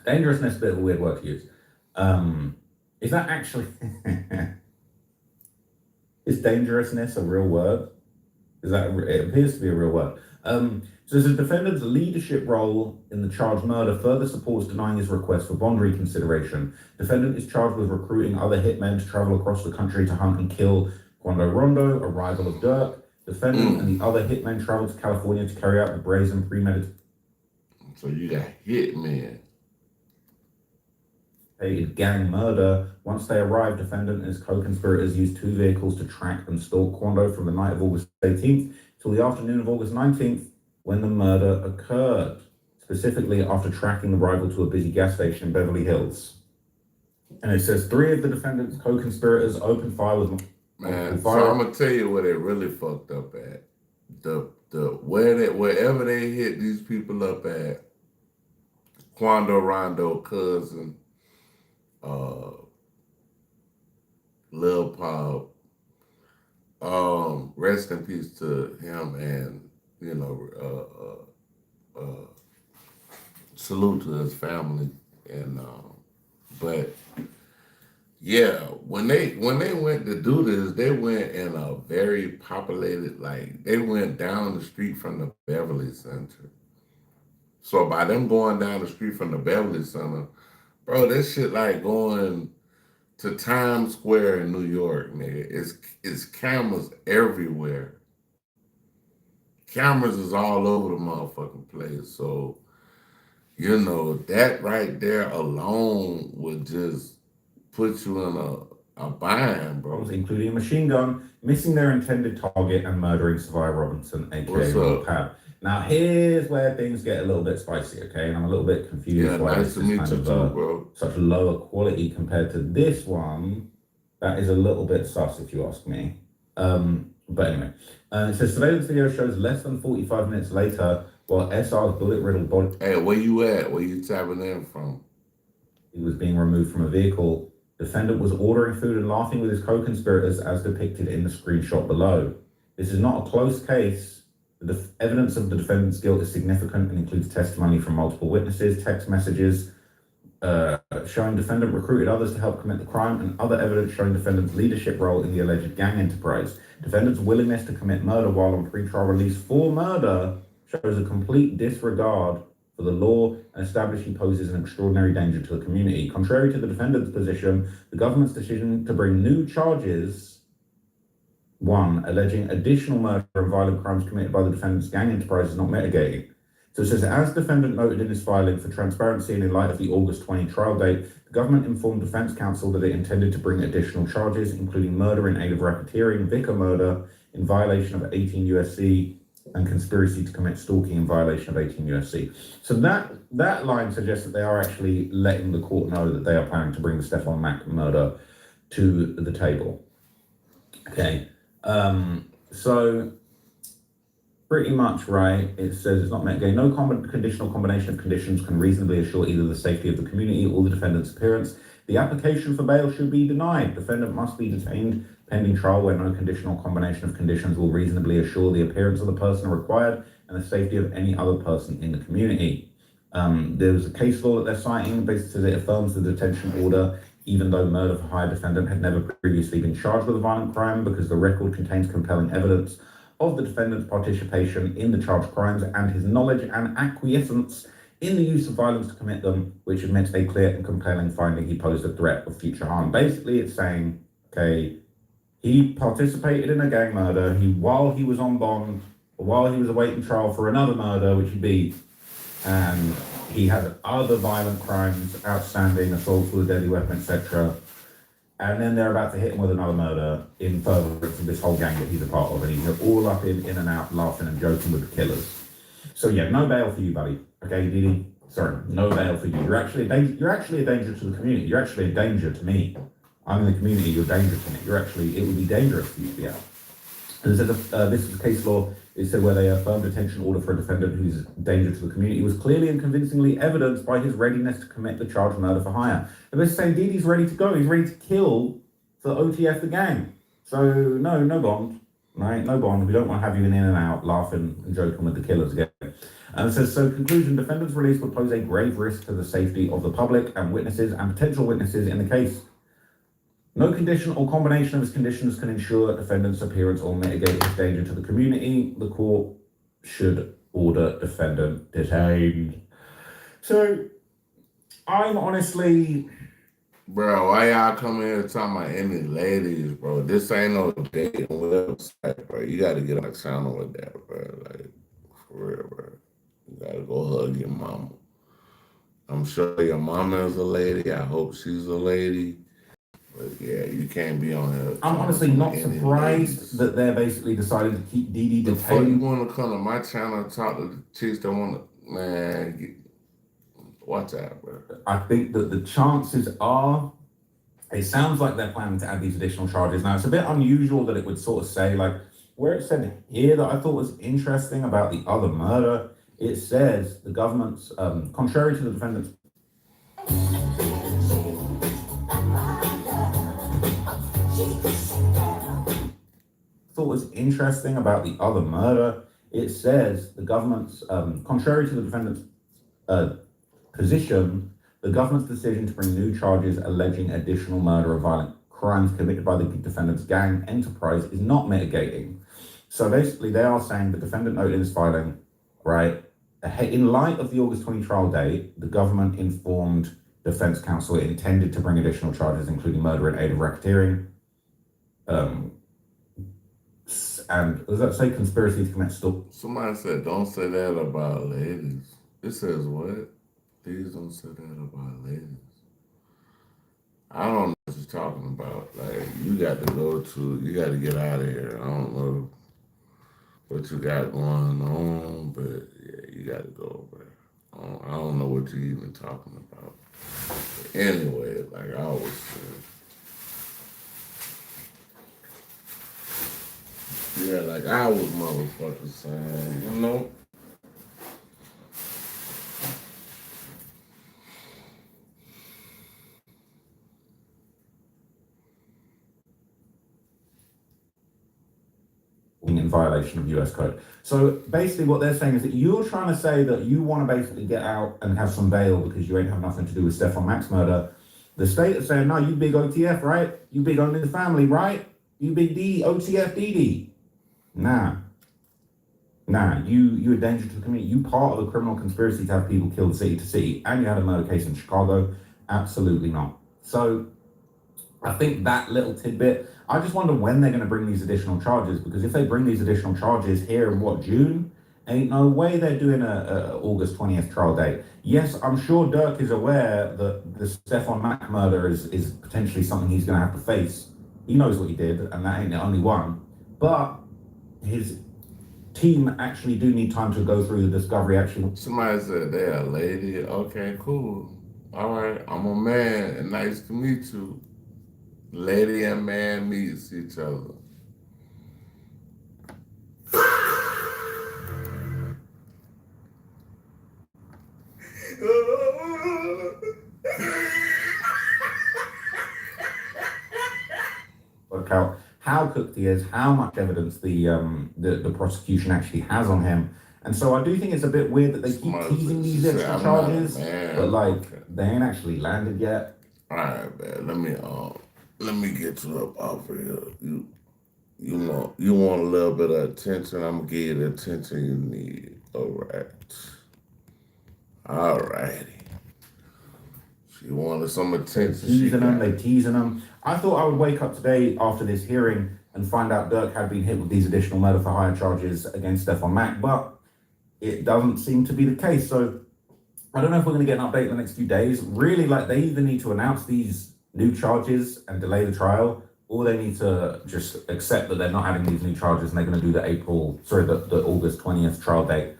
Dangerousness, bit of a weird word to use. Is that actually... Is dangerousness a real word? It appears to be a real word. So the defendant's leadership role in the charged murder further supports denying his request for bond reconsideration. Defendant is charged with recruiting other hitmen to travel across the country to hunt and kill Quando Rondo, a rival of Dirk. Defendant and the other hitmen traveled to California to carry out the brazen premeditated... So you got hitmen. Gang murder. Once they arrived, defendant and his co-conspirators used 2 vehicles to track and stalk Quando from the night of August 18th till the afternoon of August 19th when the murder occurred, specifically after tracking the rival to a busy gas station in Beverly Hills. And it says 3 of the defendant's co-conspirators opened fire with Man, so I'm gonna tell you where they really fucked up at. Wherever they hit these people up at, Quando Rondo cousin, Lil Pop, rest in peace to him, and salute to his family. And but yeah, when they went to do this, they went in a very populated, like they went down the street from the Beverly Center. So by them going down the street from the Beverly Center, bro, this shit like going to Times Square in New York, nigga. It's cameras everywhere. Cameras is all over the motherfucking place. So, that right there alone would just put you in a bind, bro. Including a machine gun, missing their intended target and murdering Savia Robinson, aka Lil Pap. Now here's where things get a little bit spicy, okay? And I'm a little bit confused why this is kind of such lower quality compared to this one. That is a little bit sus, if you ask me. But anyway, it says surveillance video shows less than 45 minutes later, while SR's bullet-riddled body. Hey, where you at? Where you tapping in from? He was being removed from a vehicle. Defendant was ordering food and laughing with his co-conspirators as depicted in the screenshot below. This is not a close case. The evidence of the defendant's guilt is significant and includes testimony from multiple witnesses, text messages showing defendant recruited others to help commit the crime, and other evidence showing defendant's leadership role in the alleged gang enterprise. Defendant's willingness to commit murder while on pre-trial release for murder shows a complete disregard for the law and established he poses an extraordinary danger to the community. Contrary to the defendant's position, the government's decision to bring new charges, 1, alleging additional murder and violent crimes committed by the defendant's gang enterprise, is not mitigating. So it says, as defendant noted in his filing for transparency and in light of the August 20 trial date, the government informed defense counsel that it intended to bring additional charges, including murder in aid of racketeering, vicar murder in violation of 18 USC, and conspiracy to commit stalking in violation of 18 USC. So that line suggests that they are actually letting the court know that they are planning to bring the Stephon Mack murder to the table. Okay. So pretty much, right, it says it's not met again. No conditional combination of conditions can reasonably assure either the safety of the community or the defendant's appearance. The application for bail should be denied. Defendant must be detained pending trial where no conditional combination of conditions will reasonably assure the appearance of the person required and the safety of any other person in the community. There's a case law that they're citing, basically says it affirms the detention order even though murder for hire defendant had never previously been charged with a violent crime, because the record contains compelling evidence of the defendant's participation in the charged crimes and his knowledge and acquiescence in the use of violence to commit them, which admits a clear and compelling finding he posed a threat of future harm. Basically, it's saying, okay, he participated in a gang murder, while he was on bond, or while he was awaiting trial for another murder, which he beat, and he had other violent crimes outstanding, assault with a deadly weapon, etc. And then they're about to hit him with another murder in furtherance of this whole gang that he's a part of, and he's all up in and out, laughing and joking with the killers. So yeah, no bail for you, buddy. Okay, Didi? Sorry, no bail for you. You're actually a danger to the community. You're actually a danger to me. I'm in the community, you're a danger to me. It would be dangerous for you to be out. And this is a case law. It said where they affirmed detention order for a defendant who's a danger to the community was clearly and convincingly evidenced by his readiness to commit the charged murder for hire. And they're saying Didi's ready to go. He's ready to kill for OTF the gang. So no bond, right? No bond. We don't want to have you in and out laughing and joking with the killers again. And it says, so conclusion, defendant's release would pose a grave risk to the safety of the public and witnesses and potential witnesses in the case. No condition or combination of his conditions can ensure defendant's appearance or mitigate his danger to the community. The court should order defendant detained. So, I'm honestly... Bro, why y'all come here talking about any ladies, bro? This ain't no dating website, bro. You got to get on the channel with that, bro. Like, for real, bro. You gotta go hug your mama. I'm sure your mama is a lady. I hope she's a lady. But yeah, you can't be on here. I'm honestly not surprised that they're basically deciding to keep Didi The fuck you detained. want to come to my channel and talk to the chicks that want to, man, watch out, bro. I think that the chances are, it sounds like they're planning to add these additional charges. Now, it's a bit unusual that it would sort of say, like, where it said here that I thought was interesting about the other murder, it says the government's, contrary to the defendant's thought was interesting about the other murder, it says the government's, contrary to the defendant's position, the government's decision to bring new charges alleging additional murder or violent crimes committed by the defendant's gang enterprise is not mitigating. So basically, they are saying the defendant noted in his filing, right, in light of the August 20 trial date, the government informed defense counsel it intended to bring additional charges, including murder and aid of racketeering. And does that say conspiracy to commit Somebody said, don't say that about ladies. It says what? Please don't say that about ladies. I don't know what you're talking about. Like, you got to get out of here. I don't know what you got going on, but yeah, you got to go, bro. I don't know what you're even talking about. But anyway, like I always said. Yeah, like I was motherfucking saying, you know? In violation of US code. So basically what they're saying is that you're trying to say that you want to basically get out and have some bail because you ain't have nothing to do with Stefan Mack's murder. The state is saying, no, you big OTF, right? You big only the family, right? You big OTF DD. Nah, you a danger to the community. You part of a criminal conspiracy to have people killed city to city, and you had a murder case in Chicago. Absolutely not. So I think that little tidbit, I just wonder when they're going to bring these additional charges, because if they bring these additional charges here in June, ain't no way they're doing a August 20th trial date. Yes, I'm sure Dirk is aware that the Stefan Mack murder is potentially something he's going to have to face. He knows what he did, and that ain't the only one. But his team actually do need time to go through the discovery action. Somebody said they're a lady. Okay, cool. All right, I'm a man, and nice to meet you. Lady and man meets each other. Work out how cooked he is, how much evidence the prosecution actually has on him. And so I do think it's a bit weird that they keep teasing these extra charges, but like they ain't actually landed yet. All right, man. Let me get you up off of here. You know, you want a little bit of attention. I'm gonna give you the attention you need. All right. All righty. She wanted some attention. They teasing them. I thought I would wake up today after this hearing and find out Dirk had been hit with these additional murder for hire charges against Stefan Mack, but it doesn't seem to be the case. So I don't know if we're going to get an update in the next few days. Really, like, they either need to announce these new charges and delay the trial, or they need to just accept that they're not adding these new charges and they're going to do the August 20th trial date.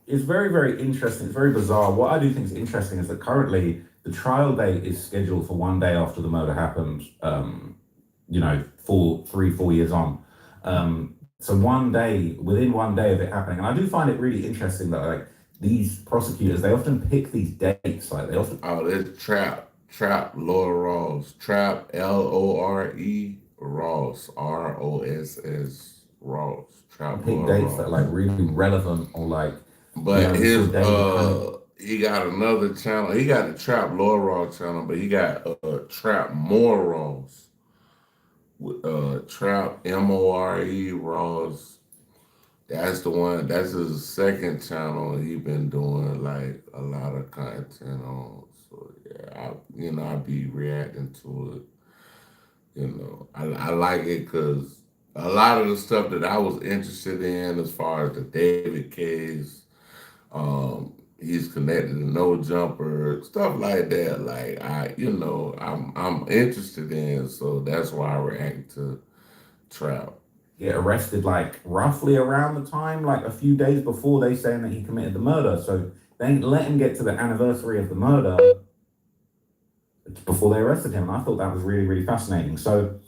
It's very, very interesting. It's very bizarre. What I do think is interesting is that currently the trial date is scheduled for one day after the murder happened, 4 years on. So within 1 day of it happening. And I do find it really interesting that like these prosecutors, they often pick these dates. Like they often. Oh, there's Trap Laura Ross. Trap Lore Ross. ROSS Ross. Trap pick Laura dates Ross. that are like really relevant or like. But he got another channel. He got the Trap Laura Ross channel, but he got Trap More Ross. Trap More Ross. That's the one. That's his second channel. He been doing like a lot of content on. So yeah, I be reacting to it. I like it because a lot of the stuff that I was interested in, as far as the David case, He's connected to No Jumper, stuff like that. Like I'm interested in, so that's why I react to Trap. Get arrested like roughly around the time, like a few days before they saying that he committed the murder. So they ain't let him get to the anniversary of the murder before they arrested him. And I thought that was really, really fascinating. So